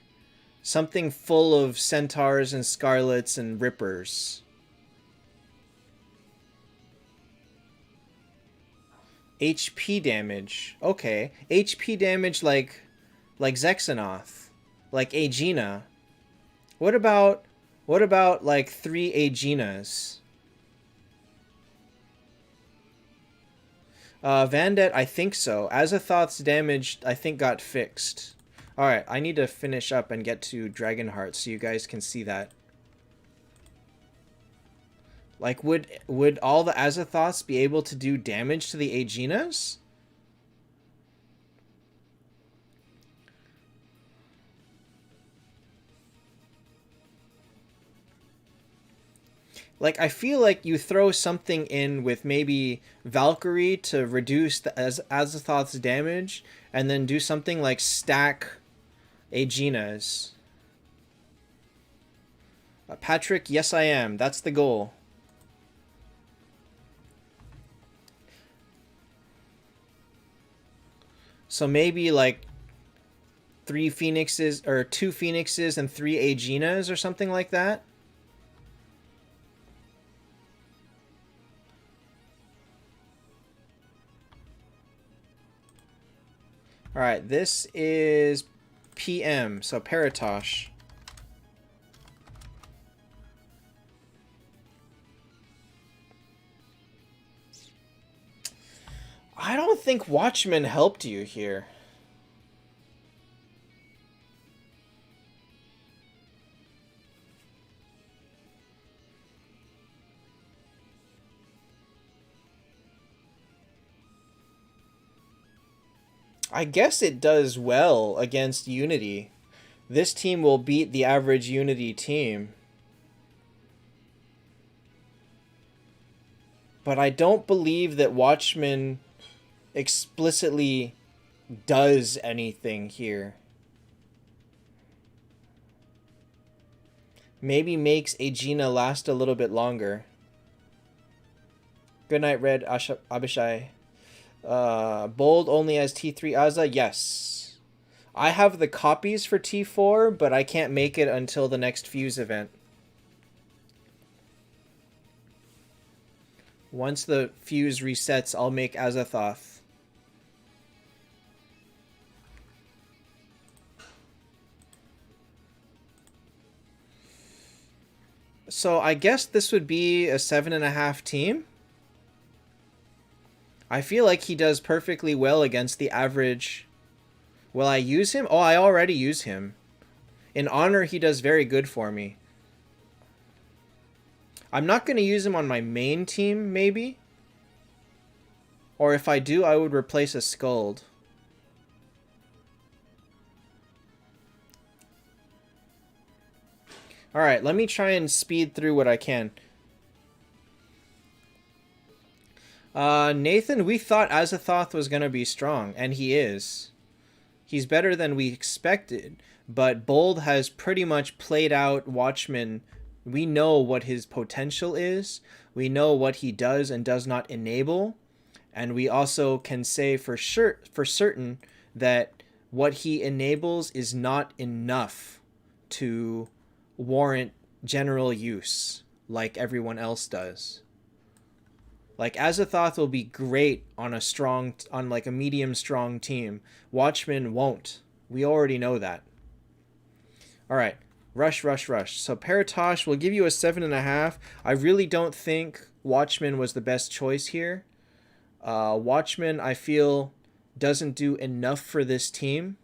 something full of centaurs and scarlets and rippers. HP damage. Okay. HP damage like Zexanoth. Like Aegina. What about like 3 Aeginas? Vandet, I think so. Azathoth's damage, I think, got fixed. Alright, I need to finish up and get to Dragonheart so you guys can see that. Like, would all the Azathoths be able to do damage to the Aeginas? Like, I feel like you throw something in with maybe Valkyrie to reduce the Azathoth's damage, and then do something like stack Aeginas. Patrick, yes I am. That's the goal. So maybe like 3 Phoenixes, or 2 Phoenixes and 3 Aeginas or something like that. Alright, this is PM, so Paratosh. I don't think Watchmen helped you here. I guess it does well against Unity. This team will beat the average Unity team. But I don't believe that Watchmen explicitly does anything here. Maybe makes Aegina last a little bit longer. Good night, Red Abishai. Bold only has T3 Aza? Yes. I have the copies for T4, but I can't make it until the next Fuse event. Once the Fuse resets, I'll make Azathoth. So I guess this would be a 7.5 team. I feel like he does perfectly well against the average. Will I use him? Oh, I already use him. In Honor, he does very good for me. I'm not going to use him on my main team, maybe. Or if I do, I would replace a Skuld. Alright, let me try and speed through what I can. Nathan, we thought Azathoth was going to be strong, and he is. He's better than we expected, but Bold has pretty much played out Watchmen. We know what his potential is. We know what he does and does not enable. And we also can say for certain that what he enables is not enough to warrant general use like everyone else does. Like, Azathoth will be great on like a medium strong team. Watchmen won't. We already know that. Alright. Rush. So Paratosh will give you a 7.5. I really don't think Watchmen was the best choice here. Watchmen, I feel, doesn't do enough for this team.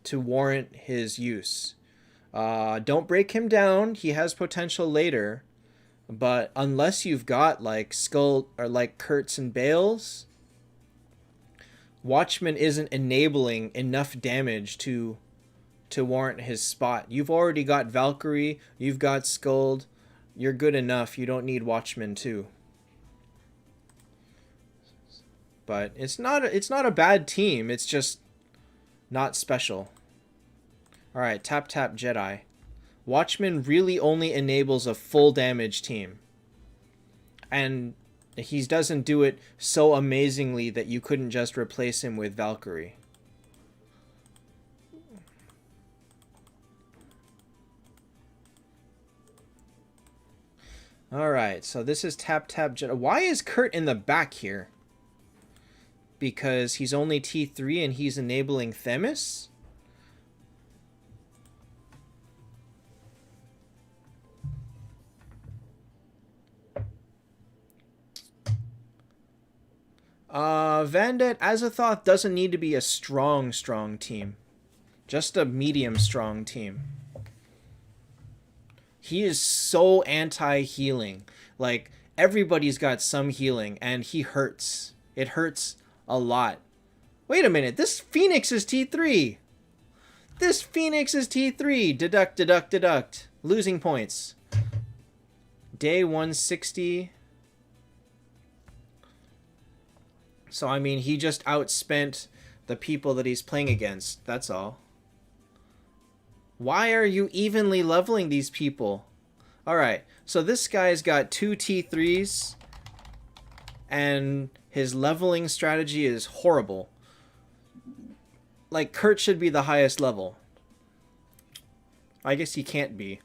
to warrant his use. Don't break him down. He has potential later, but unless you've got like Skull or like Kurtz and Bales, Watchman isn't enabling enough damage to warrant his spot. You've already got Valkyrie, you've got Skuld. You're good enough. You don't need Watchman too. But it's not a bad team. It's just not special. All right, Taptap Jedi. Watchman really only enables a full damage team. And he doesn't do it so amazingly that you couldn't just replace him with Valkyrie. Alright, so this is Taptap Jedi. Why is Kurt in the back here? Because he's only T3 and he's enabling Themis? Vandit Azathoth doesn't need to be a strong team. Just a medium strong team. He is so anti-healing. Like, everybody's got some healing, and he hurts. It hurts a lot. Wait a minute, this Phoenix is T3! This Phoenix is T3! Deduct, deduct, deduct. Losing points. Day 160. So, I mean, he just outspent the people that he's playing against. That's all. Why are you evenly leveling these people? Alright, so this guy's got 2 T3s. And his leveling strategy is horrible. Like, Kurt should be the highest level. I guess he can't be.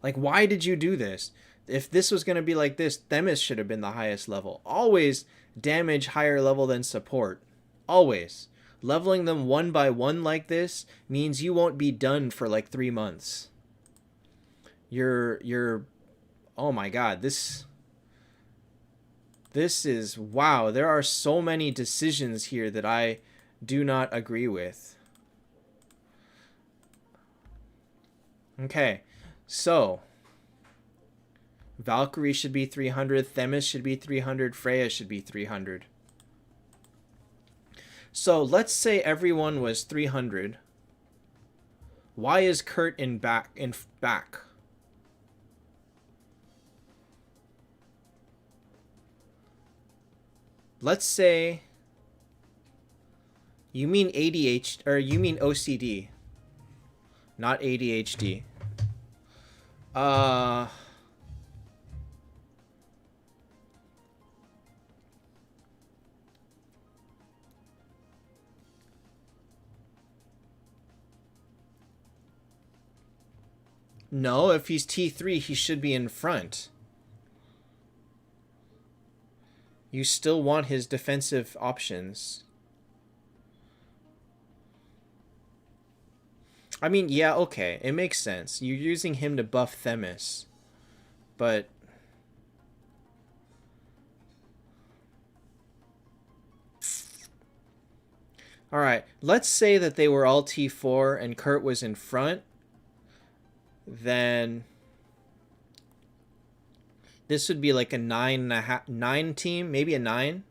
Like, why did you do this? If this was going to be like this, Themis should have been the highest level. Always damage higher level than support. Always. Leveling them one by one like this means you won't be done for like 3 months. You're oh my god, this is, wow, there are so many decisions here that I do not agree with. Okay, so Valkyrie should be 300, Themis should be 300, Freya should be 300. So let's say everyone was 300. Why is Kurt in back? Let's say you mean ADHD, or you mean OCD, not ADHD. No, if he's T3, he should be in front. You still want his defensive options. I mean, yeah, okay, it makes sense. You're using him to buff Themis. But alright, let's say that they were all T4 and Kurt was in front. Then this would be like a 9 team, maybe a 9.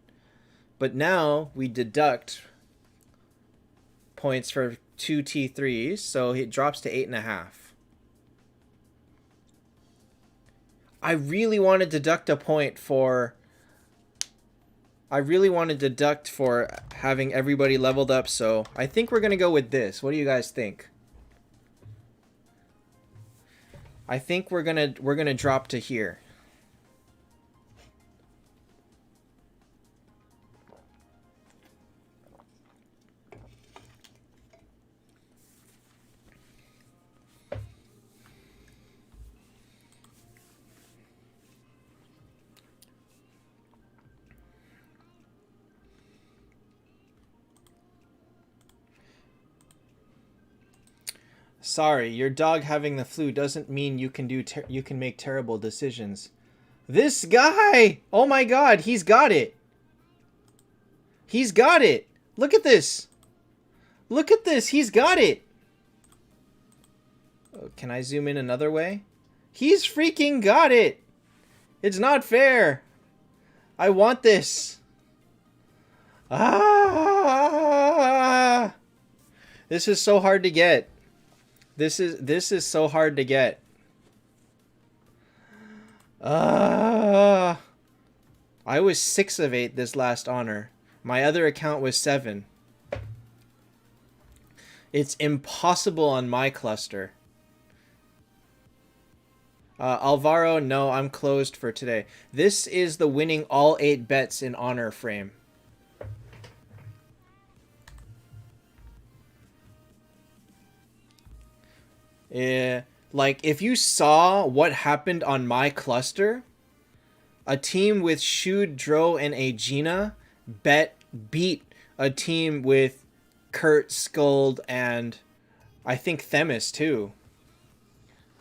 But now we deduct points for 2 T3s, so it drops to 8.5. I really want to deduct a point for... I really want to deduct for having everybody leveled up, so I think we're going to go with this. What do you guys think? I think we're gonna drop to here. Sorry, your dog having the flu doesn't mean you can make terrible decisions. This guy! Oh my god, he's got it. He's got it. Look at this. Look at this. He's got it. Oh, can I zoom in another way? He's freaking got it. It's not fair. I want this. Ah! This is so hard to get. This is so hard to get. I was 6 of 8 this last honor. My other account was 7. It's impossible on my cluster. Alvaro, no, I'm closed for today. This is the winning all 8 bets in honor frame. Yeah, like if you saw what happened on my cluster, a team with Shude, Dro, and Aegina beat a team with Kurt, Skuld, and I think Themis too.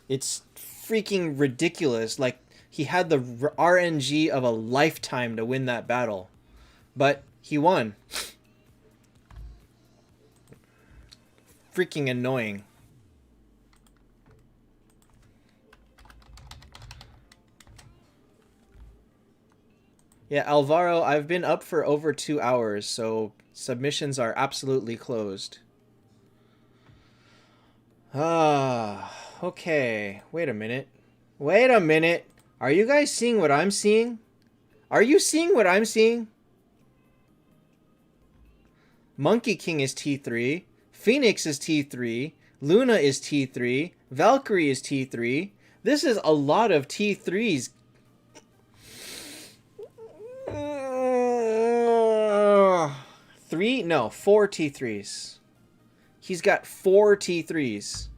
It's freaking ridiculous. Like, he had the RNG of a lifetime to win that battle. But he won. Freaking annoying. Yeah, Alvaro, I've been up for over 2 hours, so submissions are absolutely closed. Okay. Wait a minute. Wait a minute. Are you guys seeing what I'm seeing? Are you seeing what I'm seeing? Monkey King is T3. Phoenix is T3. Luna is T3. Valkyrie is T3. This is a lot of T3s. Three? No, 4 T3s. He's got 4 T3s.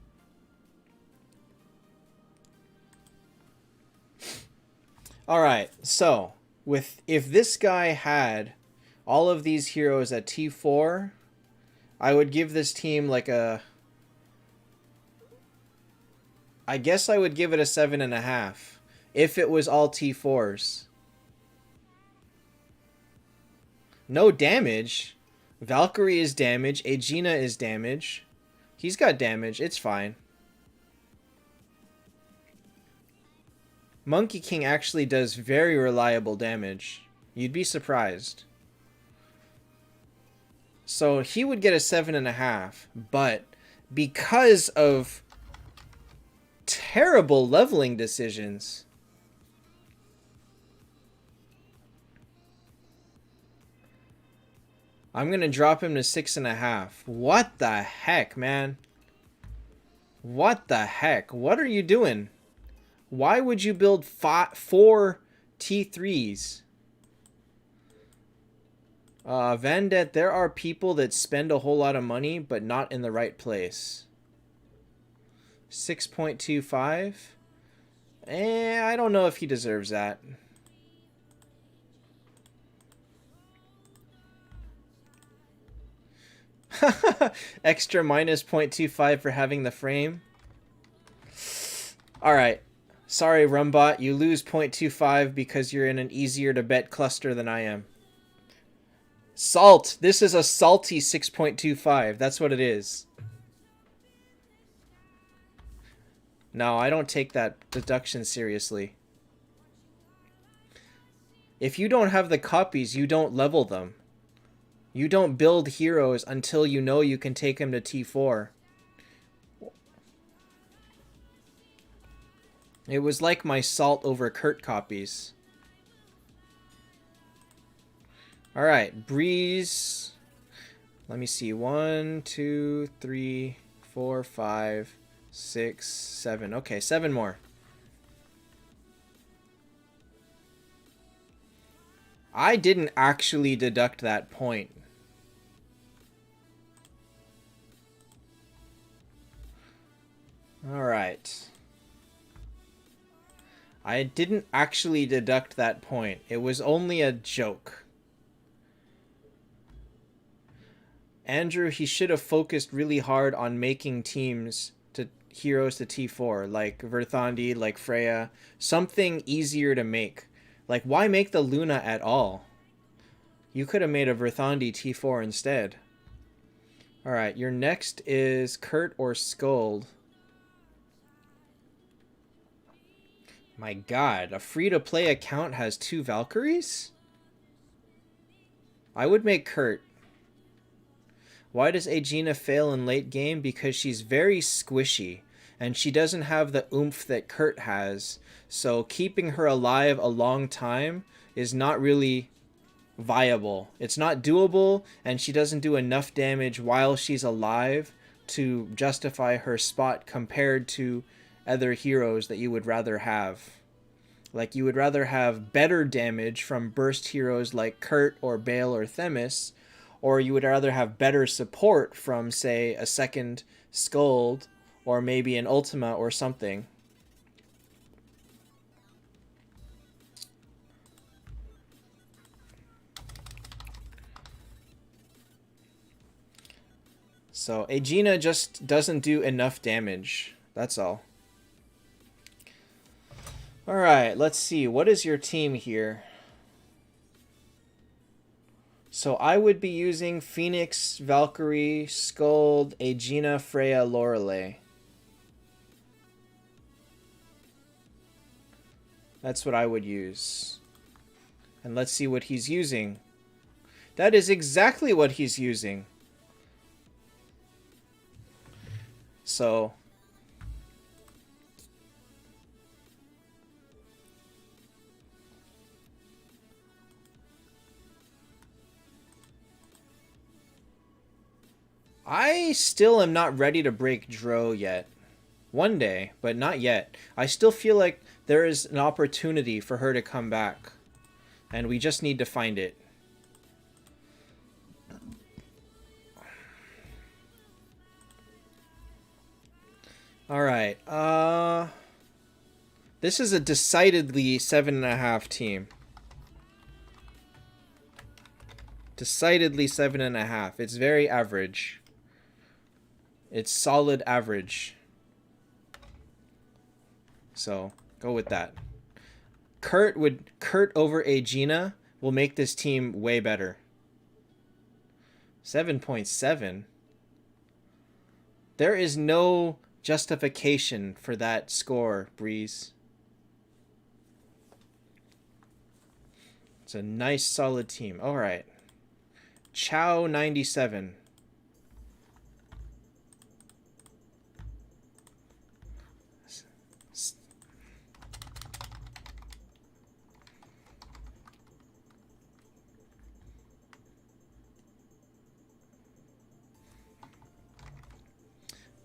Alright, so if this guy had all of these heroes at T4, I would give this team like a... I guess I would give it a 7.5 if it was all T4s. No damage. Valkyrie is damage. Aegina is damage. He's got damage. It's fine. Monkey King actually does very reliable damage. You'd be surprised. So he would get a 7.5, but because of terrible leveling decisions, I'm going to drop him to 6.5. What the heck, man? What the heck? What are you doing? Why would you build 4 T3s? Vandet, there are people that spend a whole lot of money, but not in the right place. 6.25? I don't know if he deserves that. Extra minus 0.25 for having the frame. Alright. Sorry, Rumbot. You lose 0.25 because you're in an easier to bet cluster than I am. Salt. This is a salty 6.25. That's what it is. No, I don't take that deduction seriously. If you don't have the copies, you don't level them. You don't build heroes until you know you can take them to T4. It was like my Salt over Kurt copies. Alright, Breeze. Let me see. 1, 2, 3, 4, 5, 6, 7. Okay, 7 more. I didn't actually deduct that point. Alright. I didn't actually deduct that point. It was only a joke. Andrew, he should have focused really hard on making teams to heroes to T4, like Verthandi, like Freya. Something easier to make. Like, why make the Luna at all? You could have made a Verthandi T4 instead. All right, your next is Kurt or Scold. My god, a free-to-play account has 2 Valkyries? I would make Kurt. Why does Aegina fail in late game? Because she's very squishy, and she doesn't have the oomph that Kurt has, so keeping her alive a long time is not really viable. It's not doable, and she doesn't do enough damage while she's alive to justify her spot compared to other heroes that you would rather have. Like, you would rather have better damage from burst heroes like Kurt or Bale or Themis, or you would rather have better support from, say, a second Scold or maybe an Ultima or something. So Aegina just doesn't do enough damage. That's all. Alright, let's see. What is your team here? So I would be using Phoenix, Valkyrie, Scold, Aegina, Freya, Lorelei. That's what I would use. And let's see what he's using. That is exactly what he's using. So I still am not ready to break Dro yet. One day, but not yet. I still feel like there is an opportunity for her to come back. And we just need to find it. Alright, this is a decidedly 7.5 team. Decidedly 7.5. It's very average. It's solid average. So, go with that. Kurt over Aegina will make this team way better. 7.7. There is no justification for that score, Breeze. It's a nice, solid team. All right. Chow 97.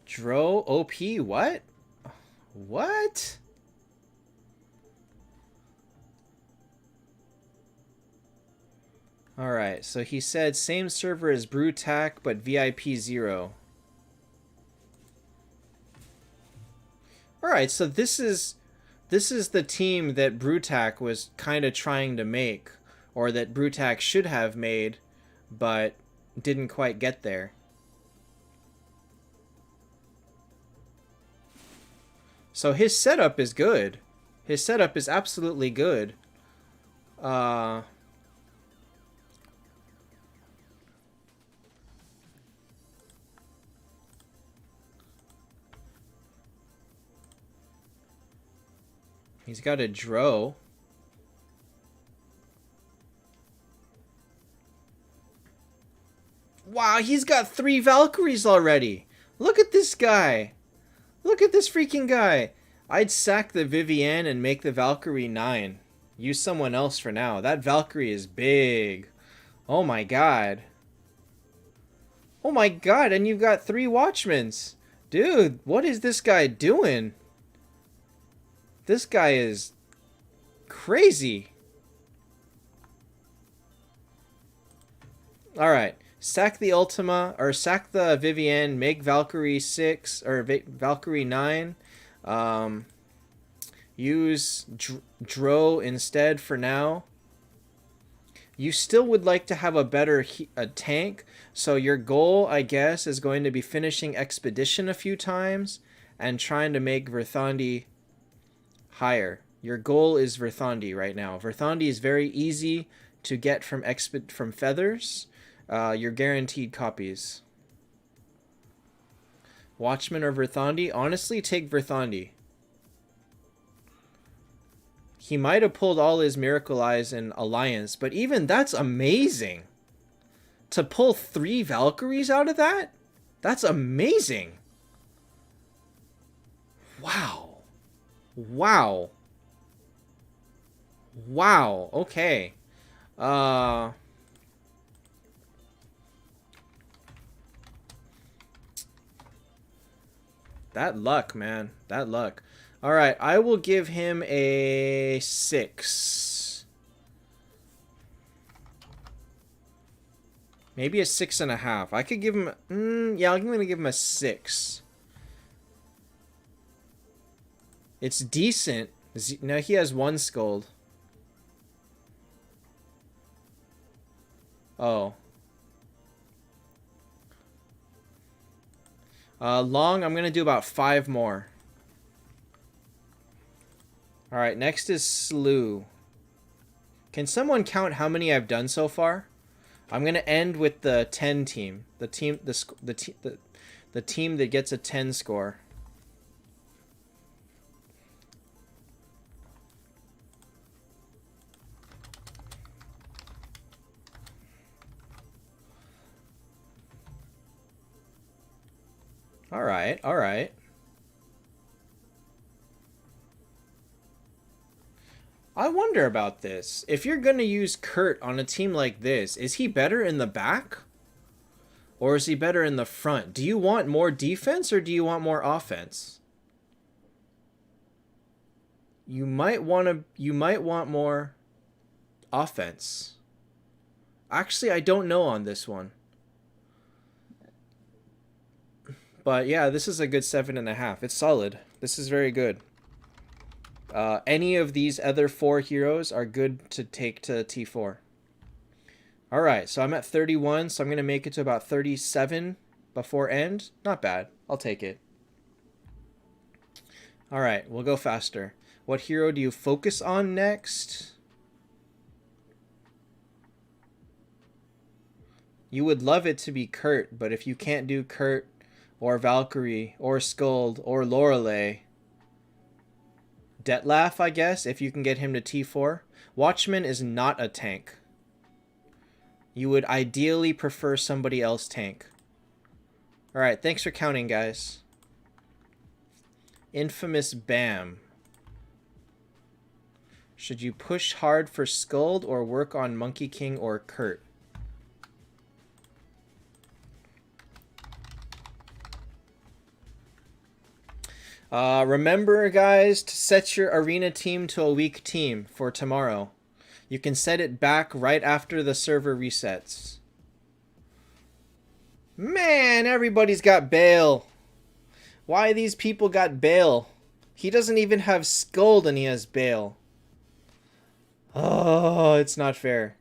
Dro OP, what? What? Alright, so he said same server as Brewtac, but VIP 0. Alright, so this is the team that Brewtac was kind of trying to make, or that Brewtac should have made, but didn't quite get there. So his setup is good. His setup is absolutely good. He's got a Dro. Wow, he's got 3 Valkyries already. Look at this guy. Look at this freaking guy. I'd sack the Vivienne and make the Valkyrie 9. Use someone else for now. That Valkyrie is big. Oh my god. Oh my god, and you've got 3 Watchmans. Dude, what is this guy doing? This guy is crazy. Alright. Sack the Ultima, or sack the Vivienne, make Valkyrie 6, or Valkyrie 9. Use Dro instead for now. You still would like to have a better tank, so your goal, I guess, is going to be finishing Expedition a few times and trying to make Verthandi higher. Your goal is Verthandi right now. Verthandi is very easy to get from Feathers. You're guaranteed copies. Watchman or Verthandi? Honestly, take Verthandi. He might have pulled all his Miracle Eyes in Alliance, but even that's amazing. To pull 3 Valkyries out of that? That's amazing. Wow. Wow. Wow. Okay. That luck, man. That luck. All right, I will give him a 6. Maybe a 6.5. I could give him... yeah, I'm going to give him a 6. It's decent. No, he has 1 Scold. Oh. Long, I'm going to do about 5 more. Alright, next is Slew. Can someone count how many I've done so far? I'm going to end with the 10 team. The team that gets a 10 score. Alright, alright. I wonder about this. If you're going to use Kurt on a team like this, is he better in the back? Or is he better in the front? Do you want more defense or do you want more offense? You might want more offense. Actually, I don't know on this one. But yeah, this is a good 7.5. It's solid. This is very good. Any of these other 4 heroes are good to take to T4. Alright, so I'm at 31, so I'm going to make it to about 37 before end. Not bad. I'll take it. Alright, we'll go faster. What hero do you focus on next? You would love it to be Kurt, but if you can't do Kurt or Valkyrie or Skuld or Lorelei... Detlef, I guess, if you can get him to T4. Watchman is not a tank. You would ideally prefer somebody else tank. Alright, thanks for counting, guys. Infamous Bam. Should you push hard for Skuld or work on Monkey King or Kurt? Remember, guys, to set your arena team to a weak team for tomorrow. You can set it back right after the server resets. Man, everybody's got Bale. Why these people got Bale? He doesn't even have Skuld and he has Bale. Oh, it's not fair.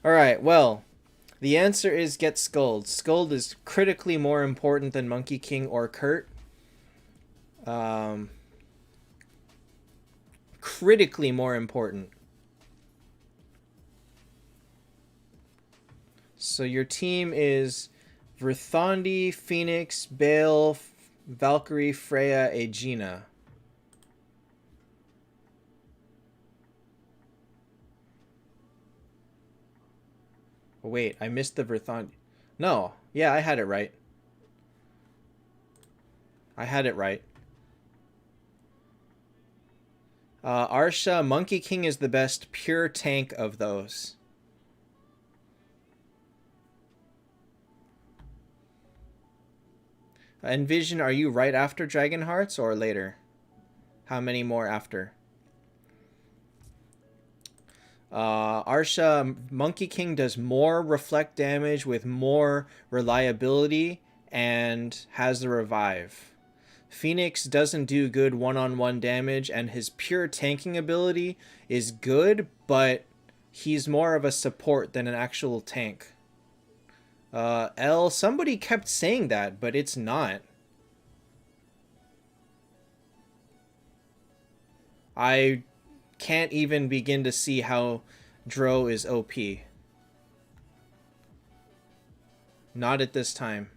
Alright, well, the answer is get Skuld. Skuld is critically more important than Monkey King or Kurt. Critically more important. So your team is Verthandi, Phoenix, Bale, Valkyrie, Freya, Aegina. Oh, wait, I missed the Verthandi. No, yeah, I had it right. I had it right. Arsha, Monkey King is the best pure tank of those. Envision, are you right after Dragon Hearts or later? How many more after? Arsha, Monkey King does more reflect damage with more reliability and has the revive. Phoenix doesn't do good one-on-one damage, and his pure tanking ability is good, but he's more of a support than an actual tank. Somebody kept saying that, but it's not. I can't even begin to see how Dro is OP. Not at this time.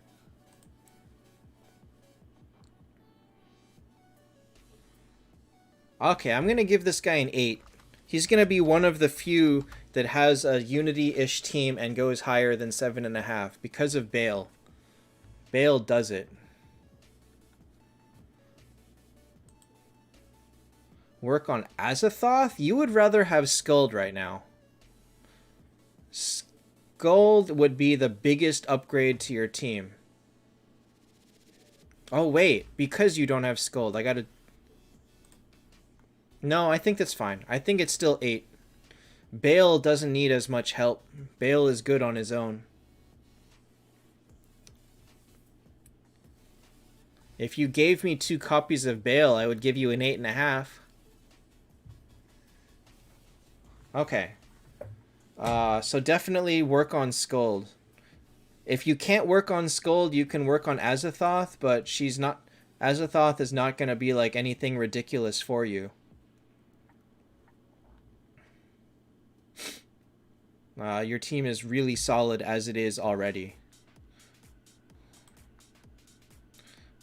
Okay, I'm gonna give this guy an 8. He's gonna be one of the few that has a unity-ish team and goes higher than 7.5 because of Bale. Bale does it. Work on Azathoth? You would rather have Skuld right now. Skuld would be the biggest upgrade to your team. Oh, wait. Because you don't have Skuld, I gotta... No, I think that's fine. I think it's still 8. Bale doesn't need as much help. Bale is good on his own. If you gave me 2 copies of Bale, I would give you an 8.5. Okay. So definitely work on Skuld. If you can't work on Skuld, you can work on Azathoth, but she's not... Azathoth is not going to be like anything ridiculous for you. Your team is really solid as it is already.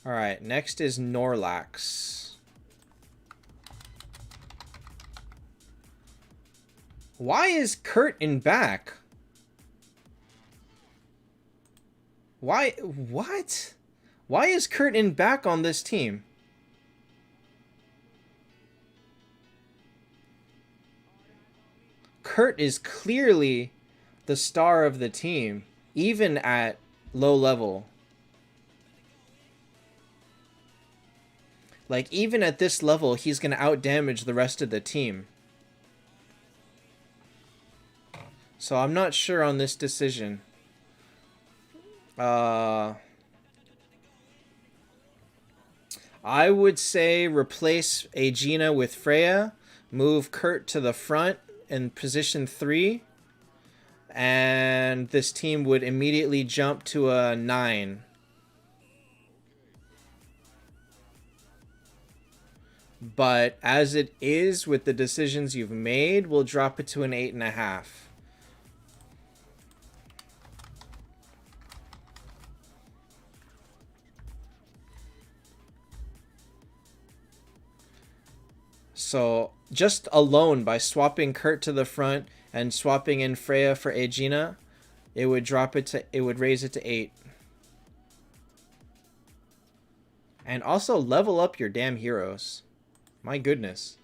Alright, next is Norlax. Why is Kurt in back? Why? What? Why is Kurt in back on this team? Kurt is clearly the star of the team, even at low level. Like, even at this level, he's going to outdamage the rest of the team. So I'm not sure on this decision. I would say replace Aegina with Freya, move Kurt to the front in position 3, and this team would immediately jump to a 9. But as it is with the decisions you've made, we'll drop it to an 8.5. So just alone by swapping Kurt to the front and swapping in Freya for Aegina, it would raise it to 8. And also level up your damn heroes. My goodness.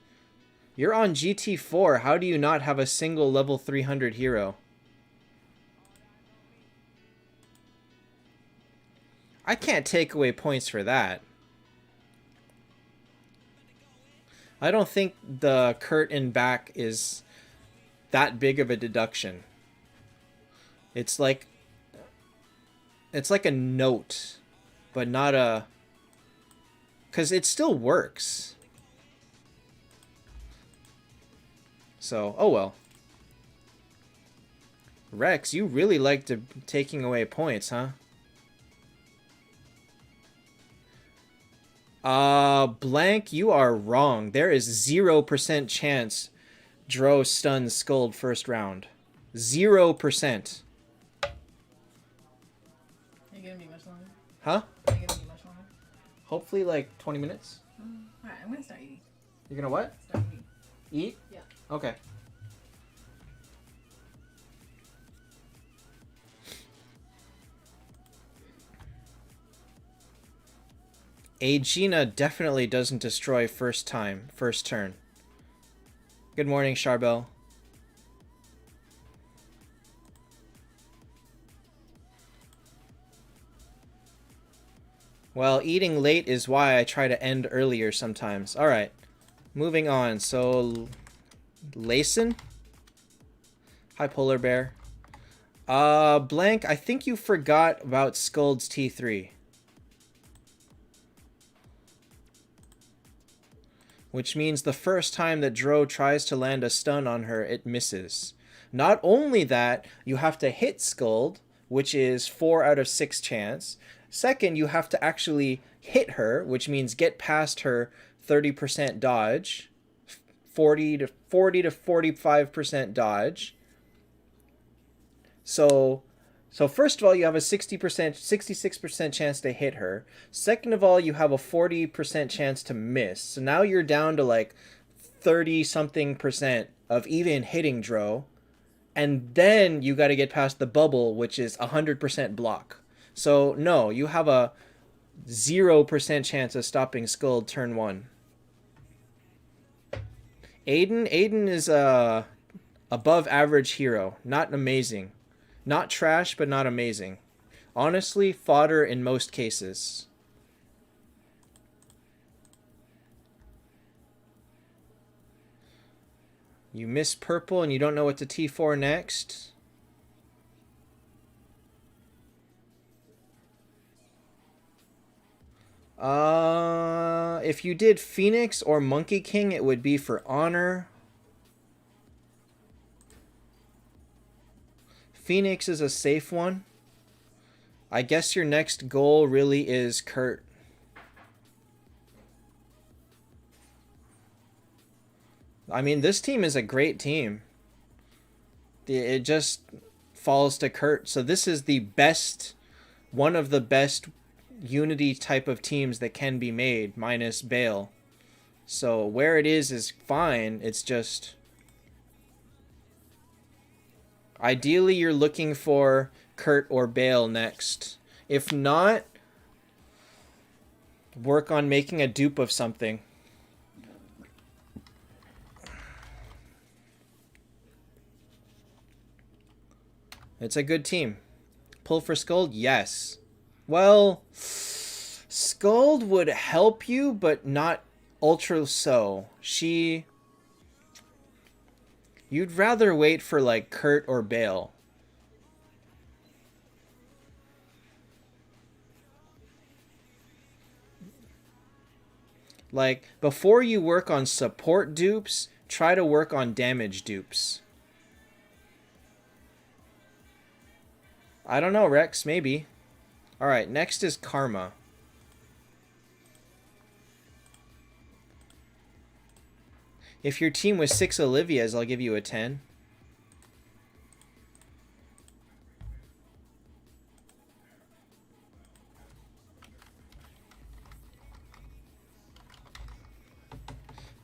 You're on GT4. How do you not have a single level 300 hero? I can't take away points for that. I don't think the Kurt in back is that big of a deduction. It's like a note, but not a... Because it still works. So, oh well. Rex, you really like taking away points, huh? Blank, you are wrong. There is 0% chance Dro stuns Skuld first round. 0%. Are you gonna be much longer? Huh? Are you gonna be much longer? Hopefully like 20 minutes. Alright, I'm gonna start eating. You're gonna what? Start eating. Eat? Yeah. Okay. Aegina definitely doesn't destroy first turn. Good morning, Charbel. Well, eating late is why I try to end earlier sometimes. Alright, moving on. So, Layson? Hi, Polar Bear. Blank, I think you forgot about Skuld's T3. Which means the first time that Dro tries to land a stun on her, it misses. Not only that, you have to hit Skuld, which is 4 out of 6 chance. Second, you have to actually hit her, which means get past her 30% dodge, 40 to 45% dodge. So first of all, you have a 66% chance to hit her. Second of all, you have a 40% chance to miss. So now you're down to like 30 something percent of even hitting Dro, and then you got to get past the bubble, which is 100% block. So no, you have a 0% chance of stopping Skuld turn 1. Aiden is a above average hero, not amazing. Not trash, but not amazing. Honestly, fodder in most cases. You miss purple and you don't know what to T4 next. If you did Phoenix or Monkey King, it would be for honor. Phoenix is a safe one. I guess your next goal really is Kurt. I mean, this team is a great team. It just falls to Kurt. So this is the best, one of the best Unity type of teams that can be made, minus Bale. So where it is fine. It's just... Ideally, you're looking for Kurt or Bale next. If not, work on making a dupe of something. It's a good team. Pull for Skuld? Yes. Well, Skuld would help you, but not ultra so. You'd rather wait for, like, Kurt or Bale. Like, before you work on support dupes, try to work on damage dupes. I don't know, Rex. Maybe. Alright, next is Karma. If your team was 6 Olivias, I'll give you a 10.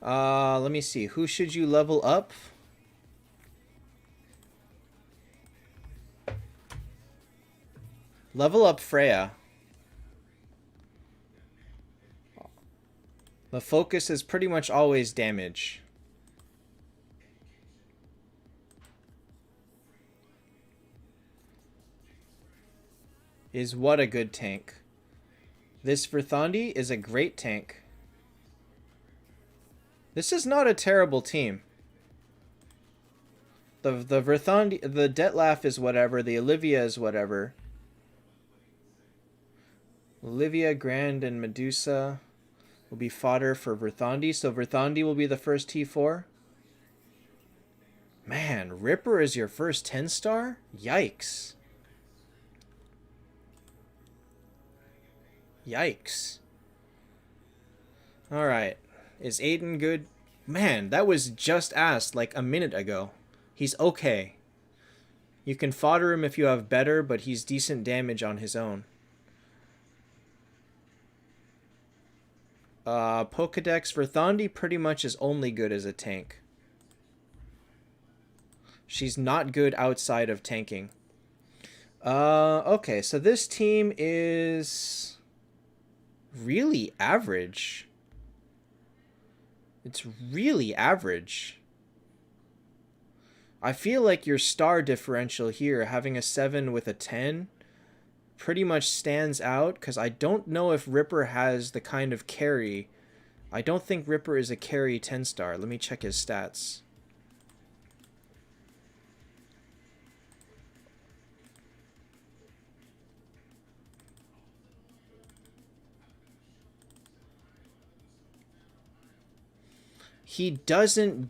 Let me see. Who should you level up? Level up Freya. The focus is pretty much always damage. Is what a good tank. This Verthandi is a great tank. This is not a terrible team. The Verthandi, the Detlaf is whatever, the Olivia is whatever. Olivia, Grand, and Medusa will be fodder for Verthandi, so Verthandi will be the first T4. Man, Ripper is your first 10-star? Yikes. Yikes. Alright. Is Aiden good? Man, that was just asked like a minute ago. He's okay. You can fodder him if you have better, but he's decent damage on his own. Pokedex Verthandi pretty much is only good as a tank. She's not good outside of tanking. Okay, so this team is really average. It's really average. I feel like your star differential here, having a 7 with a 10, pretty much stands out, because I don't know if Ripper has the kind of carry. I don't think Ripper is a carry 10-star. Let me check his stats. He doesn't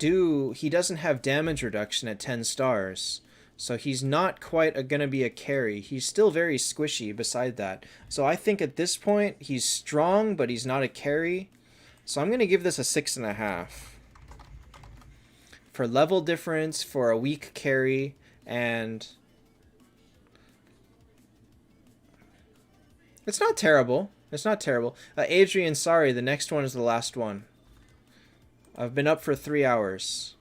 have damage reduction at 10 stars. So he's not quite going to be a carry. He's still very squishy beside that. So I think at this point, he's strong, but he's not a carry. So I'm going to give this a 6.5. For level difference, for a weak carry, and... It's not terrible. It's not terrible. Adrian, sorry, the next one is the last one. I've been up for 3 hours.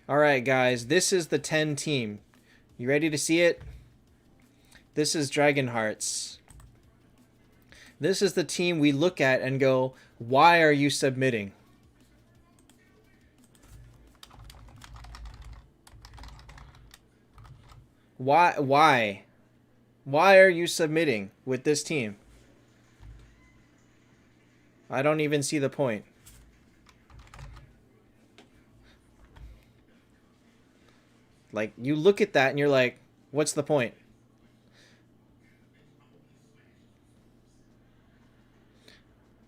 Alright, guys. This is the 10 team. You ready to see it? This is Dragon Hearts. This is the team we look at and go, why are you submitting? Why? Why are you submitting with this team? I don't even see the point. Like, you look at that and you're like, what's the point?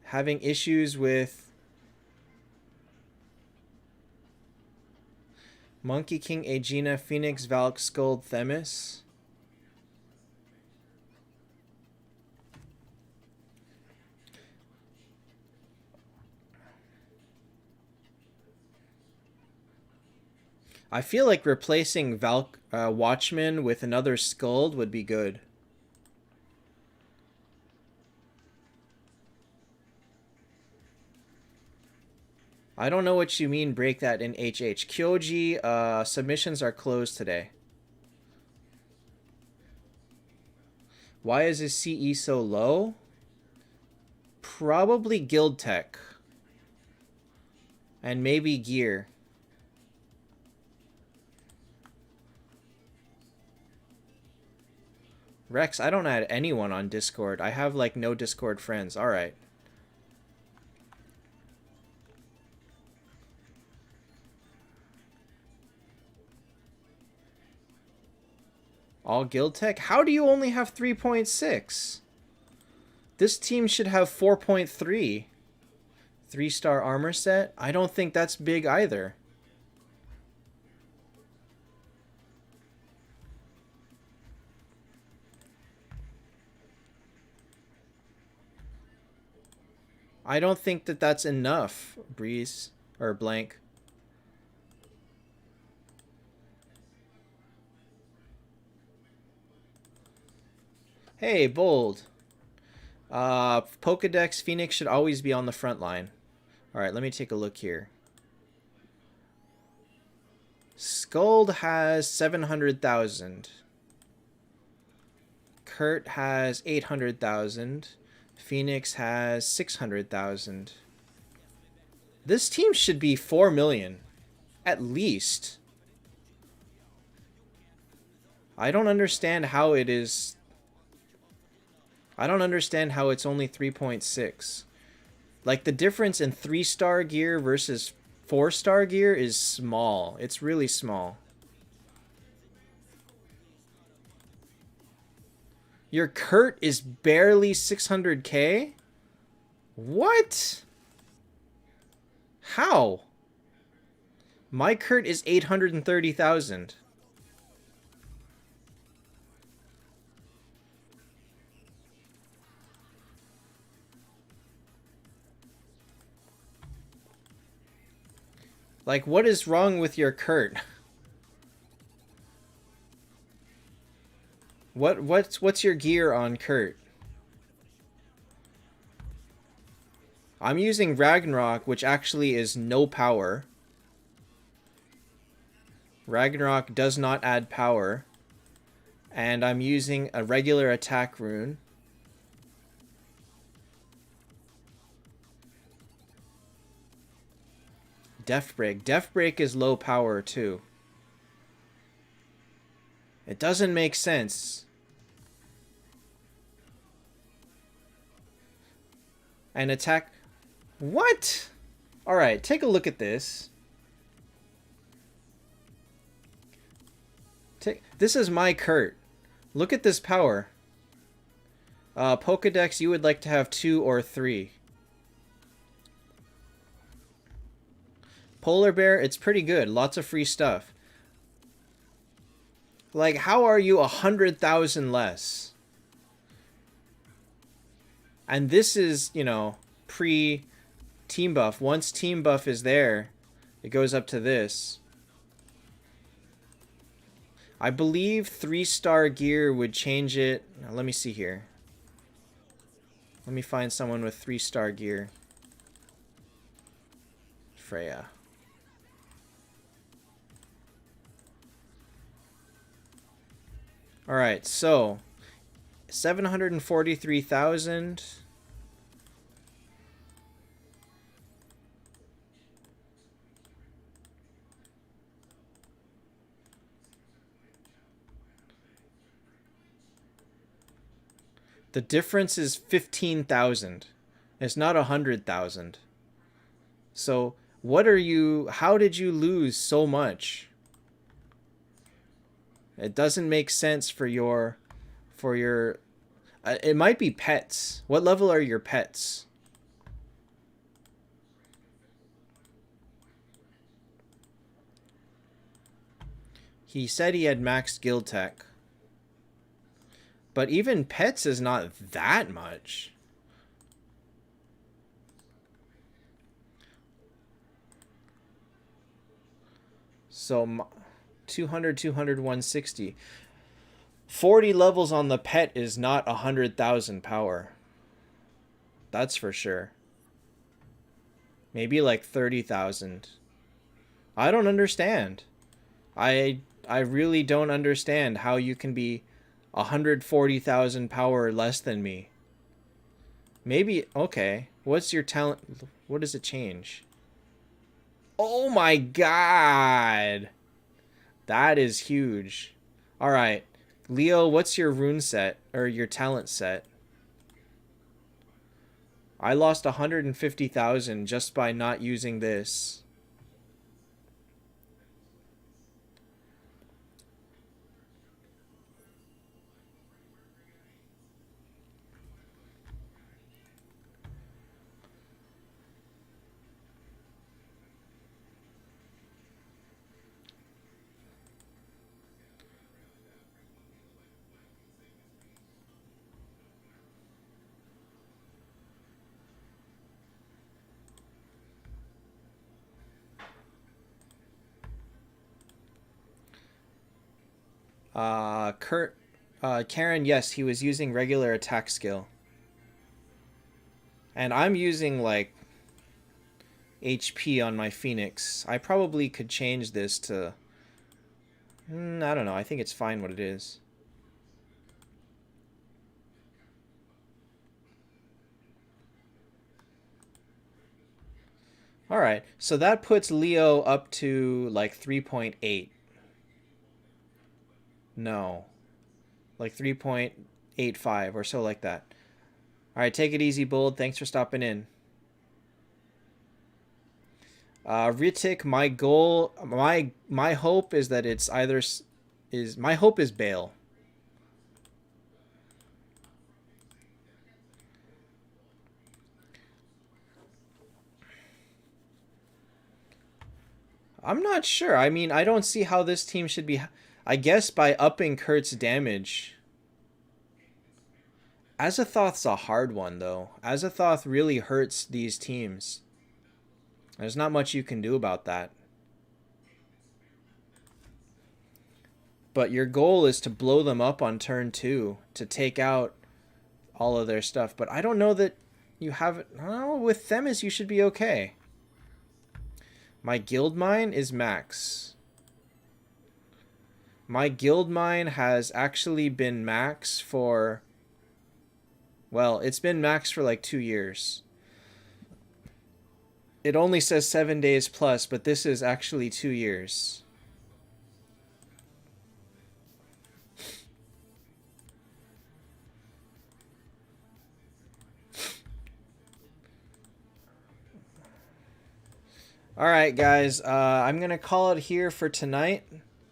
Having issues with Monkey King, Aegina, Phoenix, Valk, Skuld, Themis. I feel like replacing Valk Watchman with another Skuld would be good. I don't know what you mean break that in HH. Kyoji, submissions are closed today. Why is his CE so low? Probably Guild Tech. And maybe Gear. Rex, I don't add anyone on Discord. I have like no Discord friends. Alright. All Guild Tech? How do you only have 3.6? This team should have 4.3. 3-star armor set? I don't think that's big either. I don't think that that's enough, Breeze. Or Blank. Hey, Bold. Pokedex Phoenix should always be on the front line. Alright, let me take a look here. Skuld has 700,000. Kurt has 800,000. Phoenix has 600,000. This team should be 4 million. At least. I don't understand how it is. I don't understand how it's only 3.6. Like, the difference in 3-star gear versus 4-star gear is small. It's really small. Your Kurt is barely 600k? What? How? My Kurt is 830,000. Like, what is wrong with your Kurt? What's your gear on Kurt? I'm using Ragnarok, which actually is no power. Ragnarok does not add power. And I'm using a regular attack rune. Death Break. Death Break is low power too. It doesn't make sense. And attack... What? Alright, take a look at this. This is my Kurt. Look at this power. Pokedex, you would like to have 2 or 3. Polar Bear, it's pretty good. Lots of free stuff. Like, how are you 100,000 less? And this is, you know, pre-team buff. Once team buff is there, it goes up to this. I believe 3-star gear would change it. Now, let me see here. Let me find someone with 3-star gear. Freya. Alright, so 743,000. The difference is 15,000. It's not 100,000. So, what are you... How did you lose so much? It doesn't make sense for your... it might be pets. What level are your pets? He said he had maxed guild tech. But even pets is not that much. So 200, 200, 160. 40 levels on the pet is not 100,000 power. That's for sure. Maybe like 30,000. I don't understand. I really don't understand how you can be 140,000 power less than me. Maybe, okay. What's your talent? What does it change? Oh my god! That is huge. Alright. Leo, what's your rune set? Or your talent set? I lost 150,000 just by not using this. Karen, yes, he was using regular attack skill. And I'm using, like, HP on my Phoenix. I probably could change this to... I don't know. I think it's fine what it is. Alright, so that puts Leo up to, like, 3.8. No. Like 3.85 or so like that. Alright, take it easy, Bold. Thanks for stopping in. Ritik, my goal, my hope is that it's either... My hope is Bale. I'm not sure. I mean, I don't see how this team should be... I guess by upping Kurt's damage. Azathoth's a hard one, though. Azathoth really hurts these teams. There's not much you can do about that. But your goal is to blow them up on turn 2 to take out all of their stuff. But I don't know that you have it. Oh, with Themis you should be okay. My guild mine is max. My guild mine has actually been max for... Well, it's been max for like 2 years. It only says 7 days plus, but this is actually 2 years. Alright, guys. I'm going to call it here for tonight.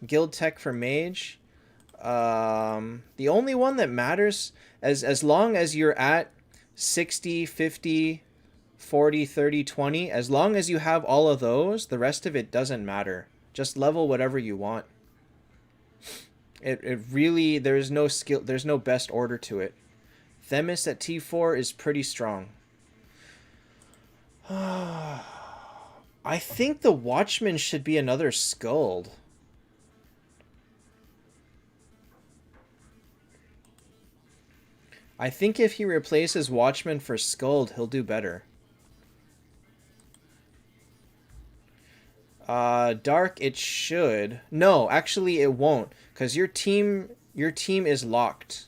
Guild Tech for Mage. The only one that matters, as long as you're at 60, 50, 40, 30, 20, as long as you have all of those, the rest of it doesn't matter. Just level whatever you want. It really, there's no skill, there's no best order to it. Themis at T4 is pretty strong. I think the Watchman should be another Skuld. I think if he replaces Watchman for Skuld, he'll do better. Dark, it should. No, actually it won't, because your team is locked.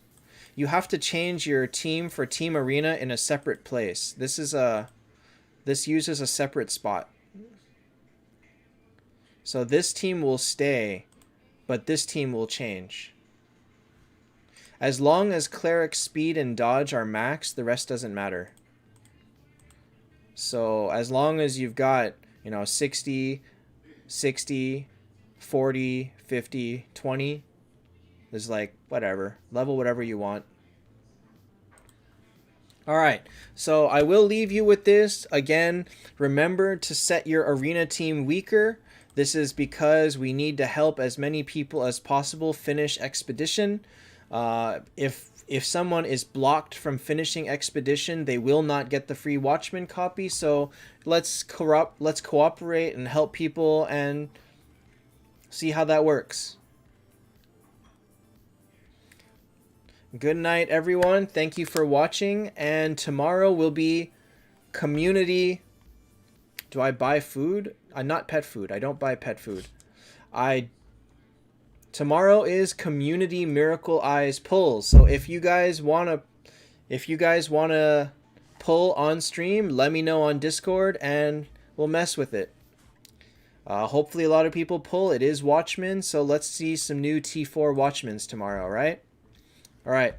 You have to change your team for Team Arena in a separate place. This uses a separate spot. So this team will stay, but this team will change. As long as Cleric speed and dodge are max, the rest doesn't matter. So as long as you've got, 60, 60, 40, 50, 20, there's like whatever. Level whatever you want. Alright, so I will leave you with this. Again, remember to set your arena team weaker. This is because we need to help as many people as possible finish Expedition. If someone is blocked from finishing Expedition, they will not get the free Watchman copy. So let's cooperate and help people and see how that works. Good night, everyone. Thank you for watching. And tomorrow will be community. Do I buy food? Not pet food. I don't buy pet food. Tomorrow is community Miracle Eyes pulls. So if you guys wanna pull on stream, let me know on Discord and we'll mess with it. Hopefully a lot of people pull. It is Watchmen, so let's see some new T4 Watchmens tomorrow, right? All right.